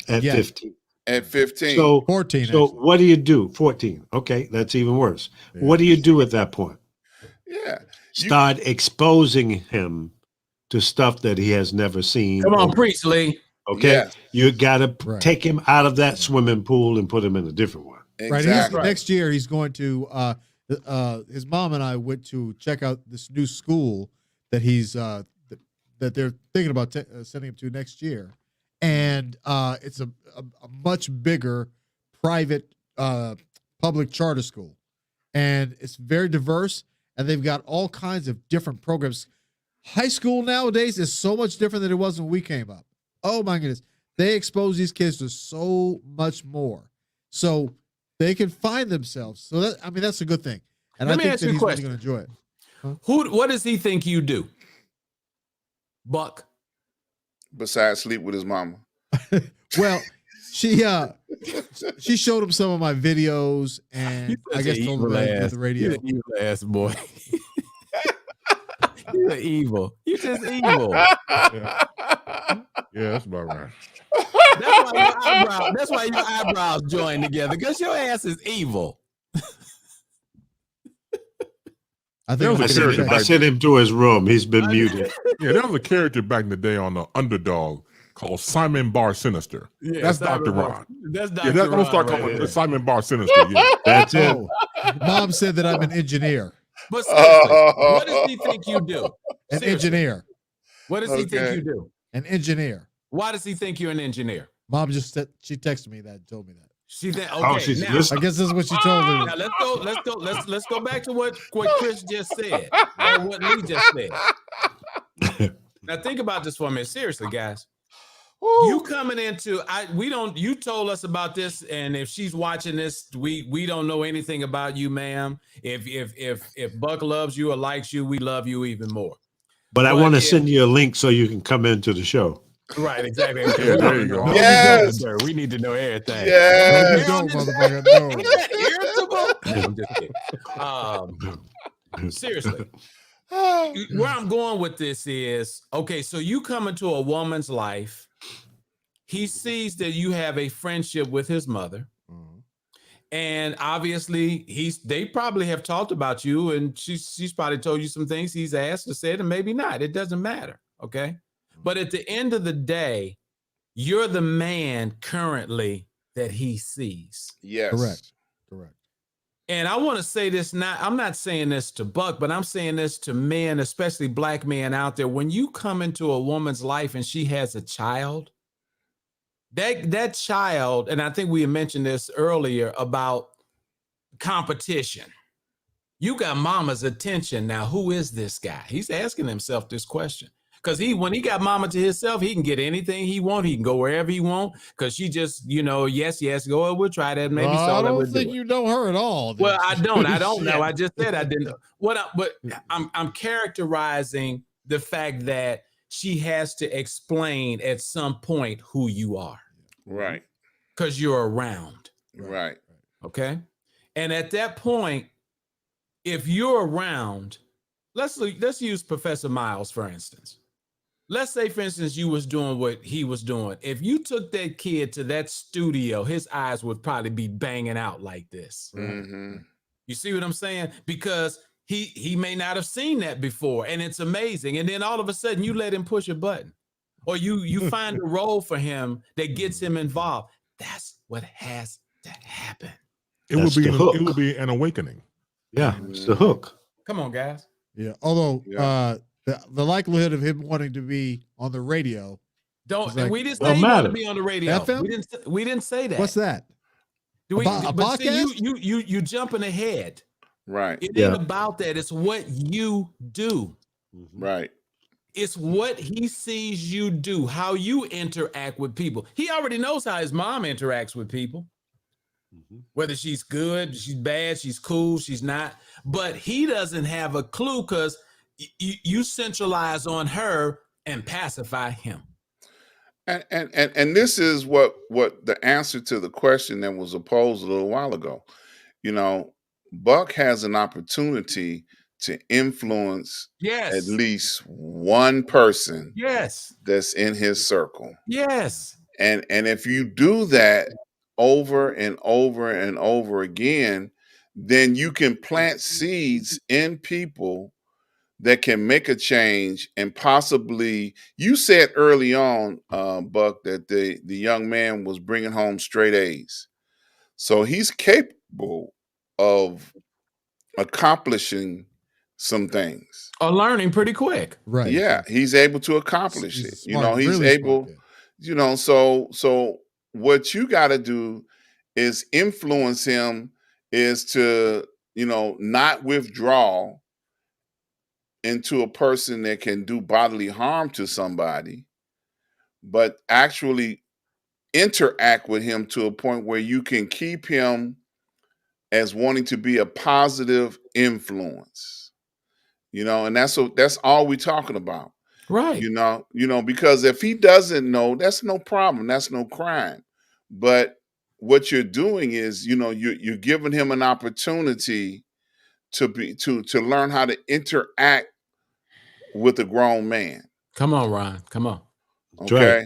S1: at 15.
S5: At 15.
S1: So
S3: 14.
S1: So what do you do? 14. Okay, that's even worse. Yeah. What do you do at that point?
S5: Yeah.
S1: Start exposing him to stuff that he has never seen.
S4: Come on, preach, Lee.
S1: Okay. Yeah. You gotta take him out of that swimming pool and put him in a different one.
S3: Exactly. Right. Next year he's going to his mom and I went to check out this new school that he's that they're thinking about sending him to next year, and it's a much bigger private public charter school, and it's very diverse, and they've got all kinds of different programs. High school nowadays is so much different than it was when we came up. Oh my goodness, they expose these kids to so much more, so they can find themselves. So that's a good thing. And I think that he's really going to enjoy it.
S4: Huh? What does he think you do, Buck?
S5: Besides sleep with his mama.
S3: Well, she showed him some of my videos, and I guess told him about the radio.
S4: You're an evil ass boy. You're evil. You're just evil.
S2: Yeah, that's about right.
S4: That's why your eyebrows join together, because your ass is evil.
S3: I think
S1: I sent him to his room. He's been muted.
S2: Yeah, there was a character back in the day on the Underdog called Simon Bar Sinister. Yeah, that's Dr. Ron.
S4: That's Dr. Ron.
S2: Don't start calling Simon Bar Sinister. Yeah.
S1: That's it.
S3: Mom said that I'm an engineer.
S4: But seriously, what does he think you do?
S3: An
S4: Seriously.
S3: engineer.
S4: What does he think you do?
S3: An engineer.
S4: Why does he think you're an engineer?
S3: Mom just said, she texted me that and told me that.
S4: She think okay.
S1: she's
S4: Now,
S1: listening.
S3: I guess this is what she told me.
S4: Now let's go back to what Chris just said, or what Lee just said. Now think about this for a minute. Seriously, guys. You coming into you told us about this, and if she's watching this, we don't know anything about you, ma'am. If Buck loves you or likes you, we love you even more.
S1: But I want to send you a link so you can come into the show.
S4: Right, exactly.
S2: Yeah, there you go.
S5: Yes.
S4: We need to know everything.
S5: Yes.
S3: Don't, motherfucker, no.
S4: Isn't that irritable? I'm just kidding. Seriously. Where I'm going with this is, okay, so you come into a woman's life. He sees that you have a friendship with his mother. And obviously they probably have talked about you, and she's probably told you some things he's asked or said, and maybe not. It doesn't matter. Okay. But at the end of the day, you're the man currently that he sees.
S5: Yes.
S3: Correct.
S4: And I want to say this, I'm not saying this to Buck, but I'm saying this to men, especially black men out there. When you come into a woman's life and she has a child, that child, and I think we mentioned this earlier about competition. You got mama's attention. Now, who is this guy? He's asking himself this question. Because when he got mama to himself, he can get anything he want. He can go wherever he want. Because she just, yes, go. We'll try that. Maybe so.
S3: I don't think you know her at all.
S4: Well, I don't know. I just said I didn't. But I'm characterizing the fact that she has to explain at some point who you are.
S5: Right.
S4: Because you're around.
S5: Right.
S4: Okay. And at that point, if you're around, let's use Professor Miles, for instance. Let's say, for instance, you was doing what he was doing. If you took that kid to that studio, his eyes would probably be banging out like this.
S5: Mm-hmm.
S4: You see what I'm saying? Because he may not have seen that before, and it's amazing. And then all of a sudden, you let him push a button, or you find a role for him that gets him involved. That's what has to happen.
S2: It would be an awakening.
S1: Yeah, it's the hook.
S4: Come on, guys.
S3: Yeah. Although the likelihood of him wanting to be on the radio.
S4: We didn't say he wanted to be on the radio.
S3: FM?
S4: We didn't say that.
S3: What's that?
S4: A podcast? See, you jumping ahead.
S5: Right.
S4: It ain't about that. It's what you do.
S5: Right.
S4: It's what he sees you do, how you interact with people. He already knows how his mom interacts with people. Whether she's good, she's bad, she's cool, she's not. But he doesn't have a clue because you centralize on her and pacify him.
S5: And this is what the answer to the question that was posed a little while ago. Buck has an opportunity to influence at least one person that's in his circle.
S4: Yes.
S5: And if you do that over and over and over again, then you can plant seeds in people that can make a change. And possibly, you said early on, Buck, that the young man was bringing home straight A's. So he's capable of accomplishing some things.
S4: Or learning pretty quick.
S3: Right.
S5: Yeah, he's able to accomplish it.
S3: Smart,
S5: he's
S3: really
S5: able,
S3: smart,
S5: so what you got to do is influence him, is to, not withdraw into a person that can do bodily harm to somebody, but actually interact with him to a point where you can keep him as wanting to be a positive influence, and that's all we're talking about.
S4: Right.
S5: Because if he doesn't know, that's no problem. That's no crime. But what you're doing is, you're giving him an opportunity to learn how to interact with a grown man.
S4: Come on, Ron. Come on.
S5: Okay.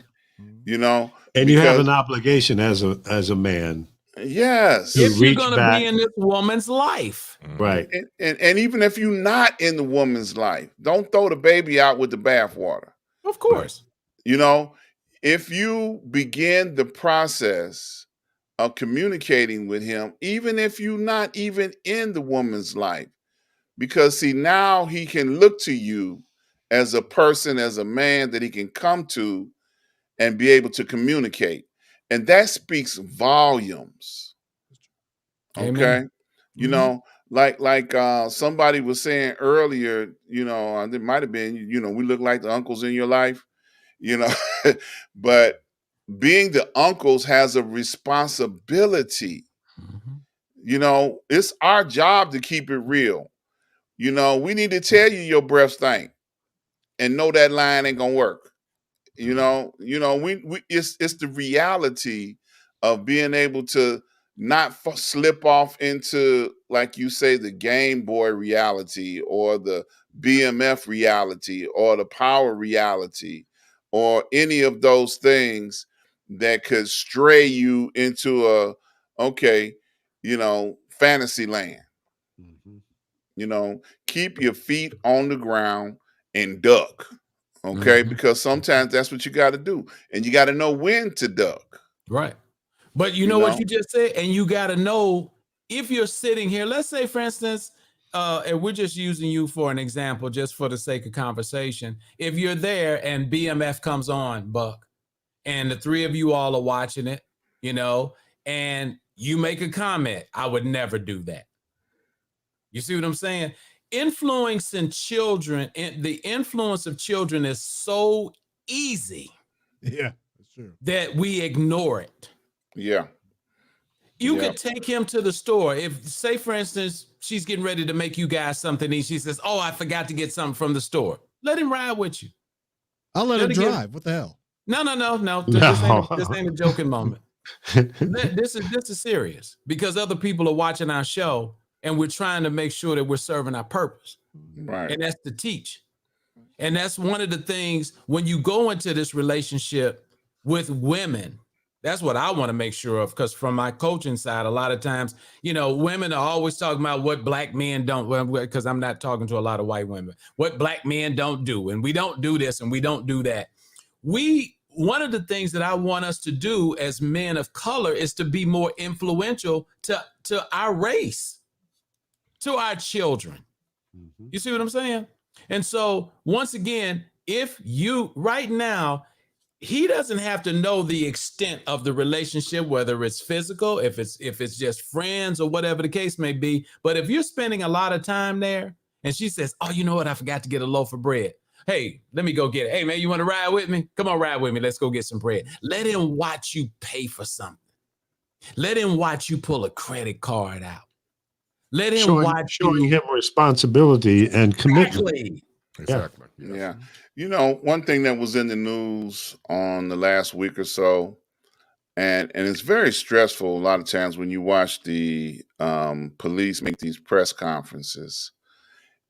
S1: Right. And you have an obligation as a man.
S5: Yes.
S4: If you're going to be in this woman's life.
S1: Right.
S5: And even if you're not in the woman's life, don't throw the baby out with the bathwater.
S4: Of course.
S5: If you begin the process of communicating with him, even if you're not even in the woman's life, because see, now he can look to you as a person, as a man that he can come to and be able to communicate. And that speaks volumes. Okay.
S4: Amen.
S5: You know, like somebody was saying earlier, you know, it might have been, you know, we look like the uncles in your life, you know, but being the uncles has a responsibility. You know, it's our job to keep it real. You know, we need to tell you your breath stink and know that line ain't gonna work. You know, we it's the reality of being able to not slip off into, like you say, the Game Boy reality or the BMF reality or the power reality or any of those things that could stray you into a, okay, you know, fantasy land. You know, keep your feet on the ground and duck. Okay, because sometimes that's what you got to do, and you got to know when to duck.
S4: Right. But you know what you just said, and you got to know if you're sitting here. Let's say, for instance, and we're just using you for an example, just for the sake of conversation. If you're there and BMF comes on, Buck, and the three of you all are watching it, you know, and you make a comment, I would never do that. You see what I'm saying? Influencing children, the influence of children is so easy.
S3: Yeah, that's true.
S4: That we ignore it.
S5: Yeah.
S4: You could take him to the store. If, say, for instance, she's getting ready to make you guys something and she says, oh, I forgot to get something from the store. Let him ride with you.
S3: I'll let him drive. What the hell?
S4: No. This ain't a joking moment. This is serious, because other people are watching our show and we're trying to make sure that we're serving our purpose.
S5: Right.
S4: And that's to teach. And that's one of the things when you go into this relationship with women, that's what I want to make sure of, because from my coaching side, a lot of times, you know, women are always talking about what black men don't, because I'm not talking to a lot of white women, what black men don't do. And we don't do this and we don't do that. One of the things that I want us to do as men of color is to be more influential to our race, to our children. You see what I'm saying? And so once again, if you right now, he doesn't have to know the extent of the relationship, whether it's physical, if it's just friends or whatever the case may be. But if you're spending a lot of time there and she says, oh, you know what? I forgot to get a loaf of bread. Hey, let me go get it. Hey, man, you want to ride with me? Come on, ride with me. Let's go get some bread. Let him watch you pay for something. Let him watch you pull a credit card out. Let him
S1: showing him responsibility and commitment.
S2: Exactly.
S5: Yeah. You know, one thing that was in the news on the last week or so, and it's very stressful a lot of times when you watch the police make these press conferences,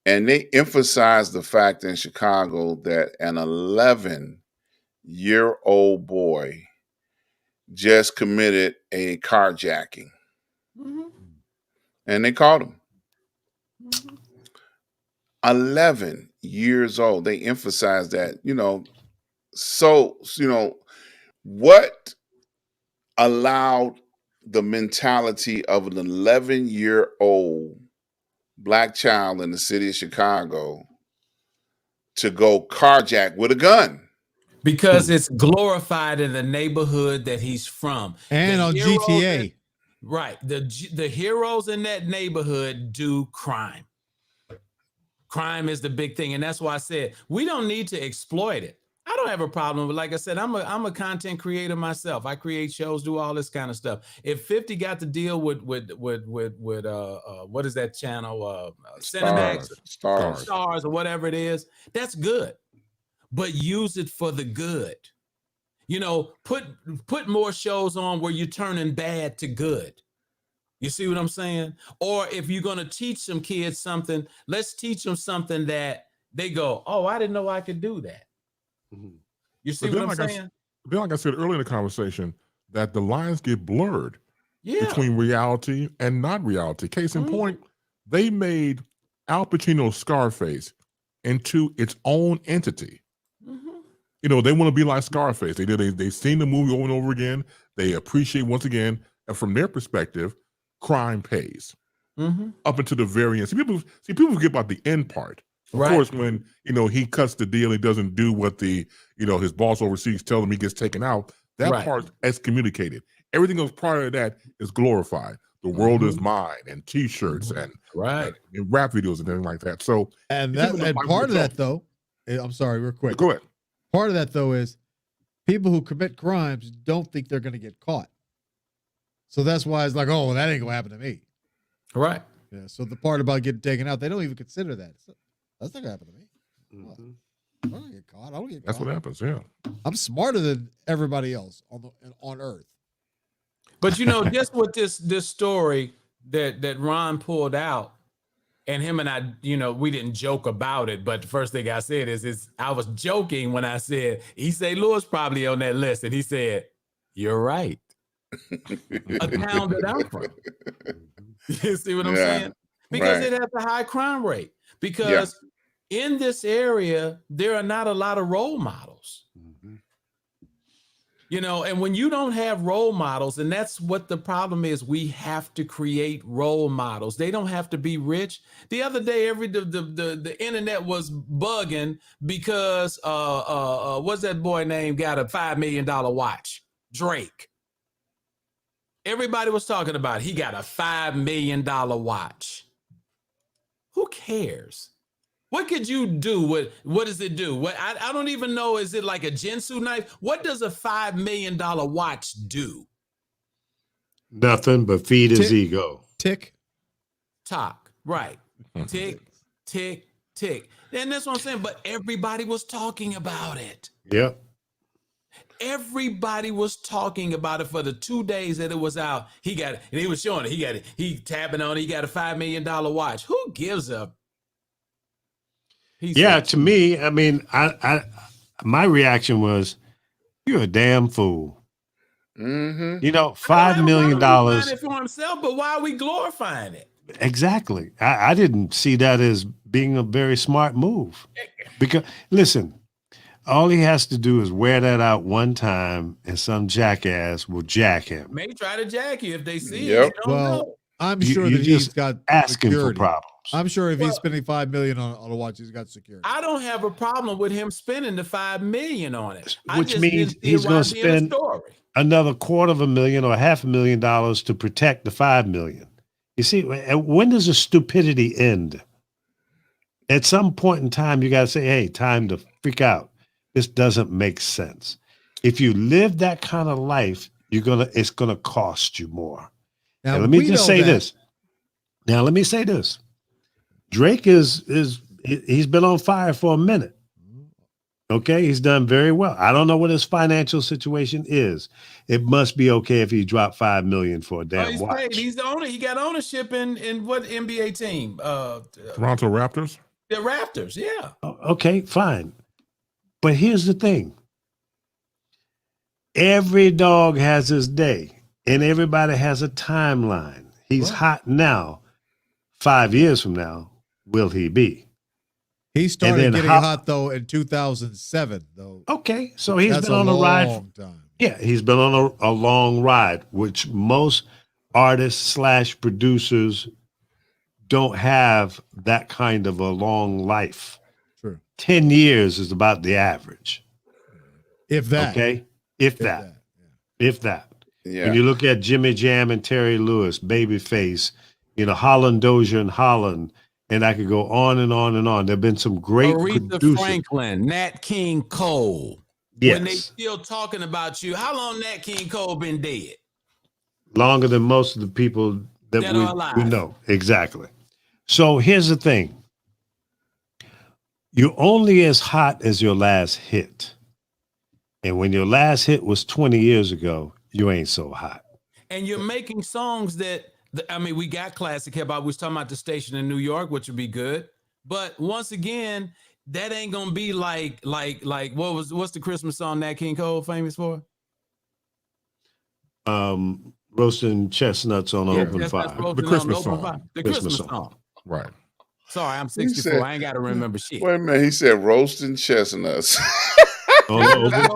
S5: and they emphasize the fact in Chicago that an 11-year-old boy just committed a carjacking. And they caught him. 11 years old. They emphasize that, you know, so, you know, what allowed the mentality of an 11-year-old black child in the city of Chicago to go carjack with a gun?
S4: Because it's glorified in the neighborhood that he's from.
S3: And on GTA.
S4: Right. The heroes in that neighborhood do crime. Crime is the big thing. And that's why I said, we don't need to exploit it. I don't have a problem with, like I said, I'm a content creator myself. I create shows, do all this kind of stuff. If 50 got to deal with what is that channel? Cinemax, Stars or whatever it is, that's good. But use it for the good. You know, put more shows on where you're turning bad to good. You see what I'm saying? Or if you're going to teach some kids something, let's teach them something that they go, oh, I didn't know I could do that. You see what I'm saying?
S2: Like I said earlier in the conversation, that the lines get blurred between reality and not reality. Case in point, they made Al Pacino's Scarface into its own entity. You know, they want to be like Scarface. They've seen the movie over and over again. They appreciate, once again, and from their perspective, crime pays. up until the very end. People forget about the end part. Of course, when he cuts the deal, he doesn't do what his boss overseas tells him, he gets taken out. That part excommunicated. Everything else prior to that is glorified. The world is mine, and T-shirts, and rap videos and everything like that. So,
S3: and part of that, though, I'm sorry, real quick.
S2: Go ahead.
S3: Part of that, though, is people who commit crimes don't think they're going to get caught. So that's why it's like, oh, that ain't gonna happen to me.
S4: Right.
S3: Yeah. So the part about getting taken out, they don't even consider that. That's not gonna happen to me. I don't get caught. I don't get caught.
S2: That's what happens. Yeah.
S3: I'm smarter than everybody else on Earth.
S4: But just with this story that Ron pulled out, and him and I, we didn't joke about it, but the first thing I said is I was joking when I said East St. Louis probably on that list, and he said, "You're right." A town that I'm from. You see what I'm saying? Because it has a high crime rate. Because in this area, there are not a lot of role models. And when you don't have role models, and that's what the problem is, we have to create role models. They don't have to be rich. The other day, the internet was bugging because what's that boy name got a $5 million watch? Drake. Everybody was talking about he got a $5 million watch. Who cares? What could you do? What does it do? I don't even know. Is it like a Jinsu knife? What does a $5 million watch do?
S1: Nothing but feed his ego.
S3: Tick.
S4: Tock. Right. Tick, tick, tick. And that's what I'm saying. But everybody was talking about it.
S1: Yep.
S4: Everybody was talking about it for the 2 days that it was out. He got it, and he was showing it. He tapping on it. He got a $5 million watch. Who gives a?
S1: To me, I mean, my reaction was, "You're a damn fool." $5 million
S4: for himself, but why are we glorifying it?
S1: Exactly. I didn't see that as being a very smart move, because listen. All he has to do is wear that out one time, and some jackass will jack him.
S4: May try to jack you if they see it. Well,
S3: I'm sure that he's got
S1: asking
S3: security.
S1: for problems.
S3: I'm sure if he's spending $5 million on a watch, he's got security.
S4: I don't have a problem with him spending the $5 million on it,
S1: which means he's going to spend another $250,000 or $500,000 to protect the $5 million. You see, when does the stupidity end? At some point in time, you got to say, "Hey, time to freak out. This doesn't make sense." If you live that kind of life, it's gonna cost you more. Now, let me just say this. Drake he's been on fire for a minute. Okay, he's done very well. I don't know what his financial situation is. It must be okay if he dropped $5 million for a damn watch.
S4: Paid. He's the owner. He got ownership in what NBA team?
S2: Toronto Raptors.
S4: The Raptors, yeah.
S1: Okay, fine. But here's the thing. Every dog has his day, and everybody has a timeline. He's hot now. 5 years from now, will he be?
S3: He started getting hot, though, in 2007, though.
S1: Okay, so he's been on a ride.
S3: Long time.
S1: Yeah, he's been on a long ride, which most artists / producers don't have that kind of a long life. 10 years is about the average.
S3: If that.
S1: Okay? If that.
S5: Yeah.
S1: When you look at Jimmy Jam and Terry Lewis, Babyface, Holland Dozier and Holland, and I could go on and on and on. There have been some great
S4: Aretha
S1: producers.
S4: Franklin, Nat King Cole.
S1: Yes.
S4: When they still talking about you, how long Nat King Cole been dead?
S1: Longer than most of the people that we know. Exactly. So here's the thing. You're only as hot as your last hit. And when your last hit was 20 years ago, you ain't so hot.
S4: And you're making songs we got classic hip hop. We was talking about the station in New York, which would be good. But once again, that ain't gonna be like what's the Christmas song Nat King Cole famous for?
S1: Roasting chestnuts on an open fire.
S2: The Christmas song.
S4: The Christmas song.
S2: Right.
S4: Sorry, I'm 64. I ain't got to remember shit.
S5: Wait a minute. He said roasting chestnuts.
S2: That's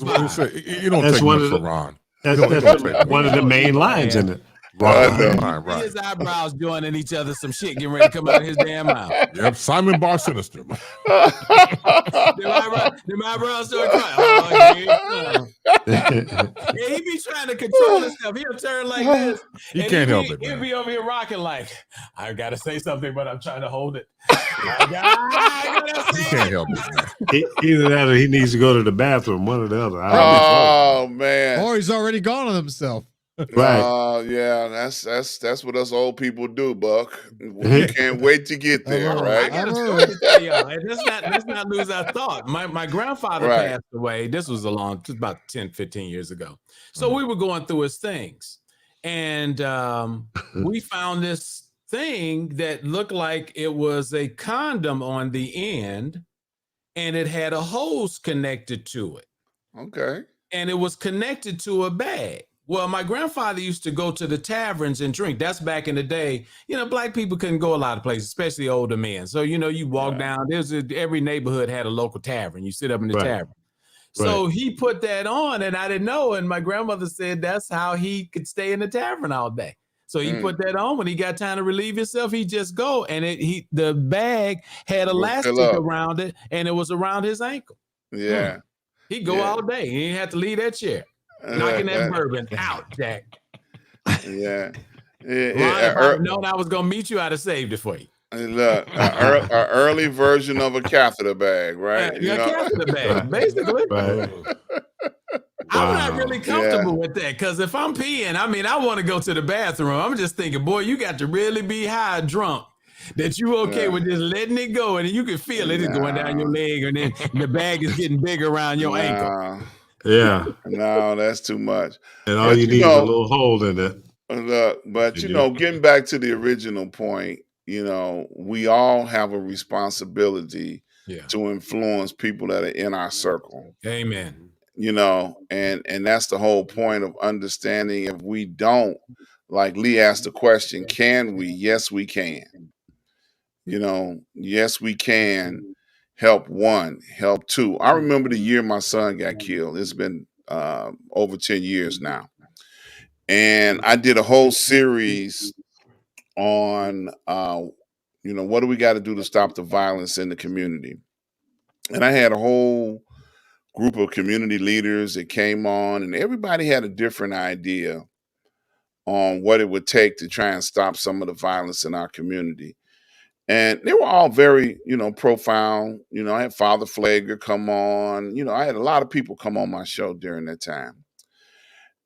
S2: what he said. You don't take much for Ron.
S1: That's one of the main lines in it.
S4: His eyebrows joining each other, some shit getting ready to come out of his damn mouth.
S2: Yep, Simon Bar Sinister.
S4: Them eyebrows start crying. Oh, yeah, he be trying to control himself. He'll turn like this.
S2: He can't help it,
S4: He'll
S2: man.
S4: be over here rocking like, I gotta say something, but I'm trying to hold it. I gotta say
S2: He can't help it, man.
S1: Either that or he needs to go to the bathroom, one or the other.
S5: Oh man.
S3: Or he's already gone on himself.
S1: Right.
S5: Yeah, that's what us old people do, Buck. We can't wait to get there, right?
S4: I got a story to tell y'all. Let's not lose our thought. My grandfather passed away. This was about 10, 15 years ago. So we were going through his things. And we found this thing that looked like it was a condom on the end, and it had a hose connected to it.
S5: Okay.
S4: And it was connected to a bag. Well, my grandfather used to go to the taverns and drink. That's back in the day. Black people couldn't go a lot of places, especially older men. So, you walk down, every neighborhood had a local tavern. You sit up in the tavern. So he put that on, and I didn't know. And my grandmother said that's how he could stay in the tavern all day. So he put that on. When he got time to relieve himself, he just go. And the bag had elastic around it, and it was around his ankle.
S5: Yeah.
S4: He'd go all day. He didn't have to leave that chair. Knocking that bourbon out, Jack.
S5: Yeah.
S4: Ron, if I'd known I was going to meet you, I'd have saved it for you.
S5: Look, an early version of a catheter bag, right?
S4: Catheter bag, basically.
S1: Right.
S4: I'm not really comfortable with that because if I'm peeing, I want to go to the bathroom. I'm just thinking, boy, you got to really be high drunk that you okay with just letting it go, and you can feel it is going down your leg, and then the bag is getting bigger around your ankle.
S1: Yeah.
S5: No, that's too much.
S1: And all you need is a little hole in it.
S5: Look, but getting back to the original point, we all have a responsibility to influence people that are in our circle.
S4: Amen.
S5: And that's the whole point of understanding. If we don't, like Lee asked the question, can we? Yes, we can. Yes, we can. Help one, help two. I remember the year my son got killed. It's been over 10 years now. And I did a whole series on, what do we got to do to stop the violence in the community? And I had a whole group of community leaders that came on, and everybody had a different idea on what it would take to try and stop some of the violence in our community. And they were all very, profound. I had Father Flager come on. I had a lot of people come on my show during that time.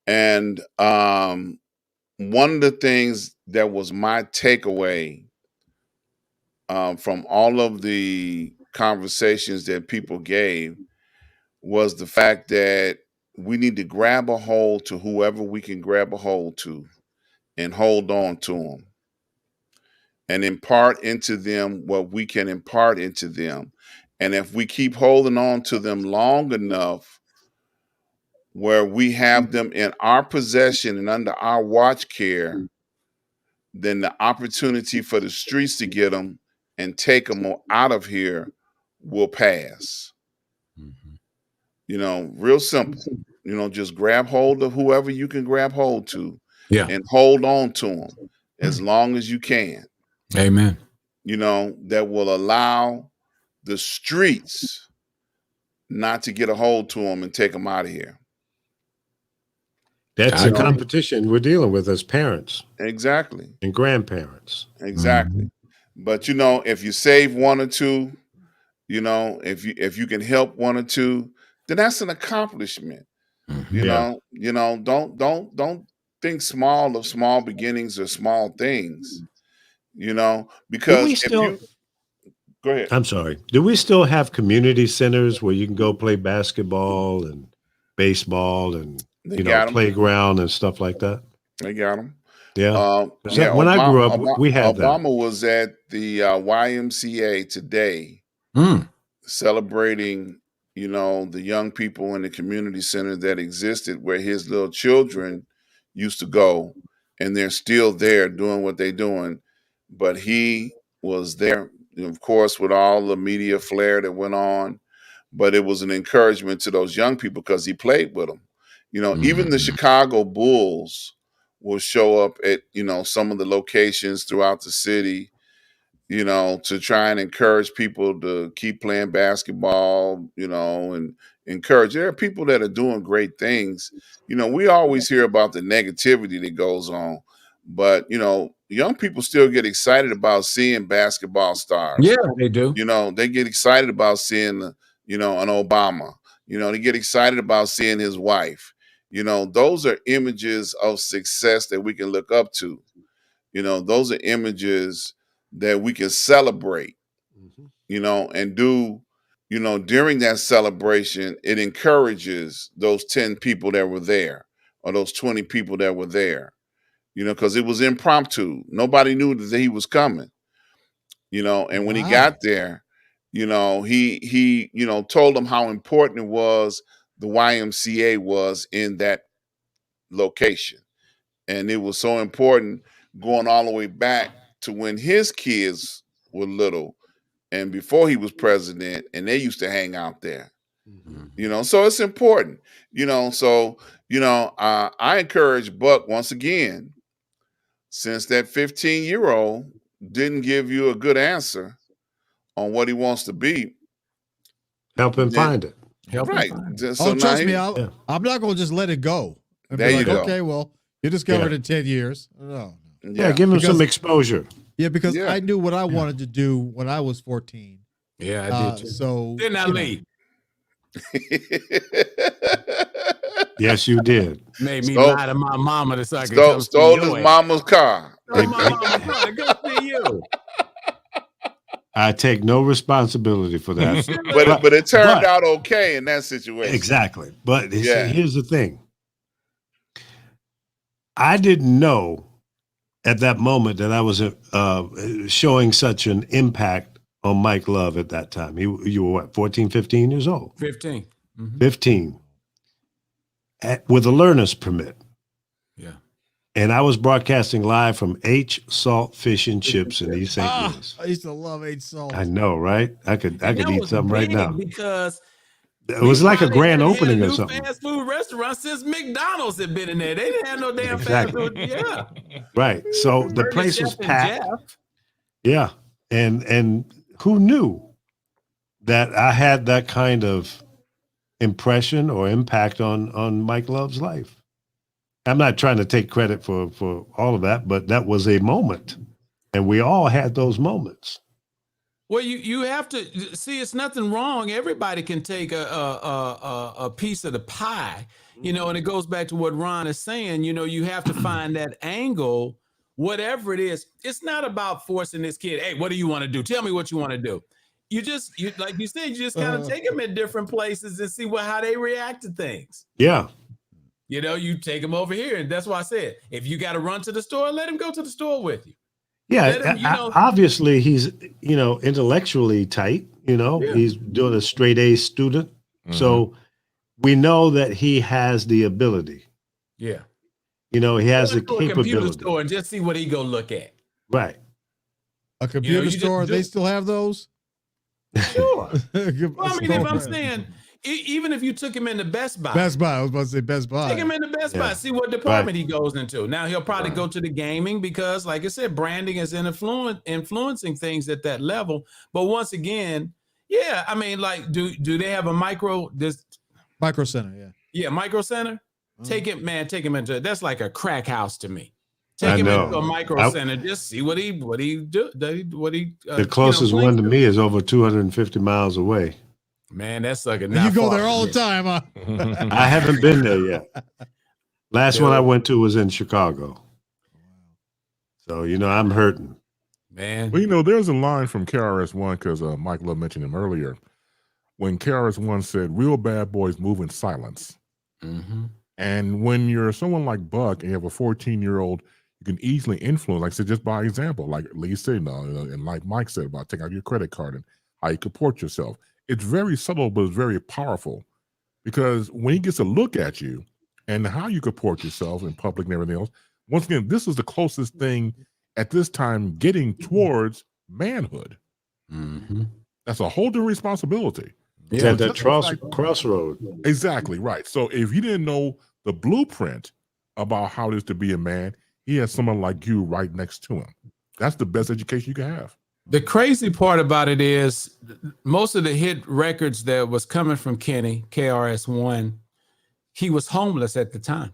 S5: And one of the things that was my takeaway from all of the conversations that people gave was the fact that we need to grab a hold to whoever we can grab a hold to and hold on to them. And impart into them what we can impart into them. And if we keep holding on to them long enough where we have them in our possession and under our watch care, then the opportunity for the streets to get them and take them out of here will pass. Real simple. Just grab hold of whoever you can grab hold to and hold on to them as long as you can.
S4: Amen.
S5: That will allow the streets not to get a hold to them and take them out of here.
S1: That's a competition we're dealing with as parents.
S5: Exactly.
S1: And grandparents.
S5: Exactly. But if you save one or two, if you can help one or two, then that's an accomplishment. Don't think small of small beginnings or small things. Because go ahead.
S1: I'm sorry. Do we still have community centers where you can go play basketball and baseball and playground and stuff like that?
S5: They got them.
S1: Yeah. When I grew up, we had that.
S5: Obama was at the YMCA today celebrating, the young people in the community center that existed where his little children used to go, and they're still there doing what they're doing. But he was there, of course, with all the media flair that went on. But it was an encouragement to those young people because he played with them. Even the Chicago Bulls will show up at, some of the locations throughout the city, to try and encourage people to keep playing basketball, and encourage. There are people that are doing great things. We always hear about the negativity that goes on, but, young people still get excited about seeing basketball stars.
S4: Yeah, they do.
S5: They get excited about seeing, an Obama. They get excited about seeing his wife. Those are images of success that we can look up to. Those are images that we can celebrate, and do, during that celebration, it encourages those 10 people that were there or those 20 people that were there, because it was impromptu. Nobody knew that he was coming, and when he got there, he told them how important it was the YMCA was in that location. And it was so important going all the way back to when his kids were little and before he was president, and they used to hang out there. So it's important, I encourage Buck once again, since that 15-year-old didn't give you a good answer on what he wants to be,
S1: help him find it.
S5: Right.
S3: So trust me, I'm not going to just let it go.
S5: There you go.
S3: Okay, well, you discovered in 10 years. No.
S1: Yeah, give him some exposure.
S3: Yeah, because I knew what I wanted to do when I was 14.
S4: Yeah, I did too.
S3: So
S4: didn't I leave?
S1: Yes, you did.
S4: Made me lie to my mama so I could come
S5: stole
S4: see
S5: his mama's car.
S4: Stole my mama's car to go see you.
S1: I take no responsibility for that.
S5: but it turned out okay in that situation.
S1: Exactly. But here's the thing. I didn't know at that moment that I was showing such an impact on Mike Love at that time. You were what, 14, 15 years old?
S4: 15. Mm-hmm.
S1: 15. With a learner's permit.
S4: Yeah.
S1: And I was broadcasting live from H Salt Fish and Chips in East St. Louis.
S3: I used to love H Salt.
S1: I know, right? I could eat something right now.
S4: Because
S1: it was like a grand opening or something.
S4: Fast food restaurant since McDonald's had been in there. They didn't have no damn fast food. Yeah.
S1: Right. So the place was packed. Yeah. And who knew that I had that kind of impression or impact on Mike Love's life? I'm not trying to take credit for all of that, but that was a moment. And we all had those moments.
S4: Well, you have to see, it's nothing wrong. Everybody can take a piece of the pie, and it goes back to what Ron is saying. You have to find that angle, whatever it is. It's not about forcing this kid. Hey, what do you want to do? Tell me what you want to do. You like you said, you just kind of take them in different places and see how they react to things.
S1: Yeah.
S4: You take them over here. And that's why I said, if you got to run to the store, let him go to the store with you.
S1: Yeah, obviously he's, intellectually tight, he's doing a straight A student. Mm-hmm. So we know that he has the ability.
S4: Yeah.
S1: He has the capability.
S4: A computer store and just see what he go look at.
S1: Right.
S3: A computer store, they still have those?
S4: Sure. If I'm saying, even if you took him into Best Buy,
S3: I was about to say Best Buy.
S4: Take him into Best Buy, see what department he goes into. Now he'll probably go to the gaming because, like I said, branding is influencing things at that level. But once again, do they have a micro
S3: center? Yeah.
S4: Yeah, micro center. Take him into that's like a crack house to me. Take him into a micro center, just see what he do.
S1: The closest one to me is over 250 miles away.
S4: Man, that's like
S3: you go there all the time, huh?
S1: I haven't been there yet. Last one I went to was in Chicago. So, I'm hurting.
S4: Man.
S2: Well, there's a line from KRS-One because Mike Love mentioned him earlier. When KRS-One said, "Real bad boys move in silence."
S4: Mm-hmm.
S2: And when you're someone like Buck and you have a 14-year-old, you can easily influence, like I said, just by example, like Lee said, and like Mike said about taking out your credit card and how you comport yourself. It's very subtle, but it's very powerful because when he gets a look at you and how you comport yourself in public and everything else, once again, this is the closest thing at this time getting towards manhood.
S4: Mm-hmm.
S2: That's a whole different responsibility.
S1: Yeah, that crossroad.
S2: Exactly right. So if you didn't know the blueprint about how it is to be a man, he has someone like you right next to him. That's the best education you can have.
S4: The crazy part about it is most of the hit records that was coming from Kenny, KRS-One, he was homeless at the time.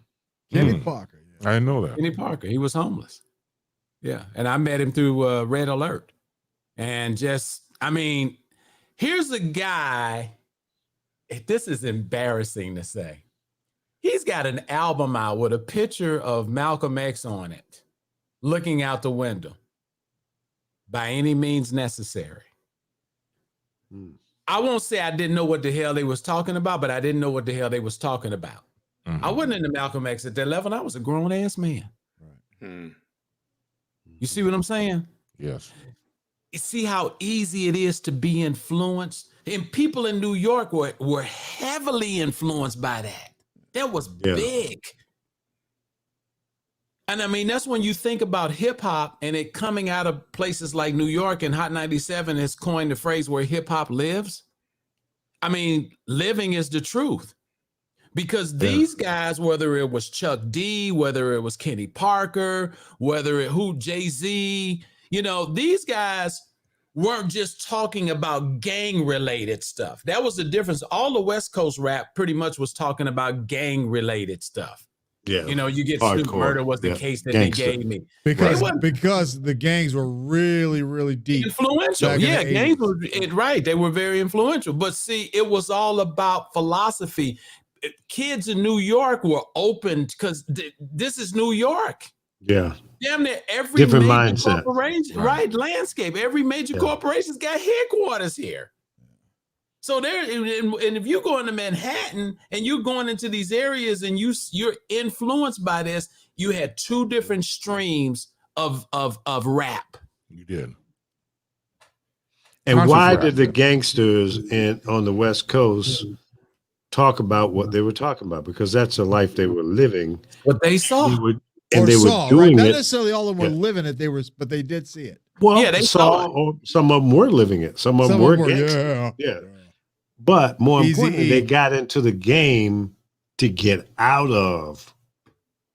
S3: Kenny Parker.
S2: Yeah. I didn't know that.
S4: Kenny Parker, he was homeless. Yeah, and I met him through Red Alert. And just, I mean, here's a guy, this is embarrassing to say. He's got an album out with a picture of Malcolm X on it, looking out the window. By any means necessary. I won't say I didn't know what the hell they was talking about, but I didn't know what the hell they was talking about. I wasn't into Malcolm X at that level. I was a grown-ass man.
S5: Right.
S4: You see what I'm saying?
S2: Yes.
S4: You see how easy it is to be influenced? And people in New York were heavily influenced by that. That was big. And I mean, that's when you think about hip hop and it coming out of places like New York, and Hot 97 has coined the phrase where hip hop lives. I mean, living is the truth. Because these guys, whether it was Chuck D, whether it was Kenny Parker, whether it Jay-Z, you know, these guys weren't just talking about gang related stuff. That was the difference. All the West Coast rap pretty much was talking about gang related stuff.
S1: Yeah,
S4: you know, you get Snoop Murder was the case that
S1: Gangster.
S4: they gave me
S3: because the gangs were really deep,
S4: influential. Yeah, gangs were right. They were very influential. But see, it was all about philosophy. Kids in New York were open because this is New York.
S1: Yeah,
S4: damn near every
S1: different
S4: major
S1: mindset,
S4: corporation, right? Landscape. Every major corporation's got headquarters here. So there, and if you go into Manhattan and you're going into these areas and you're influenced by this, you had two different streams of rap.
S2: You did.
S1: And why did the gangsters on the West Coast talk about what they were talking about? Because that's the life they were living.
S4: What they saw.
S1: They were doing
S3: Not
S1: it.
S3: necessarily all of them were living it. But they did see it.
S1: Well,
S4: yeah, they saw it.
S1: Or some of them were living it. Some of them were gangsters. Yeah. But more importantly, they got into the game to get out of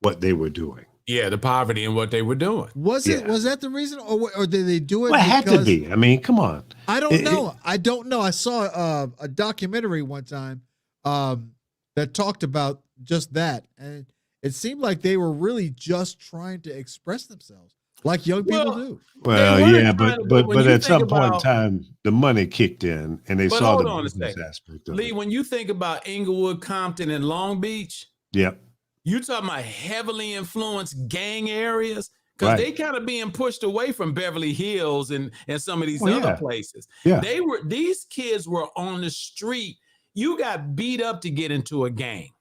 S1: what they were doing.
S4: Yeah, the poverty and what they were doing.
S3: Was that the reason, or did they do it?
S1: Well, it had to be. I mean, come on.
S3: I don't know. I don't know. I saw a documentary one time that talked about just that, and it seemed like they were really just trying to express themselves, like young people do.
S1: Well, yeah, but at some point in time, the money kicked in, and they saw the business aspect of
S4: Lee, when you think about Inglewood, Compton, and Long Beach,
S1: yep,
S4: you talking about heavily influenced gang areas because they kind of being pushed away from Beverly Hills and some of these other places.
S1: Yeah,
S4: these kids were on the street. You got beat up to get into a gang.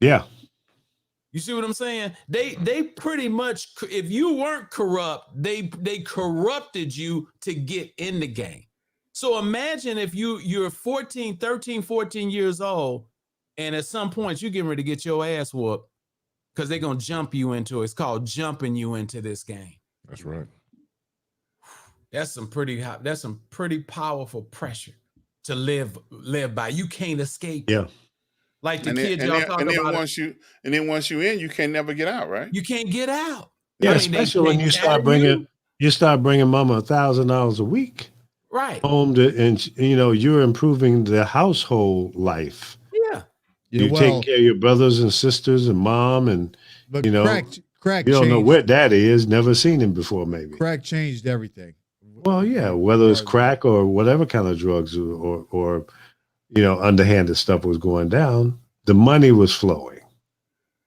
S1: Yeah.
S4: You see what I'm saying? They pretty much, if you weren't corrupt, they corrupted you to get in the game. So imagine if you're 13, 14 years old, and at some point you're getting ready to get your ass whooped because they're gonna jump you into it. It's called jumping you into this game.
S2: That's right.
S4: That's some pretty powerful pressure to live by. You can't escape.
S1: Yeah.
S4: Like the kids y'all talking about.
S5: Once you're in, you can never get out, right?
S4: You can't get out.
S1: Yeah, especially when you start bringing mama $1,000 a week,
S4: right,
S1: home and you're improving the household life.
S4: Yeah,
S1: you take care of your brothers and sisters and mom, and
S3: crack.
S1: You don't know where daddy is. Never seen him before. Maybe
S3: crack changed everything.
S1: Well, yeah, whether it's crack or whatever kind of drugs or underhanded stuff was going down, the money was flowing,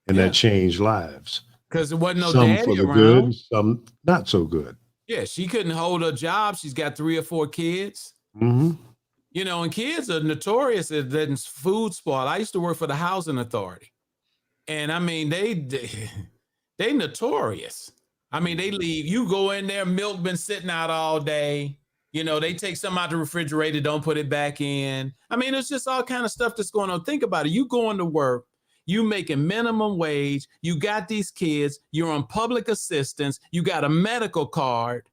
S1: and that changed lives.
S4: Because there wasn't no
S1: some
S4: daddy
S1: for the
S4: around.
S1: good, some not so good.
S4: Yeah, she couldn't hold her job. She's got 3 or 4 kids.
S1: Mm-hmm.
S4: And kids are notorious at letting food spoil. I used to work for the housing authority, and I mean they notorious. I mean, they leave. You go in there, milk been sitting out all day. They take some out the refrigerator, don't put it back in. I mean, it's just all kind of stuff that's going on. Think about it. You going to work, you making minimum wage, you got these kids, you're on public assistance, you got a medical card,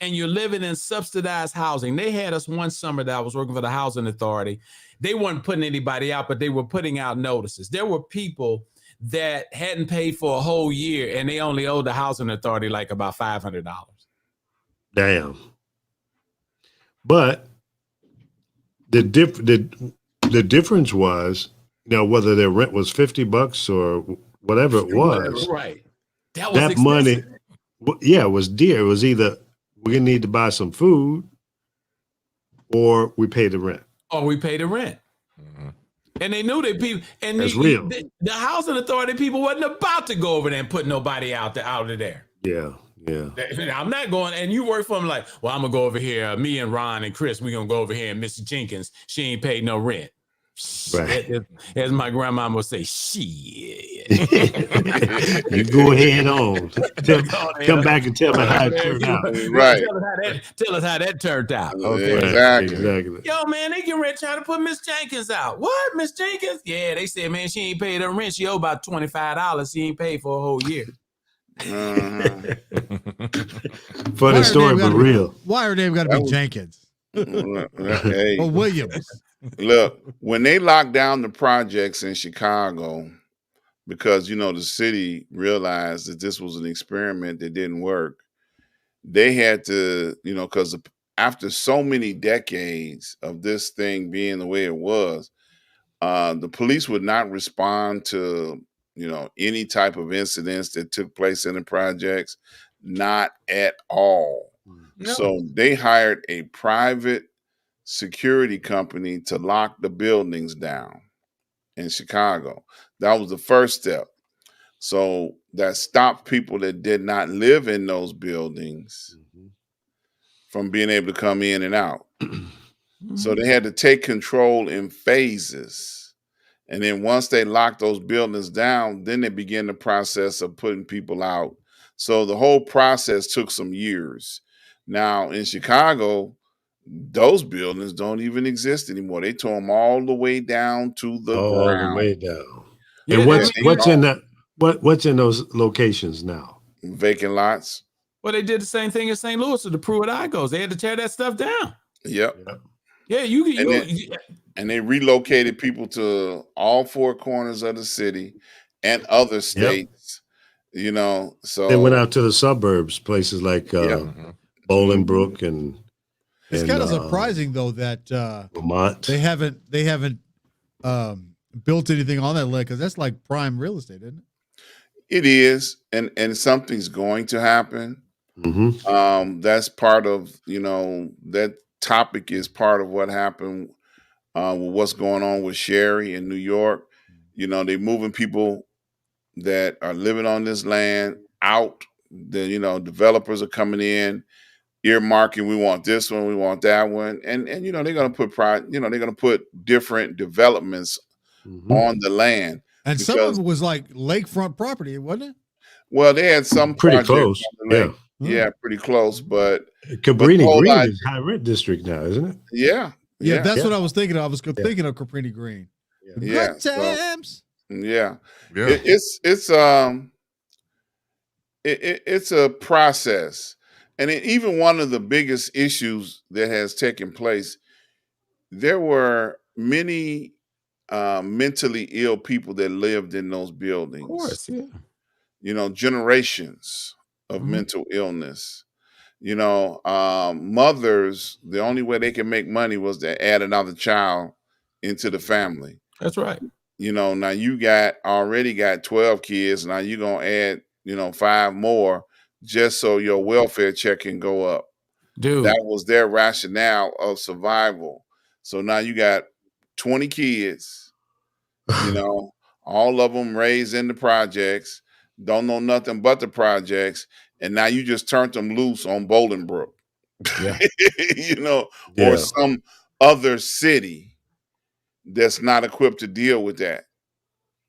S4: and you're living in subsidized housing. They had us one summer that I was working for the housing authority. They weren't putting anybody out, but they were putting out notices. There were people that hadn't paid for a whole year, and they only owed the housing authority like about $500.
S1: Damn. But the difference was, whether their rent was $50 or whatever it was.
S4: Right. That was
S1: that
S4: expensive.
S1: money, it was dear. It was either we're gonna need to buy some food, or we pay the rent.
S2: Mm-hmm.
S4: And they knew that people, and
S1: That's real.
S4: The housing authority people wasn't about to go over there and put nobody out of there.
S1: Yeah.
S4: I'm not going, and you work for them like, well, I'm gonna go over here. Me and Ron and Chris, we're gonna go over here and Mrs. Jenkins, she ain't paid no rent.
S1: Right.
S4: As my grandma would say, shit.
S1: You go ahead on. Come back and tell me how it turned out.
S5: Right.
S4: Tell us how that turned out. Okay.
S5: Exactly.
S4: Yo, man, they get rent trying to put Miss Jenkins out. What, Miss Jenkins? Yeah, they said, man, she ain't paid her rent. She owe about $25. She ain't paid for a whole year.
S1: Funny story, but real.
S3: Why her name got to be Jenkins?
S5: Hey.
S3: Or Williams.
S5: Look, when they locked down the projects in Chicago, because the city realized that this was an experiment that didn't work, they had to, because after so many decades of this thing being the way it was, the police would not respond to any type of incidents that took place in the projects, not at all. No. So they hired a private security company to lock the buildings down in Chicago. That was the first step. So that stopped people that did not live in those buildings from being able to come in and out. So they had to take control in phases. And then once they locked those buildings down, then they began the process of putting people out. So the whole process took some years. Now in Chicago, those buildings don't even exist anymore. They tore them all the way down to the ground.
S1: All the way down. And what's in those locations now?
S5: Vacant lots.
S4: Well, they did the same thing in St. Louis with the Pruitt-Igos. They had to tear that stuff down.
S5: Yep.
S4: Yeah,
S5: and they relocated people to all four corners of the city and other states. So
S1: they went out to the suburbs, places like Bolingbrook and.
S3: It's kind of surprising though that
S1: Vermont.
S3: They haven't built anything on that land, because that's like prime real estate, isn't it?
S5: It is, and something's going to happen.
S1: Mm-hmm.
S5: That's part of that topic is part of what happened with what's going on with Sherry in New York. They're moving people that are living on this land out. Developers are coming in, earmarking, we want this one, we want that one, and they're going to put different developments on the land.
S3: And some of it was like lakefront property, wasn't it?
S5: Well, they had some
S1: pretty close.
S5: Yeah, pretty close. But
S1: Cabrini Green is high rent district now, isn't it?
S5: Yeah.
S3: That's what I was thinking of. I was thinking of Cabrini Green.
S5: Yeah.
S3: Good times.
S5: It's a process. And even one of the biggest issues that has taken place, there were many mentally ill people that lived in those buildings. Of
S4: course, yeah.
S5: Generations of mental illness. Mothers, the only way they can make money was to add another child into the family.
S4: That's right.
S5: Now you already got 12 kids. Now you're going to add, 5 more just so your welfare check can go up.
S4: Dude.
S5: That was their rationale of survival. So now you got 20 kids, all of them raised in the projects, don't know nothing but the projects. And now you just turned them loose on Bolingbrook, or some other city that's not equipped to deal with that,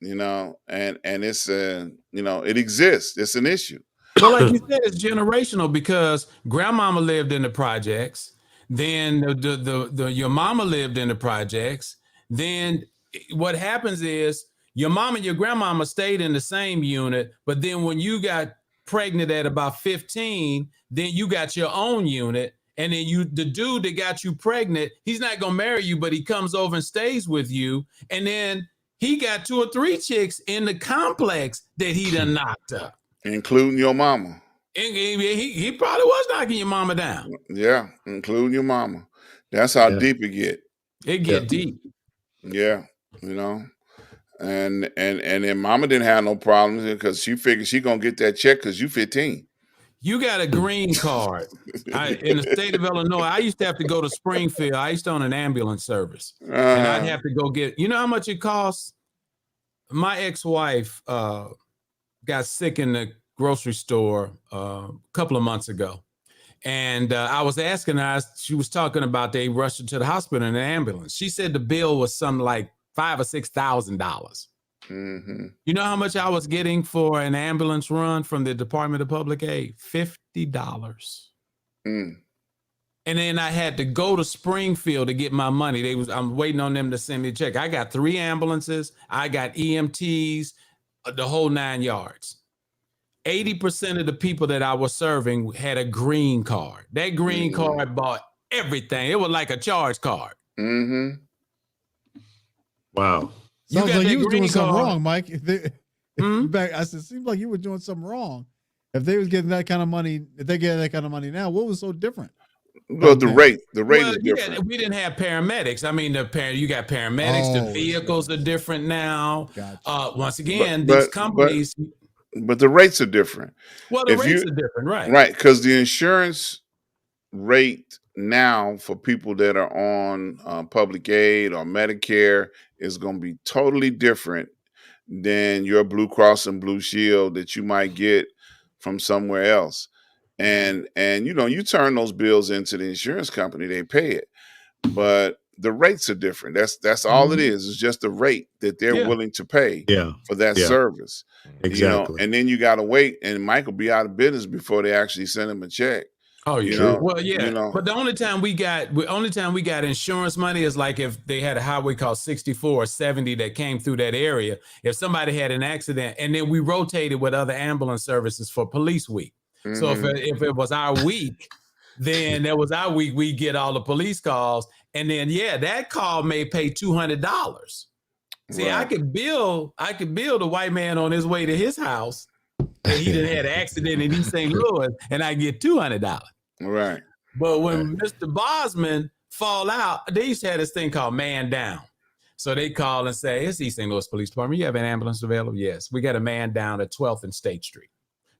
S5: and it's it exists. It's an issue.
S4: Well, like you said, it's generational, because grandmama lived in the projects, then your mama lived in the projects. Then what happens is your mama and your grandmama stayed in the same unit, but then when you got pregnant at about 15, then you got your own unit, and then the dude that got you pregnant, he's not gonna marry you, but he comes over and stays with you, and then he got 2 or 3 chicks in the complex that he done knocked up,
S5: including your mama.
S4: And he probably was knocking your mama down.
S5: Yeah, including your mama. That's how deep it get.
S4: It get deep.
S5: Yeah, you know. And then mama didn't have no problems because she figured she gonna get that check because you 15.
S4: You got a green card. In the state of Illinois, I used to have to go to Springfield. I used to own an ambulance service. And I'd have to go get, you know how much it costs? My ex-wife got sick in the grocery store a couple of months ago. And I was asking her, she was talking about they rushed her to the hospital in an ambulance. She said the bill was something like $5,000 or $6,000.
S5: Mm-hmm.
S4: You know how much I was getting for an ambulance run from the Department of Public Aid? $50.
S5: Mm.
S4: And then I had to go to Springfield to get my money. I'm waiting on them to send me a check. I got 3 ambulances. I got EMTs, the whole 9 yards. 80% of the people that I was serving had a green card. That green card bought everything. It was like a charge card.
S5: Mm-hmm.
S1: Wow.
S3: Sounds like you was doing something
S4: card.
S3: wrong, Mike. I said, seems like you were doing something wrong. If they was getting that kind of money, if they get that kind of money now, what was so different?
S5: Well, the rate is different.
S4: We didn't have paramedics. I mean, you got paramedics. The vehicles are different now.
S3: Gotcha.
S4: Once again, these companies.
S5: But the rates are different.
S4: Well, the rates are different, right?
S5: Right, because the insurance rate now for people that are on public aid or Medicare is going to be totally different than your Blue Cross and Blue Shield that you might get from somewhere else. And you know, you turn those bills into the insurance company, they pay it. But the rates are different. That's all it is. It's just the rate that they're willing to pay for that service.
S1: Exactly.
S5: You know, and then you got to wait, and Mike will be out of business before they actually send him a check.
S4: Oh,
S5: you know,
S4: well, yeah.
S5: You know.
S4: But the only time we got insurance money is like if they had a highway called 64 or 70 that came through that area. If somebody had an accident, and then we rotated with other ambulance services for police week. Mm-hmm. So if it was our week, then that was our week. We get all the police calls, and then that call may pay $200. See, right. I could bill the white man on his way to his house, and he done had an accident in East St. Louis, and I get $200.
S5: Right.
S4: But when Mr. Bosman fall out, they used to have this thing called man down. So they call and say, "It's East St. Louis Police Department. You have an ambulance available?" "Yes." "We got a man down at 12th and State Street."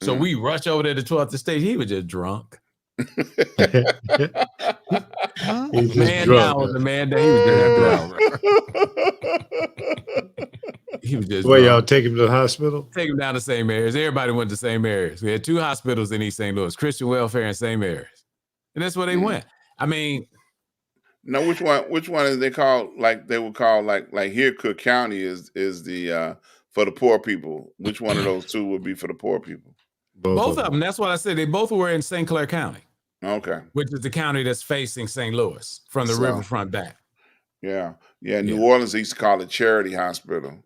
S4: So we rush over there to 12th and State. He was just drunk.
S1: He's
S4: man
S1: drunk.
S4: down was the man down. He was just drunk. He was just
S1: drunk. Y'all take him to the hospital?
S4: Take him down to St. Mary's. Everybody went to St. Mary's. We had 2 hospitals in East St. Louis, Christian Welfare and St. Mary's. And that's where they went. I mean,
S5: now which one is they called, like they would call like here Cook County is the for the poor people. Which one of those 2 would be for the poor people?
S4: Both of them. That's what I said. They both were in St. Clair County.
S5: Okay.
S4: Which is the county that's facing St. Louis from the riverfront back.
S5: Yeah. New Orleans used to call it Charity Hospital.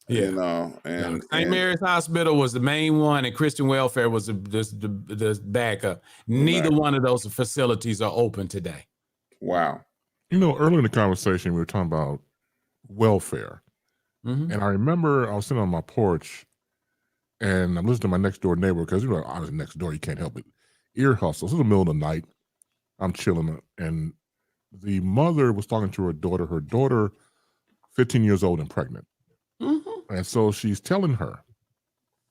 S4: Yeah.
S5: You know, and
S4: St. Mary's Hospital was the main one, and Christian Welfare was the backup. Neither one of those facilities are open today.
S5: Wow.
S2: You know, earlier in the conversation, we were talking about welfare. Mm-hmm. And I remember I was sitting on my porch and I'm listening to my next door neighbor, because, you know, I was next door, you can't help it. Ear hustles. It's the middle of the night. I'm chilling, and the mother was talking to her daughter, 15 years old and pregnant. Mm-hmm. And so she's telling her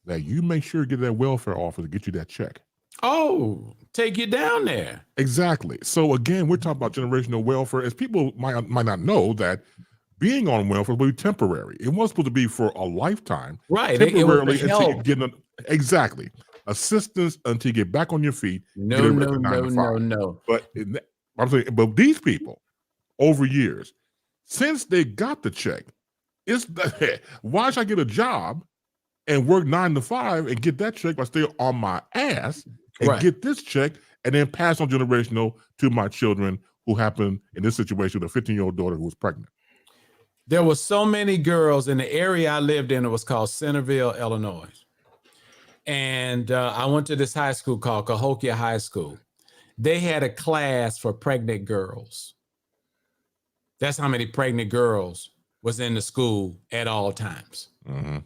S2: that you make sure you get that welfare officer to get you that check.
S4: Oh, take you down there.
S2: Exactly. So again, we're talking about generational welfare. As people might not know, that being on welfare will be temporary. It wasn't supposed to be for a lifetime.
S4: Right.
S2: Temporarily until you get exactly assistance until you get back on your feet.
S4: No.
S2: But I'm saying, but these people over years, since they got the check, it's why should I get a job and work 9 to 5 and get that check? I stay on my ass and get this check and then pass on generational to my children who happen in this situation with a 15-year-old daughter who was pregnant.
S4: There were so many girls in the area I lived in. It was called Centerville, Illinois. And I went to this high school called Cahokia High School. They had a class for pregnant girls. That's how many pregnant girls was in the school at all times.
S2: Mm-hmm.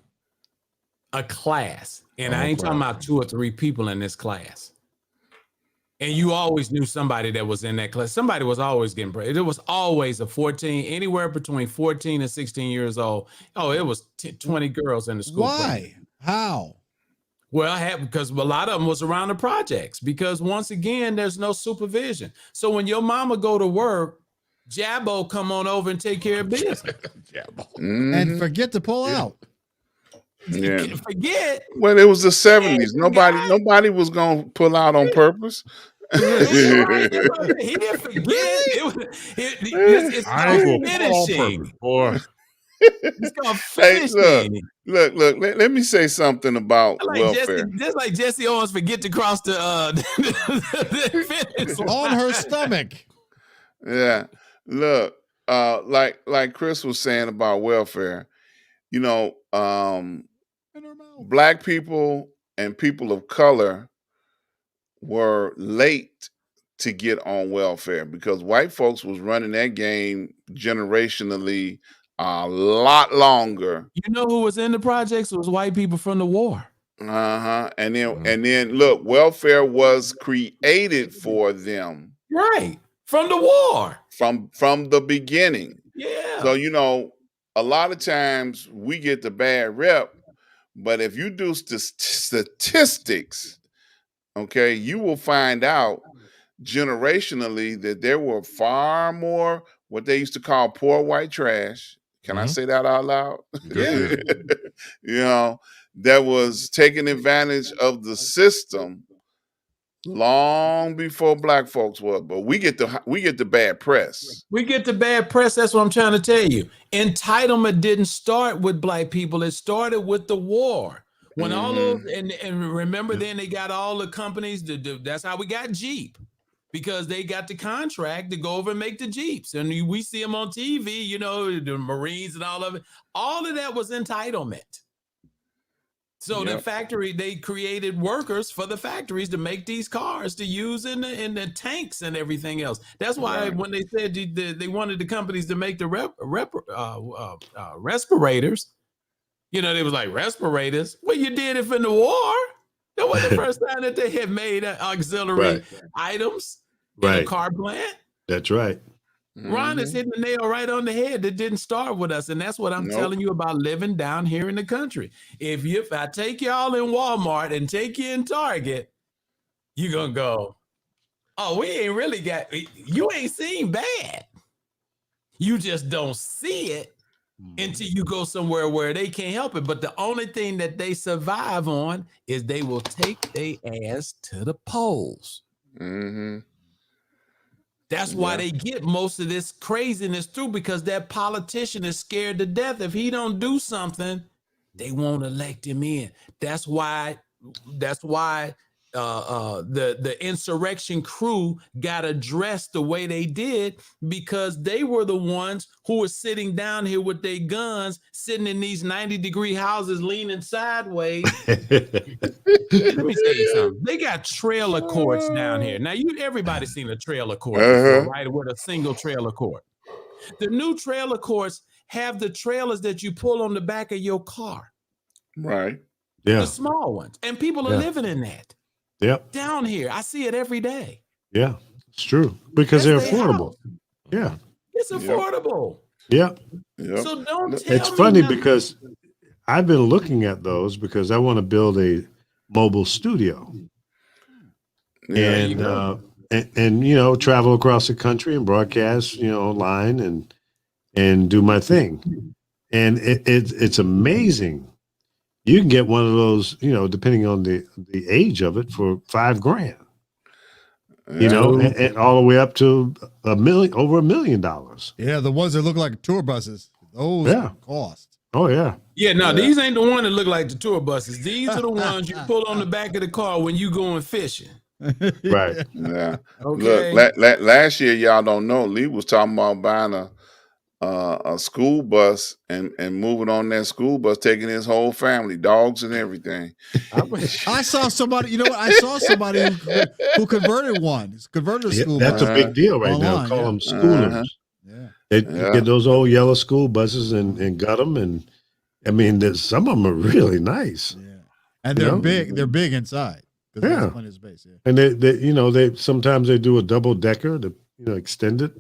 S4: A class. And I ain't talking about 2 or 3 people in this class. And you always knew somebody that was in that class. Somebody was always getting pregnant. It was always a 14, anywhere between 14 and 16 years old. Oh, it was 20 girls in the school.
S3: Why?
S4: Pregnant.
S3: How?
S4: Well, because a lot of them was around the projects. Because once again, there's no supervision. So when your mama go to work, Jabbo come on over and take care of business.
S3: And forget to pull out.
S5: Yeah.
S4: Forget.
S5: Well, it was the 70s. Nobody was gonna pull out on purpose.
S4: He didn't forget. It's called finishing.
S2: Boy.
S4: It's called finishing.
S5: Hey, look. Let me say something about welfare.
S4: Just like Jesse Owens forget to cross the finish
S3: on her stomach.
S5: Yeah. Look, like Chris was saying about welfare, you know, Black people and people of color were late to get on welfare because white folks was running that game generationally a lot longer.
S4: You know who was in the projects? It was white people from the war.
S5: And then look, welfare was created for them.
S4: Right. From the war.
S5: From the beginning.
S4: Yeah.
S5: So, you know, a lot of times we get the bad rep, but if you do statistics, okay, you will find out generationally that there were far more what they used to call poor white trash. Can I say that out loud?
S2: Yeah.
S5: You know, that was taking advantage of the system long before Black folks were. But we get the bad press.
S4: We get the bad press. That's what I'm trying to tell you. Entitlement didn't start with Black people. It started with the war. When all those and remember, then they got all the companies to do. That's how we got Jeep, because they got the contract to go over and make the Jeeps, and we see them on TV. You know, the Marines and all of it. All of that was entitlement. So the factory, they created workers for the factories to make these cars to use in the tanks and everything else. That's why when they said they wanted the companies to make the respirators, you know, they was like, respirators? Well, you did it for the war. That was the first time that they had made auxiliary items in a car plant.
S1: That's right.
S4: Ron is hitting the nail right on the head. That didn't start with us. And that's what I'm telling you about living down here in the country. If I take y'all in Walmart and take you in Target, you're going to go, oh, we ain't really got, you ain't seen bad. You just don't see it until you go somewhere where they can't help it. But the only thing that they survive on is they will take their ass to the polls. That's why they get most of this craziness through, because that politician is scared to death. If he don't do something, they won't elect him in. That's why the insurrection crew got addressed the way they did, because they were the ones who were sitting down here with their guns, sitting in these 90-degree houses, leaning sideways. Let me tell you something. They got trailer courts down here. Now, everybody's seen a trailer court before, right? With a single trailer court. The new trailer courts have the trailers that you pull on the back of your car.
S5: Right.
S1: Yeah.
S4: The small ones. And people are living in that.
S1: Yep.
S4: Down here. I see it every day.
S1: Yeah, it's true. Because they're affordable. Yeah.
S4: It's affordable.
S1: Yep.
S4: So don't tell
S1: It's
S4: me
S1: funny
S4: nothing.
S1: because I've been looking at those because I want to build a mobile studio. And you know, travel across the country and broadcast, you know, online and do my thing. And it's amazing. You can get one of those, you know, depending on the age of it, for $5,000. You know, and all the way up to over $1 million.
S3: Yeah, the ones that look like tour buses. Those cost.
S1: Oh yeah.
S4: Yeah, no, these ain't the one that look like the tour buses. These are the ones you pull on the back of the car when you going fishing.
S1: Right.
S5: Yeah.
S4: Okay.
S5: Look, last year, y'all don't know, Lee was talking about buying a school bus and moving on that school bus, taking his whole family, dogs and everything.
S3: I saw somebody, you know what? I saw somebody who converted one. It's converted a school
S1: That's
S3: bus.
S1: a big deal right
S3: online,
S1: now. Call them schoolers. They get those old yellow school buses and gut them, and I mean, some of them are really nice.
S3: Yeah, and they're big. They're big inside because there's plenty of space. Yeah,
S1: and they sometimes they do a double decker to extend it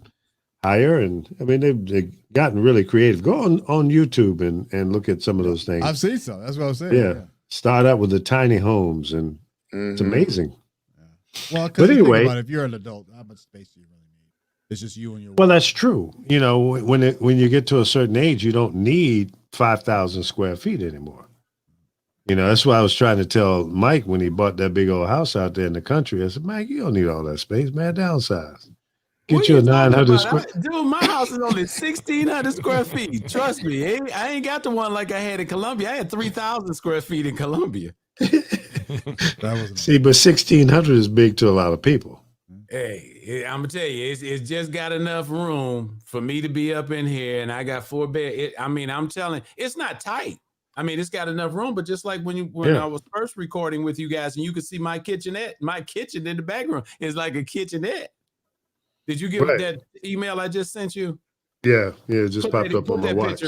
S1: higher, and I mean they've gotten really creative. Go on YouTube and look at some of those things.
S3: I've seen some. That's what I was saying.
S1: Yeah. Start out with the tiny homes, and it's amazing.
S3: Yeah. Well,
S1: but anyway,
S3: think about it, if you're an adult, how much space do you really need? It's just you and your.
S1: Well, that's true. When you get to a certain age, you don't need 5,000 square feet anymore. That's why I was trying to tell Mike when he bought that big old house out there in the country. I said, Mike, you don't need all that space, man. Downsize. Get you a 900 square.
S4: Dude, my house is only 1,600 square feet. Trust me, I ain't got the one like I had in Columbia. I had 3,000 square feet in Columbia.
S1: See, but 1,600 is big to a lot of people.
S4: Hey, I'm gonna tell you, it's just got enough room for me to be up in here, and I got 4 beds. I'm telling, it's not tight. I mean, it's got enough room, but just like when I was first recording with you guys, and you could see my kitchenette, my kitchen in the background is like a kitchenette. Did you get that email I just sent you?
S1: Yeah, it just popped up on my watch.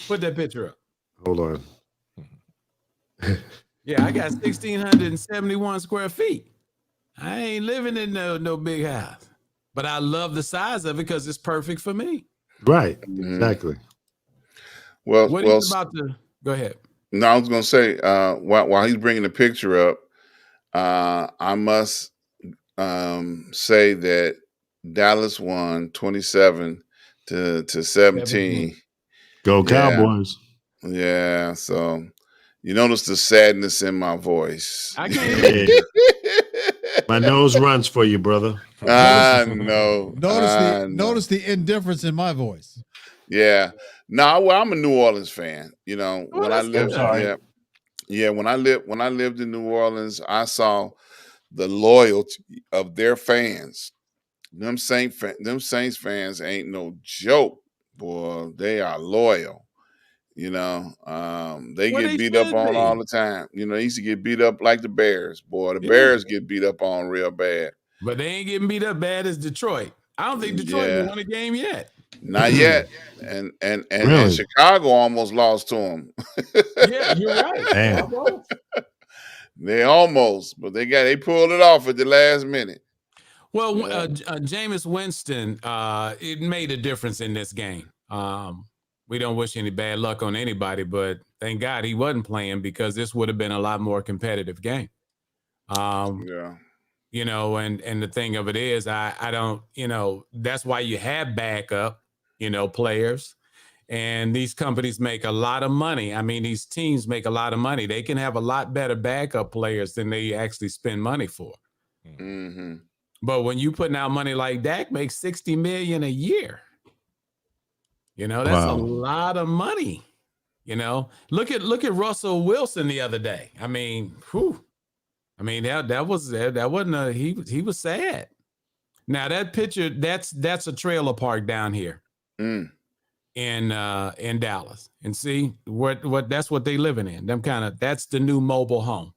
S4: Put that picture up.
S1: Hold on.
S4: Yeah, I got 1,671 square feet. I ain't living in no big house, but I love the size of it because it's perfect for me.
S1: Right, exactly.
S5: Well,
S4: what are you about to go ahead?
S5: No, I was going to say while he's bringing the picture up, I must say that Dallas won 27-17.
S1: Go Cowboys!
S5: Yeah, so you notice the sadness in my voice.
S4: I can't.
S1: My nose runs for you, brother.
S5: I know.
S3: Notice the indifference in my voice.
S5: Yeah. No, well, I'm a New Orleans fan. When I lived, when I lived in New Orleans, I saw the loyalty of their fans. Them Saints fans ain't no joke, boy. They are loyal. They get beat up on all the time. They used to get beat up like the Bears, boy. The Bears get beat up on real bad.
S4: But they ain't getting beat up bad as Detroit. I don't think Detroit won a game yet.
S5: Not yet. And Chicago almost lost to them.
S4: Yeah, you're right.
S1: Damn.
S5: They almost, but they pulled it off at the last minute.
S4: Well, Jameis Winston, it made a difference in this game. We don't wish any bad luck on anybody, but thank God he wasn't playing because this would have been a lot more competitive game. And the thing of it is, I don't, that's why you have backup, players, and these companies make a lot of money. I mean, these teams make a lot of money. They can have a lot better backup players than they actually spend money for.
S5: Mm-hmm.
S4: But when you putting out money like Dak makes $60 million a year, that's a lot of money. Look at Russell Wilson the other day. I mean, that wasn't he was sad. Now that picture, that's a trailer park down here in Dallas. And see what that's what they living in. That's the new mobile home.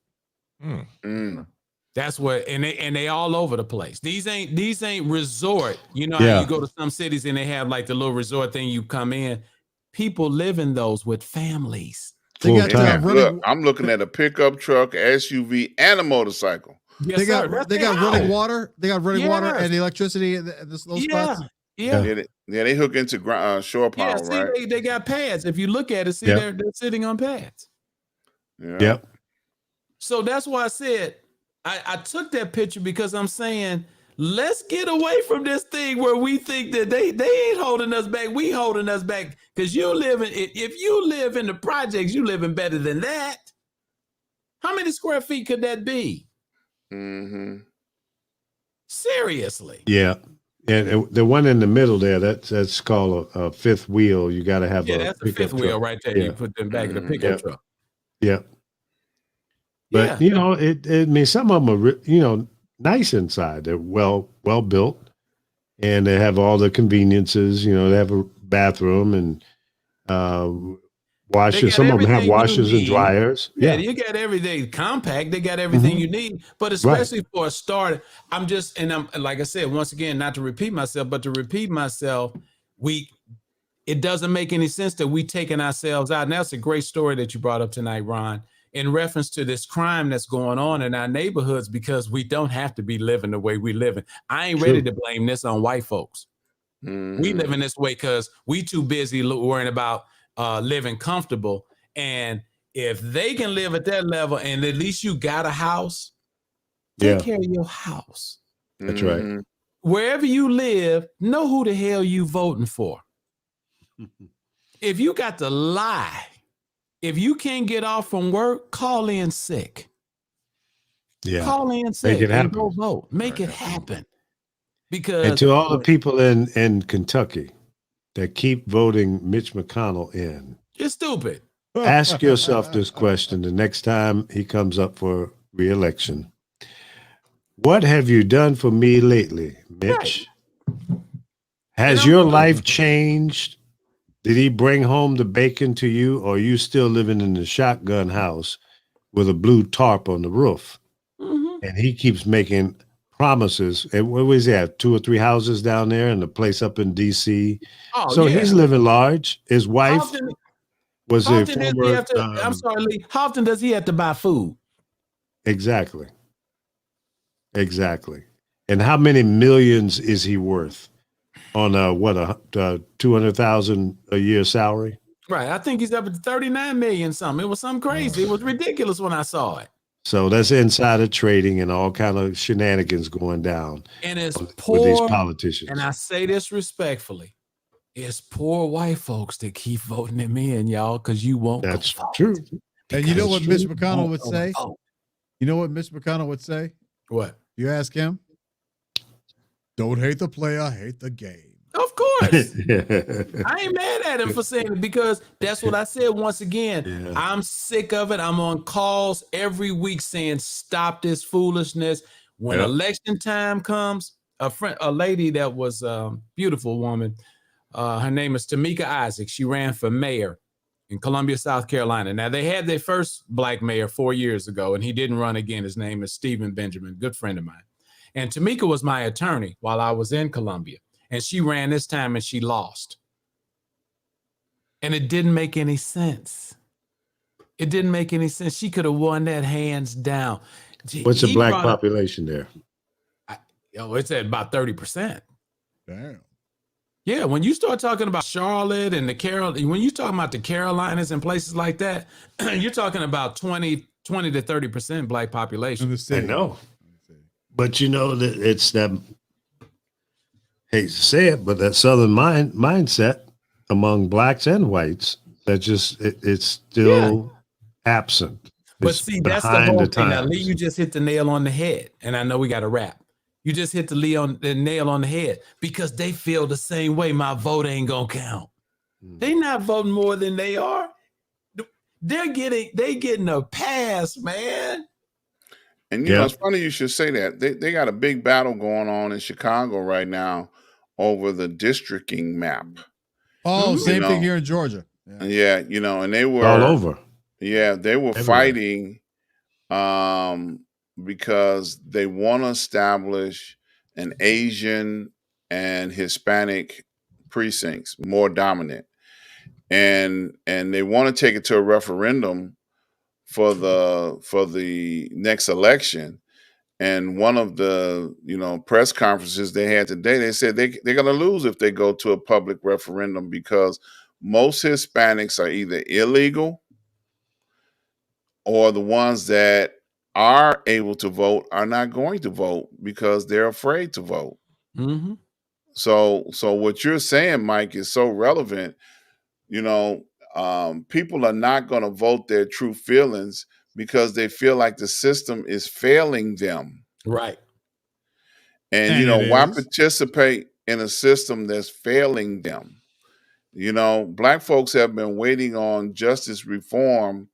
S4: That's what, and they all over the place. These ain't resort. How you go to some cities and they have like the little resort thing. You come in, people live in those with families.
S5: Look, I'm looking at a pickup truck, SUV, and a motorcycle.
S3: Yes, they got running water. They got running water and electricity in those spots.
S5: Yeah, they hook into shore power, right?
S4: They got pads. If you look at it, see they're sitting on pads.
S5: Yeah.
S1: Yep.
S4: So that's why I said I took that picture because I'm saying let's get away from this thing where we think that they ain't holding us back. We holding us back because if you live in the projects, you living better than that. How many square feet could that be?
S5: Mm-hmm.
S4: Seriously.
S1: Yeah. And the one in the middle there, that's called a fifth wheel. You got to have
S4: that's a fifth wheel right there. Yeah. You put them back in the pickup truck.
S1: Yeah. But it means some of them are nice inside. They're well built, and they have all the conveniences. They have a bathroom and washers. Some of them have washers and dryers.
S4: Yeah, you got everything compact. They got everything you need. But especially for a I'm like I said, once again, not to repeat myself, but to repeat myself, it doesn't make any sense that we taking ourselves out. And that's a great story that you brought up tonight, Ron, in reference to this crime that's going on in our neighborhoods, because we don't have to be living the way we living. I ain't ready to blame this on white folks. We live in this way because we too busy worrying about living comfortable. And if they can live at that level and at least you got a house, take care of your house.
S1: That's right.
S4: Wherever you live, know who the hell you voting for. If you got to lie, if you can't get off from work, call in sick.
S1: Yeah.
S4: Call in sick and go vote. Make it happen. Because
S1: and to all the people in Kentucky that keep voting Mitch McConnell in,
S4: you're stupid.
S1: Ask yourself this question the next time he comes up for re-election. What have you done for me lately, Mitch? Right. Has your life changed? Did he bring home the bacon to you, or are you still living in the shotgun house with a blue tarp on the roof? And he keeps making promises. And what was he have? 2 or 3 houses down there and a place up in DC. He's living large. His wife was a former.
S4: I'm sorry, Lee. How often does he have to buy food?
S1: Exactly. And how many millions is he worth on a 200,000 a year salary?
S4: Right. I think he's up at 39 million something. It was something crazy. It was ridiculous when I saw it.
S1: So that's insider trading and all kind of shenanigans going down.
S4: And it's poor,
S1: with these politicians.
S4: And I say this respectfully. It's poor white folks that keep voting him in, y'all, because you won't.
S1: That's true.
S3: And you know what Mitch McConnell would say? You know what Mitch McConnell would say?
S4: What?
S3: You ask him? Don't hate the player, hate the game.
S4: Of course. I ain't mad at him for saying it, because that's what I said once again. Yeah. I'm sick of it. I'm on calls every week saying, stop this foolishness. When election time comes, a lady that was a beautiful woman, her name is Tamika Isaac. She ran for mayor in Columbia, South Carolina. Now, they had their first black mayor 4 years ago, and he didn't run again. His name is Stephen Benjamin, good friend of mine. And Tamika was my attorney while I was in Columbia. And she ran this time and she lost. And it didn't make any sense. It didn't make any sense. She could have won that hands down.
S1: What's the black population there?
S4: It's at about 30%.
S3: Damn.
S4: Yeah, when you start talking about Charlotte and when you talking about the Carolinas and places like that, you're talking about 20 to 30% black population.
S1: I know. But you know that it's that, hate to say it, but that Southern mindset among blacks and whites that just it's still absent.
S4: But see, that's the whole thing. Now, Lee, you just hit the nail on the head, and I know we got to wrap. You just hit the nail on the head, because they feel the same way. My vote ain't gonna count. They not voting more than they are. They getting a pass, man.
S5: And you know, it's funny you should say that. They got a big battle going on in Chicago right now over the districting map.
S3: Oh, same thing here in Georgia.
S5: Yeah, you know, and they were
S1: all over.
S5: Yeah, they were fighting because they want to establish an Asian and Hispanic precincts, more dominant. And they want to take it to a referendum for the next election. And one of the press conferences they had today, they said they're going to lose if they go to a public referendum, because most Hispanics are either illegal, or the ones that are able to vote are not going to vote because they're afraid to vote.
S4: Mm-hmm.
S5: So what you're saying, Mike, is so relevant. People are not going to vote their true feelings because they feel like the system is failing them.
S4: Right.
S5: And why participate in a system that's failing them? Black folks have been waiting on justice reform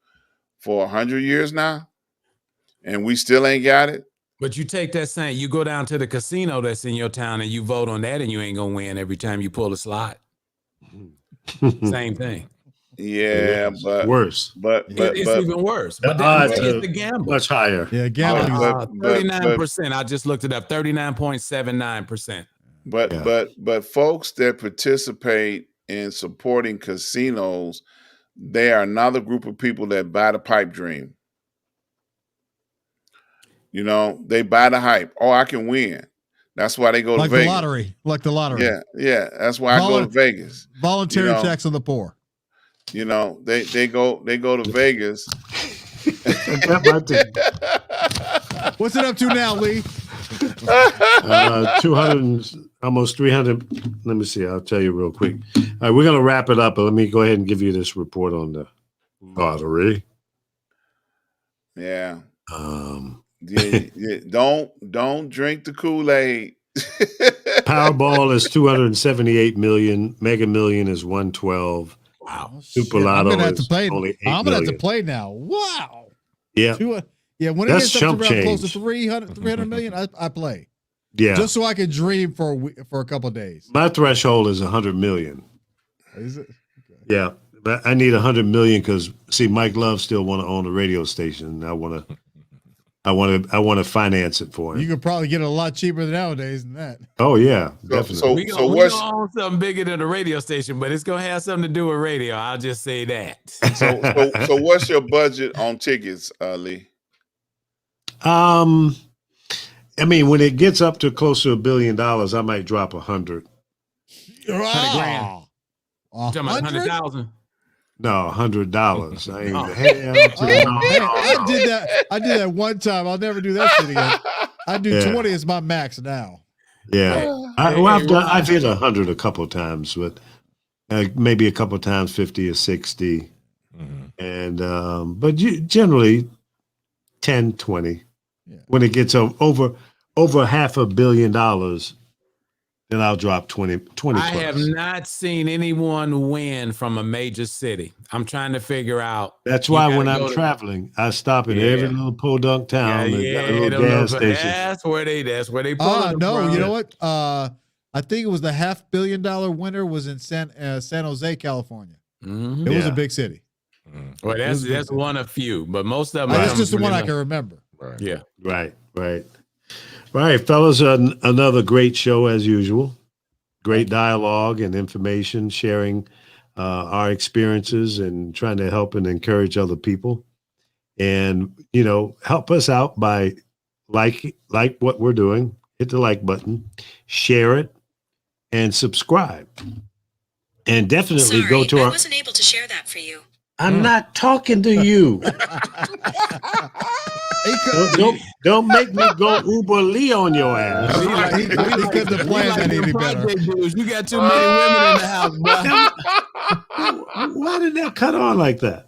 S5: for 100 years now, and we still ain't got it.
S4: But you take that saying, you go down to the casino that's in your town and you vote on that, and you ain't gonna win every time you pull a slot. Same thing.
S5: Yeah, but
S1: worse.
S5: But
S4: it's even worse. But it's the gamble.
S1: Much higher.
S3: Yeah, gambling.
S4: 39%. I just looked it up. 39.79%.
S5: But folks that participate in supporting casinos, they are another group of people that buy the pipe dream. You know, they buy the hype. Oh, I can win. That's why they go to Vegas.
S3: Like the lottery.
S5: Yeah. That's why I go to Vegas.
S3: Voluntary checks on the poor.
S5: You know, they go to Vegas.
S3: What's it up to now, Lee?
S1: 200, almost 300. Let me see. I'll tell you real quick. All right, we're going to wrap it up, but let me go ahead and give you this report on the lottery.
S5: Yeah. Don't drink the Kool-Aid.
S1: Powerball is 278 million. Mega Million is 112.
S4: Wow.
S1: Super Lotto
S3: I'm gonna have to play.
S1: only 8
S3: I'm gonna have to
S1: million.
S3: play now. Wow.
S1: Yeah.
S3: When it gets up to around close to 300 million, I play.
S1: Yeah.
S3: Just so I can dream for a couple of days.
S1: My threshold is 100 million.
S3: Is it? Okay.
S1: Yeah. But I need 100 million because see, Mike Love still want to own a radio station. And I want to finance it for him.
S3: You could probably get it a lot cheaper nowadays than that.
S1: Oh yeah, definitely.
S4: We gonna own something bigger than a radio station, but it's gonna have something to do with radio. I'll just say that.
S5: So what's your budget on tickets, Lee?
S1: I mean, when it gets up to close to $1 billion, I might drop 100.
S4: 100 grand. Talking about 100,000.
S1: No, $100.
S3: I did that one time. I'll never do that shit again. I do 20 as my max now.
S1: Yeah, I've hit 100 a couple times, but maybe a couple times 50 or 60, and but generally 10, 20. Yeah. When it gets over $500 million, then I'll drop 20
S4: I have not seen anyone win from a major city. I'm trying to figure out.
S1: That's why when I'm traveling, I stop at every little podunk town and got a little gas station.
S4: That's where they pull
S3: no, you know what? I think it was the $500 million winner was in San Jose, California.
S4: Mm-hmm.
S3: It was a big city.
S4: Mm-hmm. Well, that's one of few, but most of them.
S3: That's just the one I can remember.
S4: Right. Yeah.
S1: Right, fellas. Another great show as usual. Great dialogue and information, sharing our experiences and trying to help and encourage other people. And help us out by like what we're doing. Hit the like button, share it, and subscribe. And definitely go to
S9: I wasn't able to share that for you.
S1: I'm not talking to you. Don't make me go Uber Lee on your ass.
S3: He couldn't have planned that any better.
S4: You got too many women in the house, boy.
S1: Why did that cut on like that?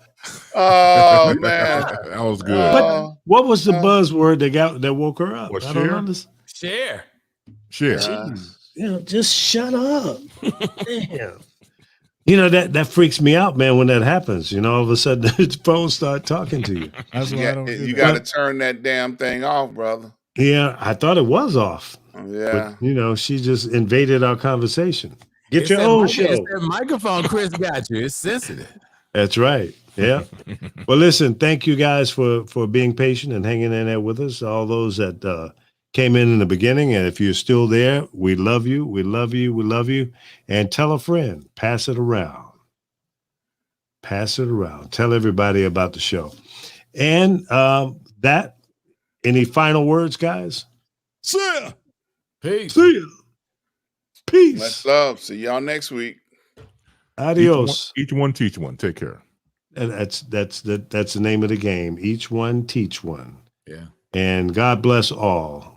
S5: Oh man,
S2: that was good.
S1: But what was the buzzword that woke her up?
S2: What,
S1: I don't understand.
S2: Share.
S1: Just shut up. Damn. That freaks me out, man, when that happens. All of a sudden the phone start talking to you.
S3: That's why I don't do that.
S5: You got to turn that damn thing off, brother.
S1: Yeah, I thought it was off.
S5: Yeah.
S1: But, she just invaded our conversation. Get your own show.
S4: It's that microphone Chris got you. It's sensitive.
S1: That's right. Yeah. Well, listen, thank you guys for being patient and hanging in there with us. All those that came in the beginning. And if you're still there, we love you. We love you. We love you. And tell a friend. Pass it around. Pass it around. Tell everybody about the show. And any final words, guys?
S3: See ya.
S4: Peace.
S1: See ya. Peace.
S5: Much love. See y'all next week.
S1: Adios.
S2: Each one teach one. Take care.
S1: And that's the name of the game. Each one teach one.
S4: Yeah.
S1: And God bless all.